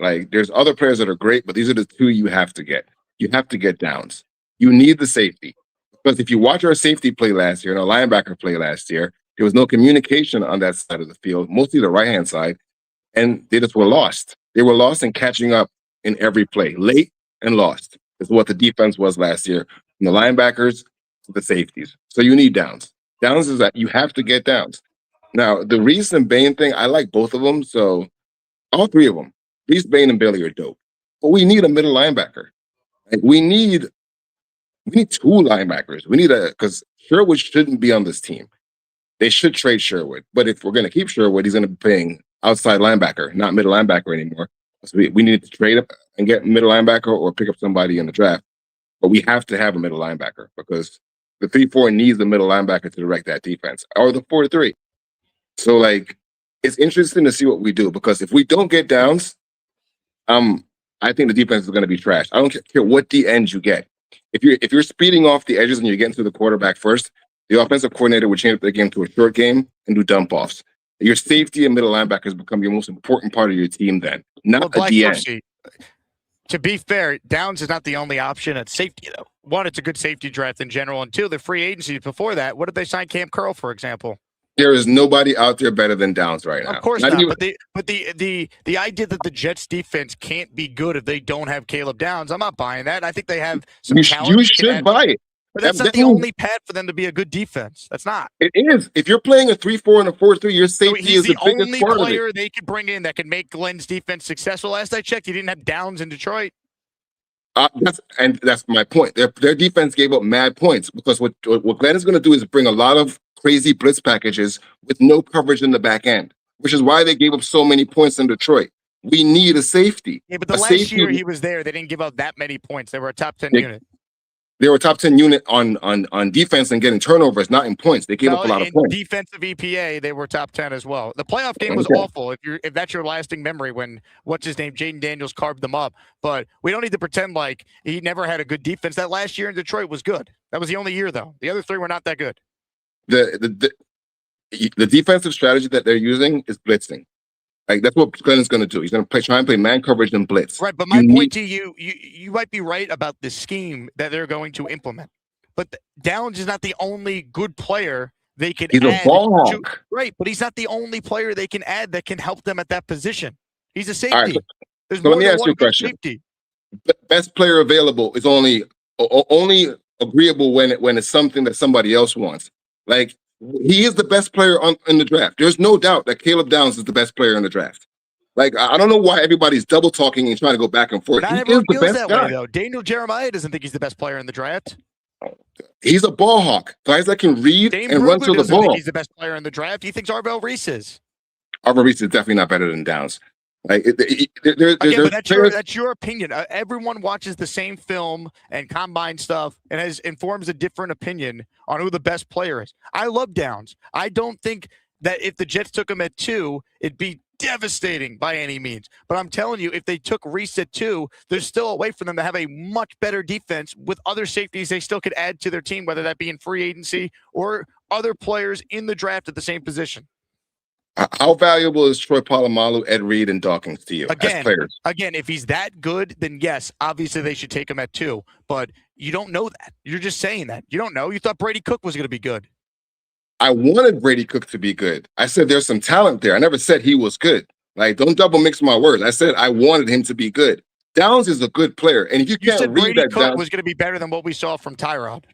Like, there's other players that are great, but these are the 2 you have to get. You have to get Downs. You need the safety. Because if you watch our safety play last year and our linebacker play last year, there was no communication on that side of the field, mostly the right-hand side, and they just were lost. They were lost in catching up in every play, late and lost is what the defense was last year, from the linebackers to the safeties. So you need Downs. Downs is that you have to get Downs. Now, the Reese and Bain thing, I like both of them, so all 3 of them. Reese, Bain, and Bailey are dope. But we need a middle linebacker. Like, we need 2 linebackers. We need because Sherwood shouldn't be on this team. They should trade Sherwood. But if we're going to keep Sherwood, he's going to be paying outside linebacker, not middle linebacker anymore. So we need to trade up and get middle linebacker or pick up somebody in the draft. But we have to have a middle linebacker because the 3-4 needs the middle linebacker to direct that defense, or the 4-3. So, like, it's interesting to see what we do because if we don't get Downs, I think the defense is going to be trashed. I don't care what the end you get. If you're speeding off the edges and you're getting to the quarterback first, the offensive coordinator would change up the game to a short game and do dump offs. Your safety and middle linebackers become your most important part of your team then, not at the end. To be fair, Downs is not the only option at safety, though. 1, it's a good safety draft in general, and 2, the free agency before that. What did they sign Cam Curl, for example? There is nobody out there better than Downs right now. Of course not. But the idea that the Jets defense can't be good if they don't have Caleb Downs, I'm not buying that. I think they have some talent. You should buy it. But that's not the only path for them to be a good defense. That's not. It is. If you're playing a 3-4 and a 4-3, your safety is the biggest part of it. He's the only player they could bring in that can make Glenn's defense successful. Last I checked, he didn't have Downs in Detroit. That's my point. Their defense gave up mad points because what Glenn is going to do is bring a lot of crazy blitz packages with no coverage in the back end, which is why they gave up so many points in Detroit. We need a safety. Yeah, but the last year he was there, they didn't give up that many points. They were a top 10 unit. They were a top 10 unit on defense and getting turnovers, not in points. They gave up a lot of points. Defensive EPA, they were top 10 as well. The playoff game was awful. If that's your lasting memory, when what's his name, Jaden Daniels carved them up. But we don't need to pretend like he never had a good defense. That last year in Detroit was good. That was the only year though. The other 3 were not that good. The defensive strategy that they're using is blitzing. Like, that's what Glenn is going to do. He's going to try and play man coverage and blitz. Right, but my point to you might be right about the scheme that they're going to implement. But Downs is not the only good player they can add. He's a ball hawk. Right, but he's not the only player they can add that can help them at that position. He's a safety. All right, so let me ask you a question. Best player available is only agreeable when it's something that somebody else wants. Like, he is the best player in the draft. There's no doubt that Caleb Downs is the best player in the draft. Like, I don't know why everybody's double talking and trying to go back and forth. Not everyone feels that way, though. Daniel Jeremiah doesn't think he's the best player in the draft. He's a ball hawk. Guys that can read and run to the ball. Think he's the best player in the draft. He thinks Arvell Reese is. Arvell Reese is definitely not better than Downs. Like, but that's your opinion. Everyone watches the same film and combine stuff and informs a different opinion on who the best player is. I love Downs. I don't think that if the Jets took him at 2, it'd be devastating by any means. But I'm telling you, if they took Reese at 2, there's still a way for them to have a much better defense with other safeties they still could add to their team, whether that be in free agency or other players in the draft at the same position. How valuable is Troy Polamalu, Ed Reed, and Dawkins to you as players? Again, if he's that good, then yes, obviously they should take him at 2. But you don't know that. You're just saying that. You don't know. You thought Brady Cook was going to be good. I wanted Brady Cook to be good. I said there's some talent there. I never said he was good. Like, don't double mix my words. I said I wanted him to be good. Downs is a good player. And if you can't said read Brady that, Cook was going to be better than what we saw from Tyrod.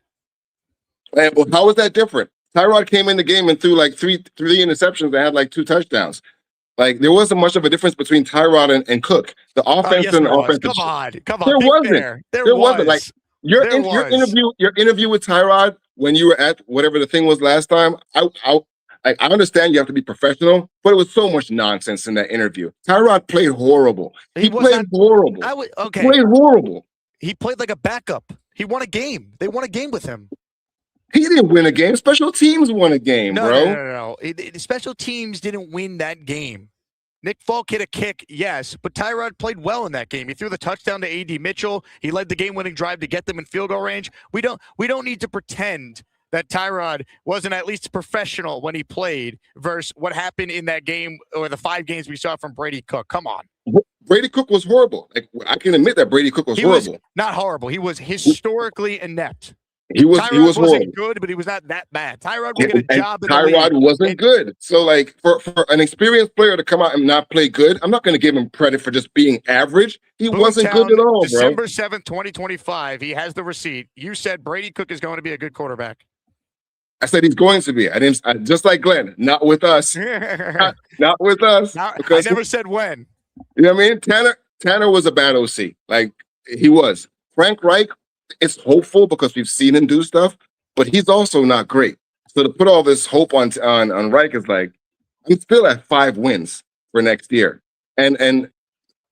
And, well, how is that different? Tyrod came in the game and threw like three interceptions and had like 2 touchdowns. Like, there wasn't much of a difference between Tyrod and Cook. The offense and the offense. Come on. There wasn't. There wasn't. Like, your interview with Tyrod when you were at whatever the thing was last time. I understand you have to be professional, but it was so much nonsense in that interview. Tyrod played horrible. He played horrible. Played horrible. He played like a backup. He won a game. They won a game with him. He didn't win a game. Special teams won a game, bro. No. Special teams didn't win that game. Nick Folk hit a kick, yes, but Tyrod played well in that game. He threw the touchdown to A.D. Mitchell. He led the game-winning drive to get them in field goal range. We don't need to pretend that Tyrod wasn't at least professional when he played versus what happened in that game or the 5 games we saw from Brady Cook. Come on. Brady Cook was horrible. Like, I can admit that Brady Cook was horrible. Was not horrible. He was historically inept. He was wasn't horrible. good, but he was not that bad. Tyrod will get a job in the Tyrod league. wasn't good. So, like, for an experienced player to come out and not play good, I'm not going to give him credit for just being average. He wasn't good at all, bro. December 7th, 2025. He has the receipt. You said Brady Cook is going to be a good quarterback. I said he's going to be. I didn't. Just like Glenn, not with us. not with us. I because never said when. You know what I mean? Tanner was a bad OC. Like, he was. Frank Reich, it's hopeful because we've seen him do stuff, but he's also not great. So to put all this hope on Reich is like, I'm still at 5 wins for next year. And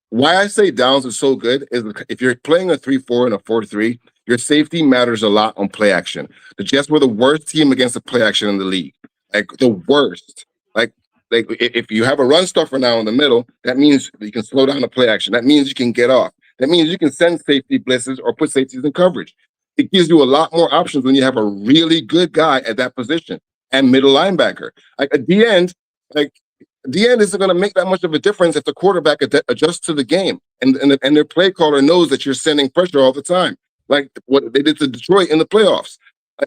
why I say Downs is so good is if you're playing a 3-4 and a 4-3, your safety matters a lot on play action. The Jets were the worst team against the play action in the league. Like, the worst. Like if you have a run stuffer now in the middle, that means you can slow down the play action. That means you can get off. That means you can send safety blitzes or put safeties in coverage. It gives you a lot more options when you have a really good guy at that position and middle linebacker. Like, at the end isn't going to make that much of a difference if the quarterback adjusts to the game and their play caller knows that you're sending pressure all the time, like what they did to Detroit in the playoffs.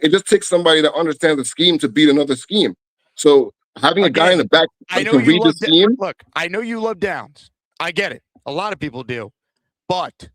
It just takes somebody that understands the scheme to beat another scheme. So having a guy in the back that can read the scheme. Look, I know you love Downs. I get it. A lot of people do. But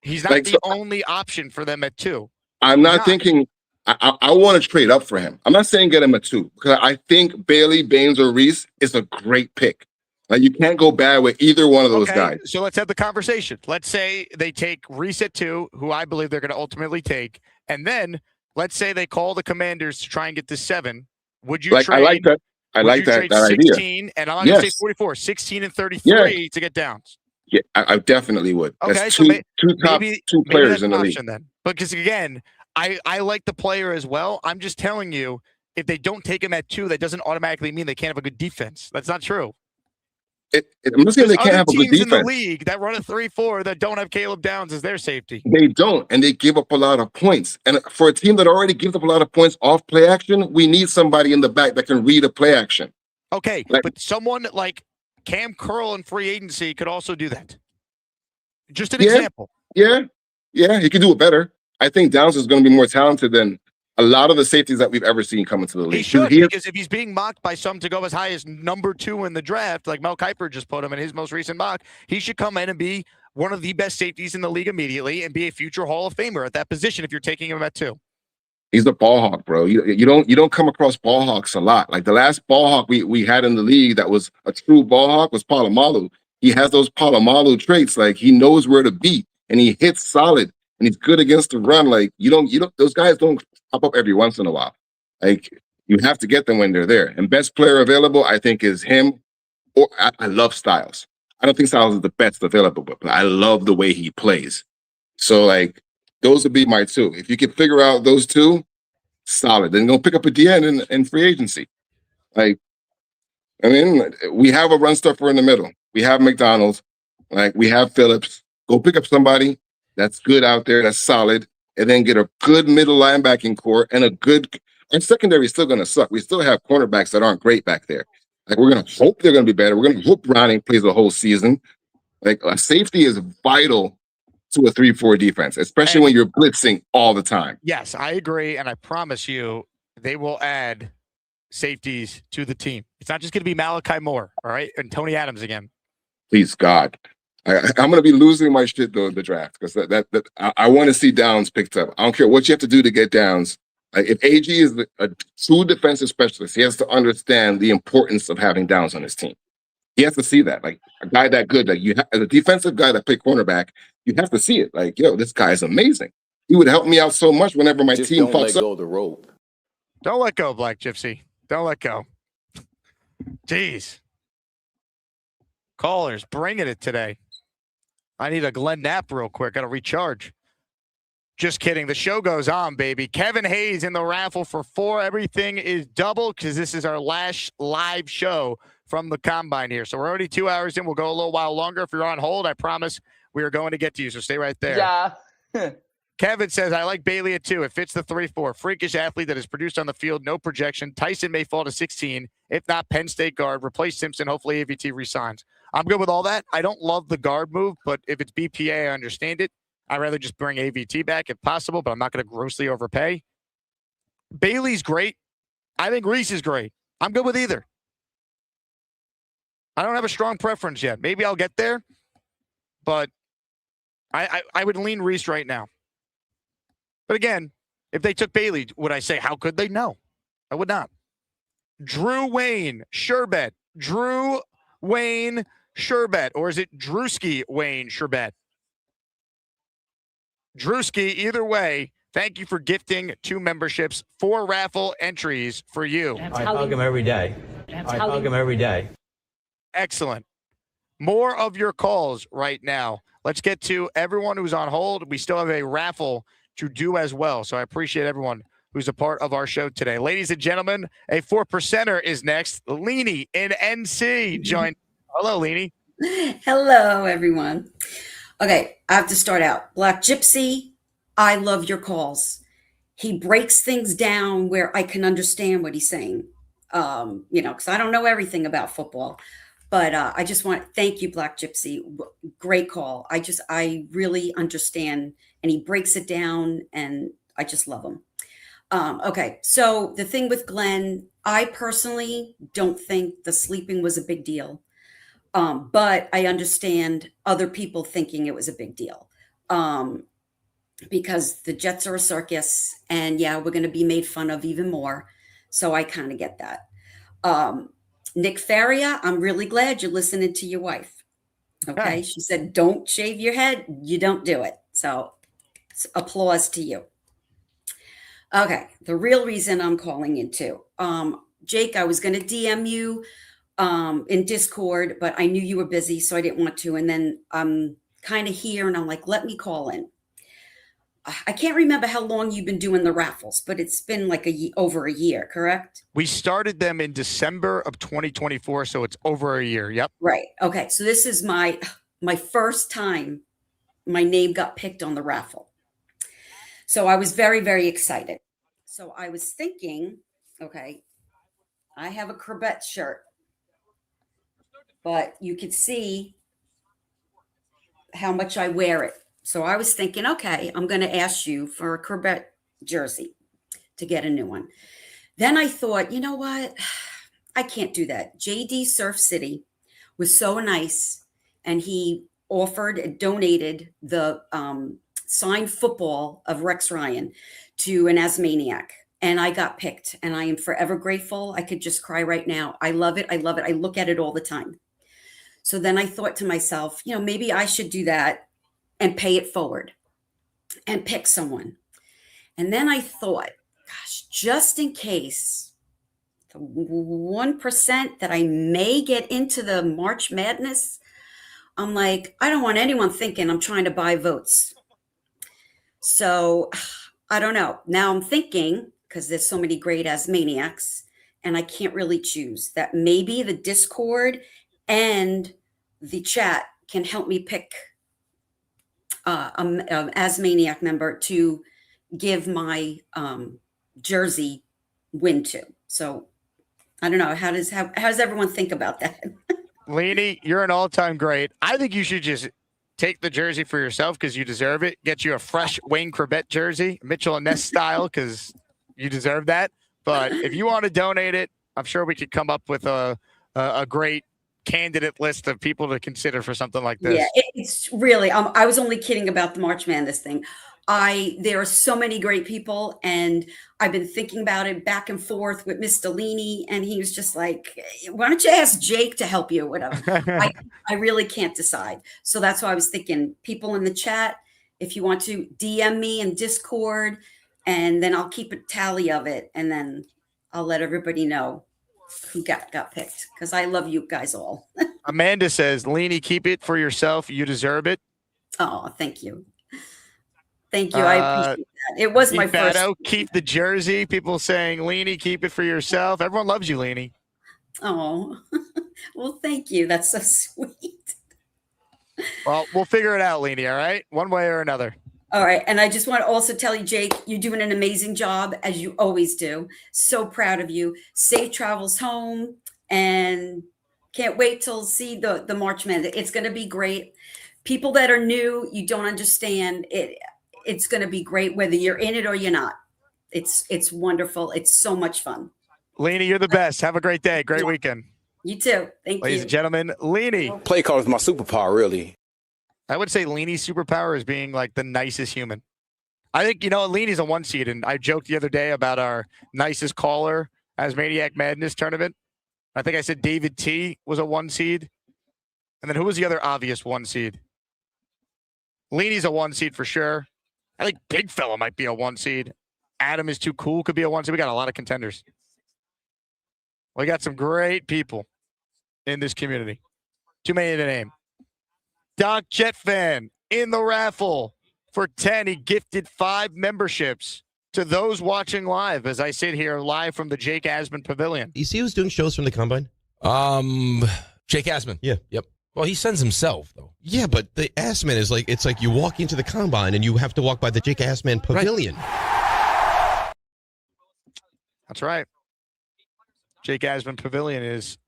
he's not the only option for them at 2. I'm not thinking I want to trade up for him. I'm not saying get him at 2 because I think Bailey, Baines, or Reese is a great pick. Like, you can't go bad with either one of those guys. So let's have the conversation. Let's say they take Reese at 2, who I believe they're going to ultimately take, and then let's say they call the Commanders to try and get to 7. Would you trade? I like that. I like that 16, idea. And I'm going to say 44, 16 and 33 to get Downs. Yeah, I definitely would. Okay, That's so two players in the league. Then. Because again, I like the player as well. I'm just telling you, if they don't take him at 2, that doesn't automatically mean they can't have a good defense. That's not true. I'm not saying they can't have a good defense. In the league that run a 3-4 that don't have Caleb Downs as their safety. They don't, and they give up a lot of points. And for a team that already gives up a lot of points off play action, we need somebody in the back that can read a play action. Okay, but someone like Cam Curl in free agency could also do that. Just an example. Yeah, he could do it better. I think Downs is going to be more talented than a lot of the safeties that we've ever seen come into the league. He should, because if he's being mocked by some to go as high as number 2 in the draft, like Mel Kiper just put him in his most recent mock, he should come in and be one of the best safeties in the league immediately and be a future Hall of Famer at that position if you're taking him at 2. He's a ball hawk, bro. You don't come across ball hawks a lot. Like, the last ball hawk we had in the league that was a true ball hawk was Palomalu. He has those Palomalu traits. Like, he knows where to be and he hits solid and he's good against the run. Like, you don't those guys don't pop up every once in a while. Like, you have to get them when they're there. And best player available, I think, is him. Or I love Styles. I don't think Styles is the best available, but I love the way he plays. So, like, those would be my 2. If you can figure out those 2, solid. Then go pick up a DN in free agency. Like, I mean, we have a run stuffer in the middle. We have McDonald's. Like, we have Phillips. Go pick up somebody that's good out there, that's solid, and then get a good middle linebacking core and and secondary is still going to suck. We still have cornerbacks that aren't great back there. Like, we're going to hope they're going to be better. We're going to hope Browning plays the whole season. Like, a safety is vital to a 3-4 defense, especially when you're blitzing all the time. Yes, I agree, and I promise you they will add safeties to the team. It's not just going to be Malachi Moore, all right, and Tony Adams again. Please, God. I'm going to be losing my shit, though, in the draft, because I want to see Downs picked up. I don't care what you have to do to get Downs. Like, if AG is a true defensive specialist, he has to understand the importance of having Downs on his team. He has to see that. Like, a guy that good, like, as a defensive guy that played cornerback, you have to see it. Like, yo, this guy is amazing. He would help me out so much whenever my team fucks up. Don't let go of the rope. Don't let go, Black Gypsy. Don't let go. Jeez. Callers, bringing it today. I need a Glenn nap real quick. Got to recharge. Just kidding. The show goes on, baby. Kevin Hayes in the raffle for 4. Everything is double because this is our last live show from the Combine here. So we're already 2 hours in. We'll go a little while longer. If you're on hold, I promise we are going to get to you. So stay right there. Yeah. Kevin says, I like Bailey at 2. It fits the 3-4. Freakish athlete that is produced on the field. No projection. Tyson may fall to 16. If not, Penn State guard. Replace Simpson. Hopefully AVT resigns. I'm good with all that. I don't love the guard move, but if it's BPA, I understand it. I'd rather just bring AVT back if possible, but I'm not going to grossly overpay. Bailey's great. I think Reese is great. I'm good with either. I don't have a strong preference yet. Maybe I'll get there, but I would lean Reese right now. But again, if they took Bailey, would I say, how could they? No, I would not. Drew Wayne, Sherbet. Drew Wayne, Sherbet. Or is it Drewski Wayne, Sherbet? Drewski, either way, thank you for gifting 2 memberships, 4 raffle entries for you. I hug him every day. I hug him every day. Excellent. More of your calls right now. Let's get to everyone who's on hold. We still have a raffle to do as well. So I appreciate everyone who's a part of our show today. Ladies and gentlemen, a 4%er is next. Leanie in NC joined. Hello, Leanie. Hello, everyone. Okay, I have to start out. Black Gypsy, I love your calls. He breaks things down where I can understand what he's saying. Because I don't know everything about football. But I just want to thank you, Black Gypsy. Great call. I really understand. And he breaks it down, and I just love him. Okay, so the thing with Glenn, I personally don't think the sleeping was a big deal. But I understand other people thinking it was a big deal. Because the Jets are a circus, and yeah, we're going to be made fun of even more. So I kind of get that. Nick Faria, I'm really glad you're listening to your wife. Okay. She said, don't shave your head. You don't do it. So applause to you. Okay. The real reason I'm calling in too. Jake, I was going to DM you in Discord, but I knew you were busy, so I didn't want to. And then I'm kind of here and I'm like, let me call in. I can't remember how long you've been doing the raffles, but it's been like over a year, correct? We started them in December of 2024, so it's over a year. Yep. Right. Okay. So this is my first time my name got picked on the raffle. So I was very, very excited. So I was thinking, okay, I have a Corbett shirt, but you could see how much I wear it. So I was thinking, okay, I'm going to ask you for a Corbett jersey to get a new one. Then I thought, you know what? I can't do that. JD Surf City was so nice, and he offered and donated the signed football of Rex Ryan to an Asmaniac. And I got picked, and I am forever grateful. I could just cry right now. I love it. I love it. I look at it all the time. So then I thought to myself, maybe I should do that and pay it forward and pick someone. And then I thought, gosh, just in case the 1% that I may get into the March Madness, I'm like, I don't want anyone thinking I'm trying to buy votes. So I don't know. Now I'm thinking, because there's so many great Asmaniacs, and I can't really choose, that maybe the Discord and the chat can help me pick Asmaniac member to give my jersey win to. So I don't know. How does everyone think about that? Leanie, you're an all-time great. I think you should just take the jersey for yourself because you deserve it. Get you a fresh Wayne Corbett jersey, Mitchell and Ness style, because you deserve that. But if you want to donate it, I'm sure we could come up with a great candidate list of people to consider for something like this. Yeah, it's really, I was only kidding about the March Madness thing. There are so many great people, and I've been thinking about it back and forth with Mr. Leanie, and he was just like, why don't you ask Jake to help you or whatever? I really can't decide. So that's why I was thinking, people in the chat, if you want to DM me in Discord, and then I'll keep a tally of it, and then I'll let everybody know who got picked, because I love you guys all. Amanda says, Leanie, keep it for yourself. You deserve it. Oh, thank you. Thank you. I appreciate that. It was my Keep first. Fatto, keep the jersey. People saying, Leanie, keep it for yourself. Everyone loves you, Leanie. Oh, well, thank you. That's so sweet. Well, we'll figure it out, Leanie, all right? One way or another. All right. And I just want to also tell you, Jake, you're doing an amazing job, as you always do. So proud of you. Safe travels home, and can't wait till see the March Madness. It's going to be great. People that are new, you don't understand it. It's going to be great, whether you're in it or you're not. It's wonderful. It's so much fun. Leanie, you're the best. Have a great day. Great weekend. You too. Thank Ladies you. and gentlemen, Leanie. Play card is my superpower, really. I would say Leanie's superpower is being like the nicest human. I think, Leanie's a 1 seed, and I joked the other day about our nicest caller as Maniac Madness tournament. I think I said David T was a 1 seed. And then who was the other obvious 1 seed? Leanie's a 1 seed for sure. I think Big Fella might be a 1 seed. Adam is too cool, could be a 1 seed. We got a lot of contenders. We got some great people in this community. Too many to name. Doc Jetfan in the raffle for 10. He gifted 5 memberships to those watching live as I sit here live from the Jake Asman Pavilion. You see who's doing shows from the Combine? Jake Asman. Yeah. Yep. Well, he sends himself, though. Yeah, but the Asman is like, it's like you walk into the Combine and you have to walk by the Jake Asman Pavilion. Right. That's right. Jake Asman Pavilion is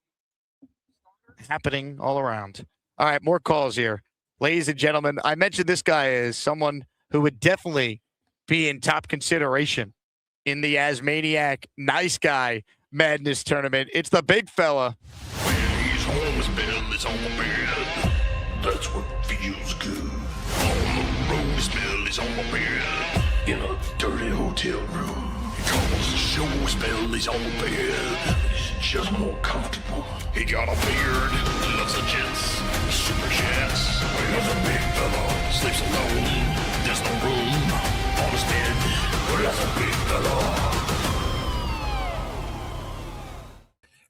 happening all around. All right, more calls here. Ladies and gentlemen, I mentioned this guy is someone who would definitely be in top consideration in the Asmaniac Nice Guy Madness tournament. It's the big fella. He's home, his bell is on the bed. That's what feels good. On the road, his bell is on the bed. In a dirty hotel room. He calls the show, his bell is on the bed. He's just more comfortable. He got a beard, loves the jets, super jets. Where's a big fella? Sleeps alone. There's no room on his bed. Where's a big fella?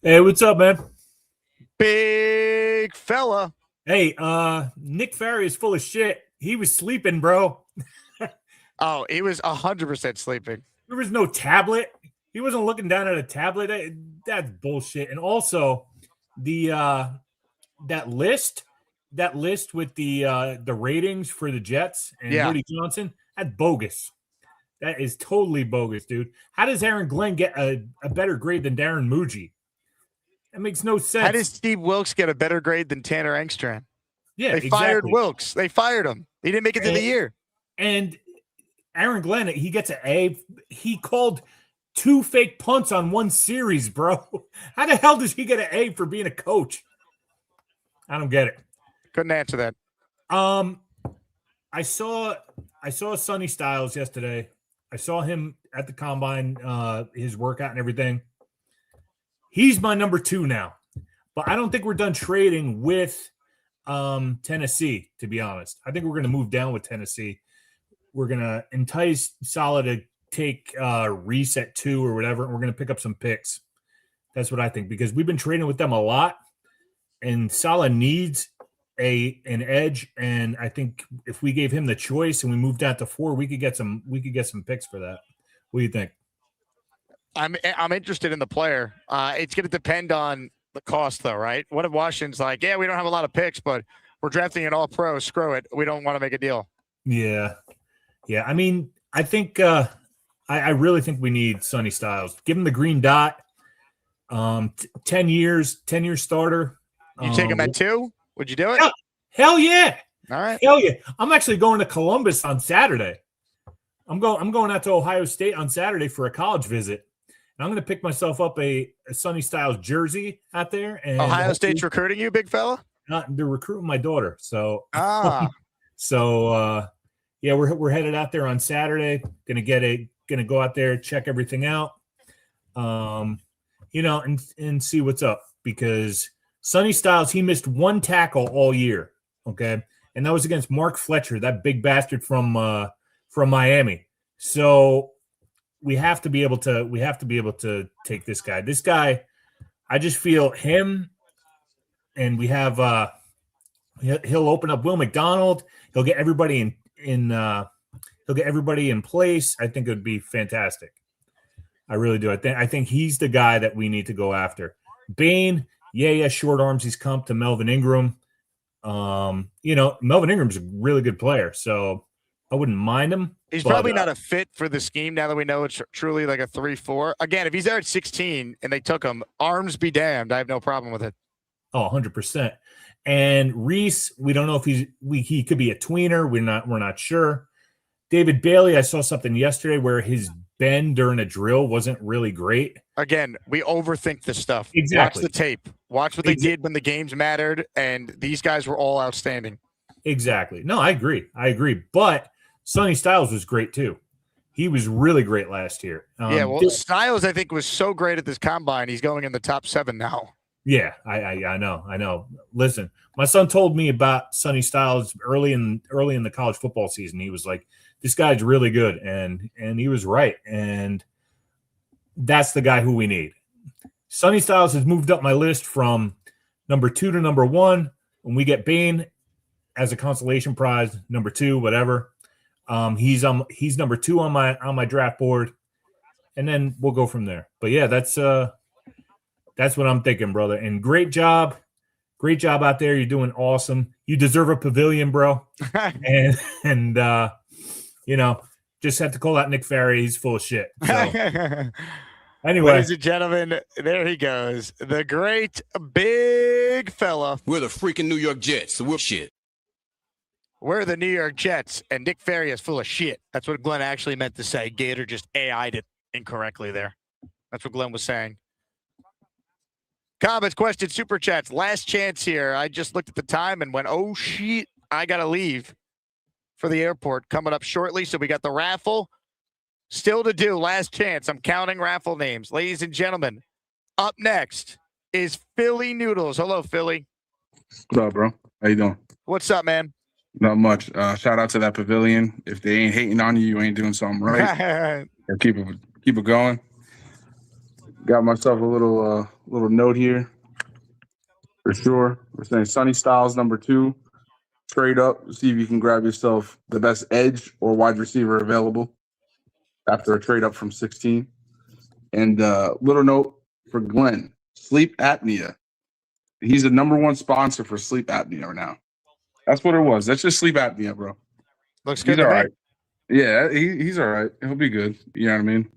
Hey, what's up, man? Big fella. Hey, Nick Faria is full of shit. He was sleeping, bro. Oh, he was 100% sleeping. There was no tablet. He wasn't looking down at a tablet. That's bullshit. And also, the that list with the ratings for the Jets and Woody Johnson, that's bogus. That is totally bogus, dude. How does Aaron Glenn get a better grade than Darren Muji? That makes no sense. How does Steve Wilkes get a better grade than Tanner Engstrand? Yeah, they fired Wilkes. They fired him. He didn't make it to the year. And Aaron Glenn, he gets an A. He called 2 fake punts on 1 series, bro. How the hell does he get an A for being a coach? I don't get it. Couldn't answer that. I saw Sonny Styles yesterday. I saw him at the Combine, his workout and everything. He's my number 2 now. But I don't think we're done trading with Tennessee, to be honest. I think we're going to move down with Tennessee. We're going to entice Salah to take Reese at 2 or whatever, and we're going to pick up some picks. That's what I think, because we've been trading with them a lot, and Salah needs an edge, and I think if we gave him the choice and we moved down to 4, we could get some picks for that. What do you think? I'm interested in the player. It's going to depend on the cost, though, right? What if Washington's like, yeah, we don't have a lot of picks, but we're drafting an all-pro. Screw it. We don't want to make a deal. Yeah. I mean, I think I really think we need Sonny Styles. Give him the green dot. 10 years starter. You take him at 2? Would you do it? Hell yeah. All right. Hell yeah. I'm actually going to Columbus on Saturday. I'm going out to Ohio State on Saturday for a college visit. And I'm going to pick myself up a Sonny Styles jersey out there. And Ohio State's recruiting you, big fella? They're recruiting my daughter. So, yeah, we're headed out there on Saturday. Going to go out there, check everything out. And see what's up, because Sonny Styles, he missed 1 tackle all year. Okay. And that was against Mark Fletcher, that big bastard from Miami. So we have to be able to take this guy. This guy, I just feel him, and we have he'll open up Will McDonald. He'll get everybody in He'll get everybody in place. I think it would be fantastic. I really do. I think he's the guy that we need to go after. Bane, yeah, short arms. He's comped to Melvin Ingram. Melvin Ingram's a really good player, so I wouldn't mind him. He's probably not a fit for the scheme now that we know it's truly like a 3-4. Again, if he's there at 16 and they took him, arms be damned. I have no problem with it. Oh, 100%. And Reese, we don't know if he could be a tweener. We're not sure. David Bailey, I saw something yesterday where his bend during a drill wasn't really great. Again, we overthink this stuff. Exactly. Watch the tape. Watch what they did when the games mattered, and these guys were all outstanding. Exactly. No, I agree. But Sonny Styles was great too. He was really great last year. Styles, I think, was so great at this combine. He's going in the top 7 now. Yeah, I know. Listen, my son told me about Sonny Styles early in the college football season. He was like, this guy's really good, and he was right. And that's the guy who we need. Sonny Styles has moved up my list from number 2 to number 1. When we get Bane as a consolation prize, number 2, whatever. He's number 2 on my draft board, and then we'll go from there. But yeah, that's what I'm thinking, brother. And great job out there. You're doing awesome. You deserve a pavilion, bro. and just have to call out Nick Faria. He's full of shit. So, anyway, ladies and gentlemen, there he goes, the great big fella. We're the freaking New York Jets, so we're shit. We're the New York Jets, and Nick Faria is full of shit. That's what Glenn actually meant to say. Gator just AI'd it incorrectly there. That's what Glenn was saying. Comments, questions, super chats. Last chance here. I just looked at the time and went, oh, shit, I got to leave for the airport coming up shortly. So we got the raffle still to do. Last chance. I'm counting raffle names. Ladies and gentlemen, up next is Philly Noodles. Hello, Philly. What up, bro? How you doing? What's up, man? Not much. Shout out to that pavilion. If they ain't hating on you, you ain't doing something right. Keep it going. Got myself a little note here for sure. We're saying Sonny Styles number 2. Trade up, see if you can grab yourself the best edge or wide receiver available after a trade up from 16. And little note for Glenn, sleep apnea. He's the number 1 sponsor for sleep apnea now. That's what it was. That's just sleep apnea, bro. Looks good. He's all right. Yeah, he's all right. He'll be good. You know what I mean?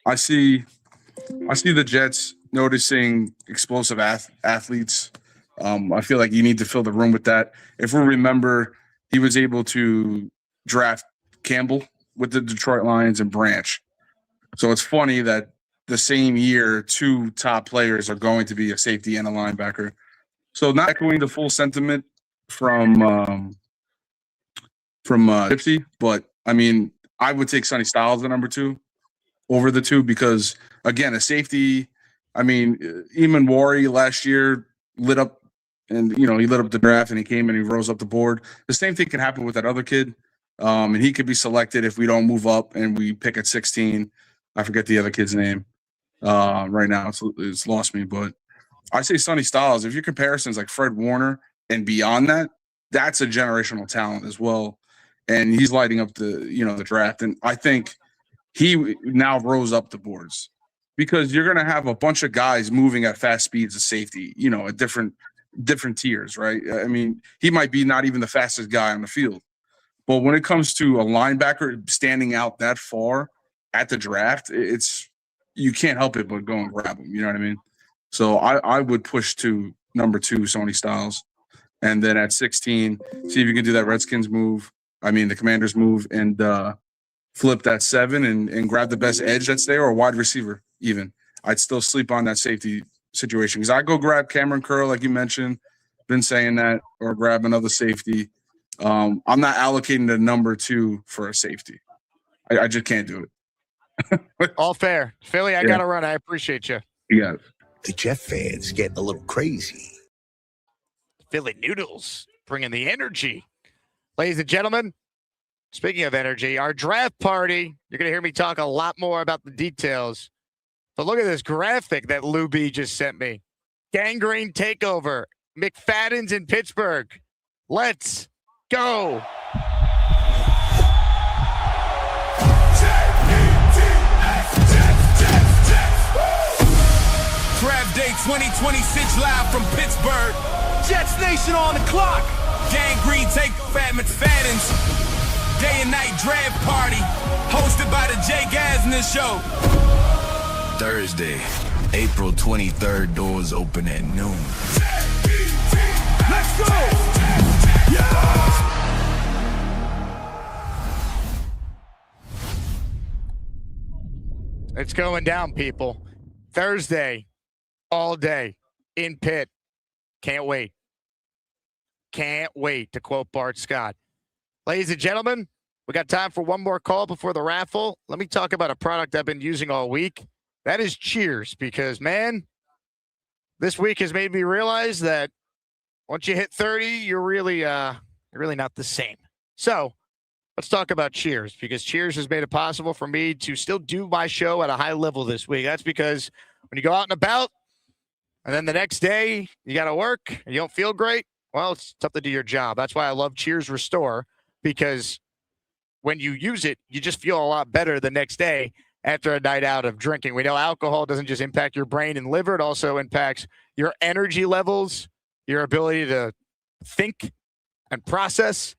I see the Jets noticing explosive athletes. I feel like you need to fill the room with that. If we remember, he was able to draft Campbell with the Detroit Lions and Branch. So it's funny that the same year, 2 top players are going to be a safety and a linebacker. So not echoing the full sentiment from Gypsy, but I mean, I would take Sonny Styles at number 2 over the 2 because, again, a safety. I mean, Eamon Wari last year lit up, and he lit up the draft, and he came and he rose up the board. The same thing can happen with that other kid, and he could be selected if we don't move up and we pick at 16. I forget the other kid's name right now. It's lost me, but I say Sonny Styles. If your comparison's like Fred Warner and beyond that, that's a generational talent as well, and he's lighting up the draft. And I think he now rose up the boards because you're going to have a bunch of guys moving at fast speeds of safety, at different tiers, right? I mean, he might be not even the fastest guy on the field, but when it comes to a linebacker standing out that far at the draft, you can't help it but go and grab him. You know what I mean? So I would push to number 2, Sonny Styles, and then at 16, see if you can do that Redskins move. I mean, the Commanders move, and flip that 7 and grab the best edge that's there or wide receiver even. I'd still sleep on that safety situation because I go grab Cameron Curl, like you mentioned, been saying that, or grab another safety. I'm not allocating the number 2 for a safety. I just can't do it. All fair. Philly, I got to run. I appreciate you. Yeah. The Jet fans getting a little crazy. Philly Noodles bringing the energy. Ladies and gentlemen, speaking of energy, our draft party, you're going to hear me talk a lot more about the details. But look at this graphic that Lou B just sent me. Gangrene takeover. McFadden's in Pittsburgh. Let's go. 2026 live from Pittsburgh. Jets Nation on the clock. Gang Green take Fat McFadden's day and night draft party, hosted by the Jake Asman Show. Thursday, April 23rd, doors open at noon. Let's go! It's going down, people. Thursday, all day in Pitt. Can't wait. Can't wait, to quote Bart Scott. Ladies and gentlemen, we got time for one more call before the raffle. Let me talk about a product I've been using all week. That is Cheers, because, man, this week has made me realize that once you hit 30, you're really not the same. So let's talk about Cheers, because Cheers has made it possible for me to still do my show at a high level this week. That's because when you go out and about, and then the next day you got to work and you don't feel great, well, it's tough to do your job. That's why I love Cheers Restore, because when you use it, you just feel a lot better the next day after a night out of drinking. We know alcohol doesn't just impact your brain and liver. It also impacts your energy levels, your ability to think and process.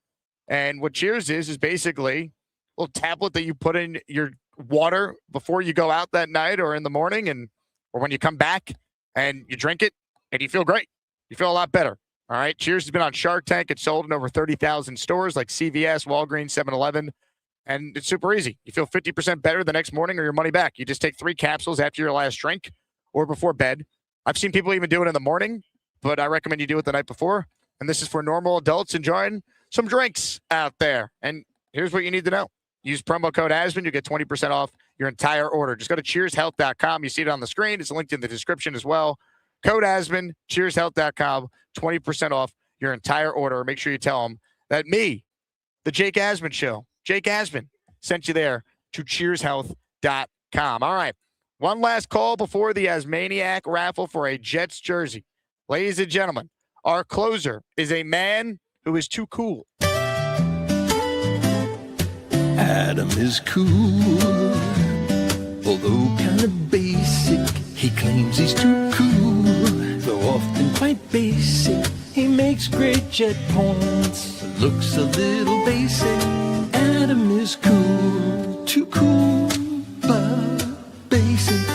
And what Cheers is basically a little tablet that you put in your water before you go out that night or in the morning, or when you come back, and you drink it and you feel great. You feel a lot better. All right. Cheers has been on Shark Tank. It's sold in over 30,000 stores like CVS, Walgreens, 7-Eleven. And it's super easy. You feel 50% better the next morning or your money back. You just take 3 capsules after your last drink or before bed. I've seen people even do it in the morning, but I recommend you do it the night before. And this is for normal adults enjoying some drinks out there. And here's what you need to know. Use promo code Asman. You get 20% off your entire order. Just go to cheershealth.com. You see it on the screen. It's linked in the description as well. Code Asman, cheershealth.com, 20% off your entire order. Make sure you tell them that me, the Jake Asman Show, Jake Asman, sent you there to cheershealth.com. All right. One last call before the Asmaniac raffle for a Jets jersey. Ladies and gentlemen, our closer is a man who is too cool. Adam is cool, although kind of basic. He claims he's too cool, though often quite basic. He makes great jet points, looks a little basic. Adam is cool, too cool, but basic.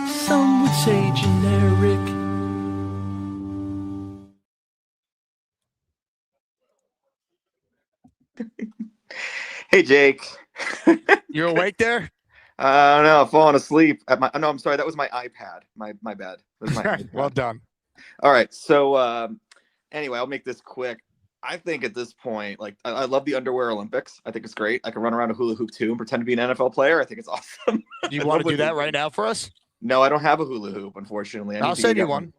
Some would say generic. Hey, Jake. You awake there? I don't know. I'm falling asleep. No, I'm sorry. That was my iPad. My bad. That was my iPad. Well done. All right. So anyway, I'll make this quick. I think at this point, like, I love the underwear Olympics. I think it's great. I can run around a hula hoop too and pretend to be an NFL player. I think it's awesome. Do you want to do that right now for us? No, I don't have a hula hoop, unfortunately. I'll send you one.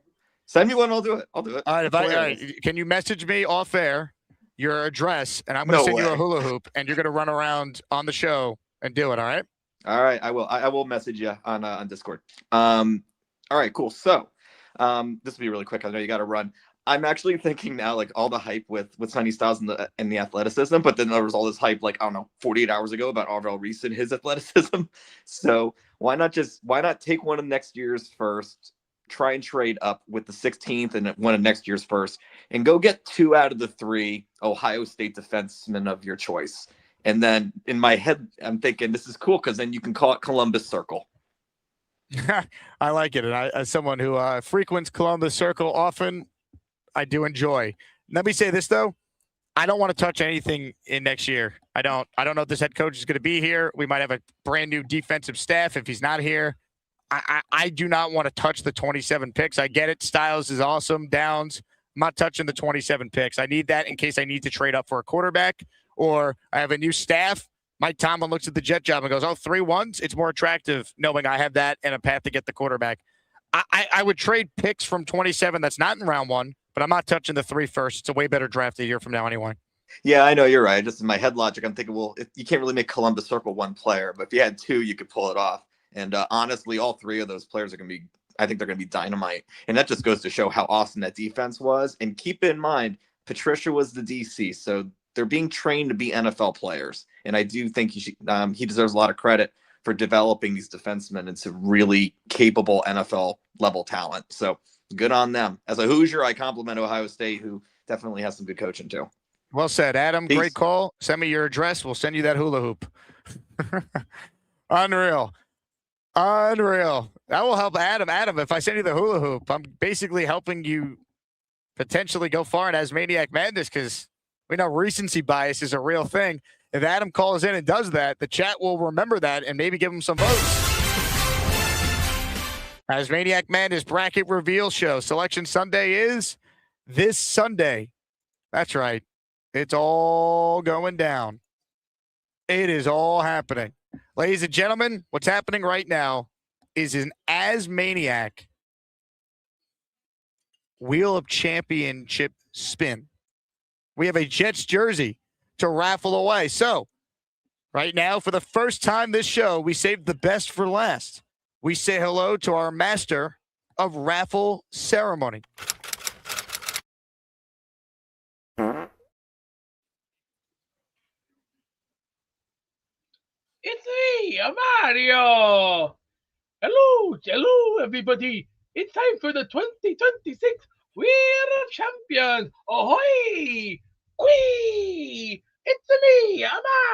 Send me one. I'll do it. All right. Can you message me off air your address, and I'm going to send you a hula hoop, and you're going to run around on the show and do it. All right. All right. I will. I will message you on Discord. All right. Cool. So this will be really quick. I know you got to run. I'm actually thinking now, like, all the hype with Sonny Styles and the athleticism, but then there was all this hype, like, I don't know, 48 hours ago about Arvell Reese and his athleticism. So why not take one of next year's first, try and trade up with the 16th and one of next year's first, and go get 2 out of the 3 Ohio State defensemen of your choice. And then in my head, I'm thinking this is cool because then you can call it Columbus Circle. I like it. And as someone who frequents Columbus Circle often, I do enjoy. Let me say this, though. I don't want to touch anything in next year. I don't know if this head coach is going to be here. We might have a brand new defensive staff if he's not here. I do not want to touch the 27 picks. I get it. Styles is awesome. Downs. I'm not touching the 27 picks. I need that in case I need to trade up for a quarterback or I have a new staff. Mike Tomlin looks at the Jet job and goes, 3 ones. It's more attractive knowing I have that and a path to get the quarterback. I would trade picks from 27 that's not in round 1, but I'm not touching the 3 first. It's a way better draft a year from now anyway. Yeah, I know. You're right. Just in my head logic, I'm thinking, well, you can't really make Columbus Circle one player, but if you had 2, you could pull it off. And honestly, all 3 of those players are going to be, I think they're going to be dynamite. And that just goes to show how awesome that defense was. And keep in mind, Patricia was the DC, so they're being trained to be NFL players. And I do think he deserves a lot of credit developing these defensemen into really capable NFL level talent. So good on them. As a Hoosier, I compliment Ohio State, who definitely has some good coaching too. Well said, Adam. Peace. Great call. Send me your address. We'll send you that hula hoop. Unreal. That will help Adam. Adam, if I send you the hula hoop, I'm basically helping you potentially go far in Asmaniac Madness, because we know recency bias is a real thing. If Adam calls in and does that, the chat will remember that and maybe give him some votes. Asmaniac Madness bracket reveal show. Selection Sunday is this Sunday. That's right. It's all going down. It is all happening. Ladies and gentlemen, what's happening right now is an Asmaniac Wheel of Championship spin. We have a Jets jersey to raffle away. So, right now, for the first time this show, we saved the best for last. We say hello to our master of raffle ceremony. It's me, Mario. Hello, everybody. It's time for the 2026 Wheel of Champions. Ahoy! Whee! It's me,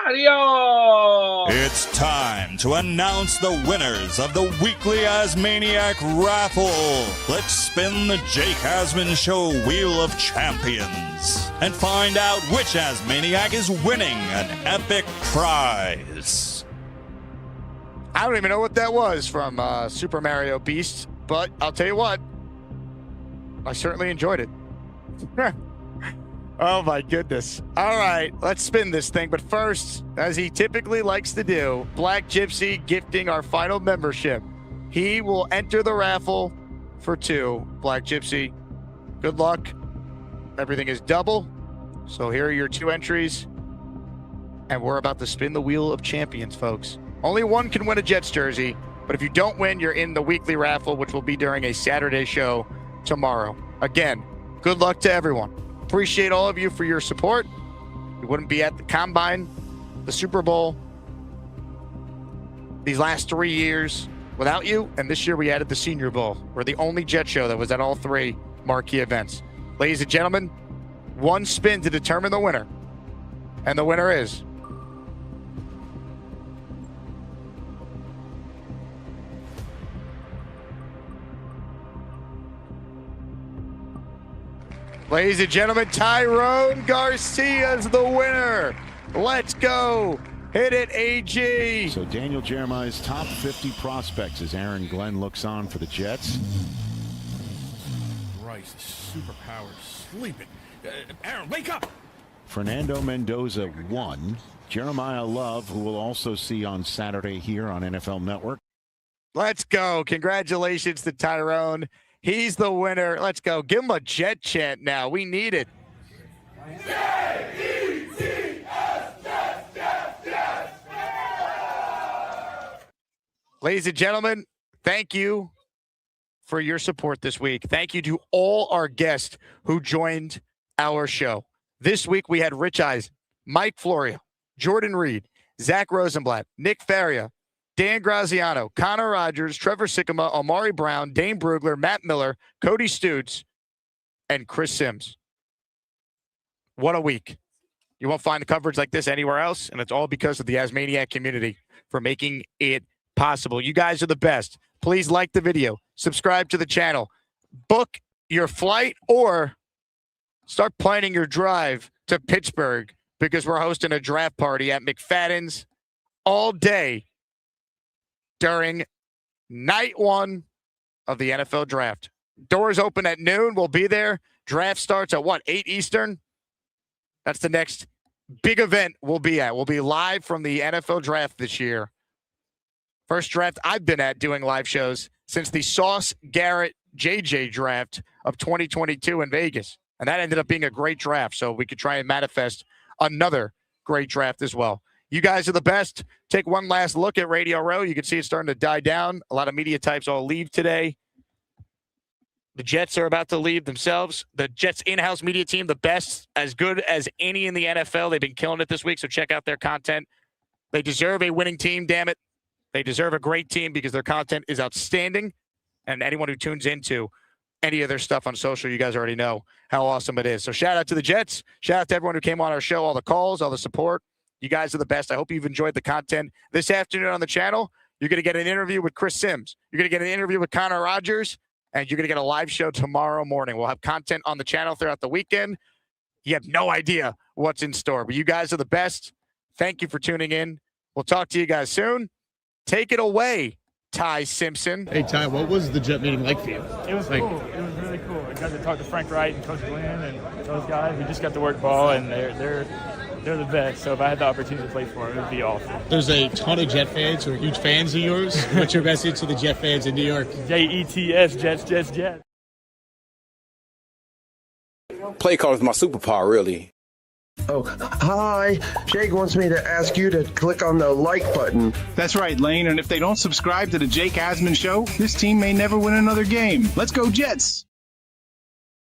Mario. It's time to announce the winners of the weekly Asmaniac raffle. Let's spin the Jake Asman Show Wheel of Champions and find out which Asmaniac is winning an epic prize. I don't even know what that was from Super Mario Beast, but I'll tell you what, I certainly enjoyed it. Oh my goodness. All right, let's spin this thing. But first, as he typically likes to do, Black Gypsy gifting our final membership. He will enter the raffle for 2. Black Gypsy, good luck. Everything is double. So here are your 2 entries. And we're about to spin the Wheel of Champions, folks. Only one can win a Jets jersey. But if you don't win, you're in the weekly raffle, which will be during a Saturday show tomorrow. Again, good luck to everyone. Appreciate all of you for your support. We wouldn't be at the Combine, the Super Bowl, these last 3 years without you. And this year we added the Senior Bowl. We're the only Jet show that was at all 3 marquee events. Ladies and gentlemen, 1 spin to determine the winner. And the winner is... Ladies and gentlemen, Tyrone Garcia's the winner. Let's go. Hit it, AG. So Daniel Jeremiah's top 50 prospects as Aaron Glenn looks on for the Jets. Christ, superpowers sleeping. Aaron, wake up. Fernando Mendoza 1. Jeremiah Love, who we'll also see on Saturday here on NFL Network. Let's go. Congratulations to Tyrone. He's the winner. Let's go. Give him a Jet chant now. We need it. Ladies and gentlemen, thank you for your support this week. Thank you to all our guests who joined our show. This week we had Rich Eisen, Mike Florio, Jordan Reed, Zach Rosenblatt, Nick Faria, Dan Graziano, Connor Rogers, Trevor Sikkema, Amari Brown, Dane Brugler, Matt Miller, Cody Stutes, and Chris Sims. What a week. You won't find coverage like this anywhere else, and it's all because of the Asmaniac community for making it possible. You guys are the best. Please like the video, subscribe to the channel, book your flight, or start planning your drive to Pittsburgh because we're hosting a draft party at McFadden's all day during night 1 of the NFL draft. Doors open at noon. We'll be there. Draft starts at 8 Eastern? That's the next big event we'll be at. We'll be live from the NFL draft this year. First draft I've been at doing live shows since the Sauce Garrett JJ draft of 2022 in Vegas. And that ended up being a great draft. So we could try and manifest another great draft as well. You guys are the best. Take one last look at Radio Row. You can see it's starting to die down. A lot of media types all leave today. The Jets are about to leave themselves. The Jets in-house media team, the best, as good as any in the NFL. They've been killing it this week, so check out their content. They deserve a winning team, damn it. They deserve a great team because their content is outstanding. And anyone who tunes into any of their stuff on social, you guys already know how awesome it is. So shout out to the Jets. Shout out to everyone who came on our show, all the calls, all the support. You guys are the best. I hope you've enjoyed the content. This afternoon on the channel, you're going to get an interview with Chris Sims. You're going to get an interview with Connor Rogers, and you're going to get a live show tomorrow morning. We'll have content on the channel throughout the weekend. You have no idea what's in store, but you guys are the best. Thank you for tuning in. We'll talk to you guys soon. Take it away, Tai Simpson. Hey, Ty, what was the Jet meeting like for you? It was cool. It was really cool. I got to talk to Frank Wright and Coach Glenn and those guys. We just got to work ball, and they're the best. So if I had the opportunity to play for them, it would be awesome. There's a ton of Jet fans who are huge fans of yours. What's your message to the Jet fans in New York? Jets, Jets, Jets. Play call is my superpower, really. Oh, hi. Jake wants me to ask you to click on the like button. That's right, Lane. And if they don't subscribe to the Jake Asman Show, this team may never win another game. Let's go, Jets!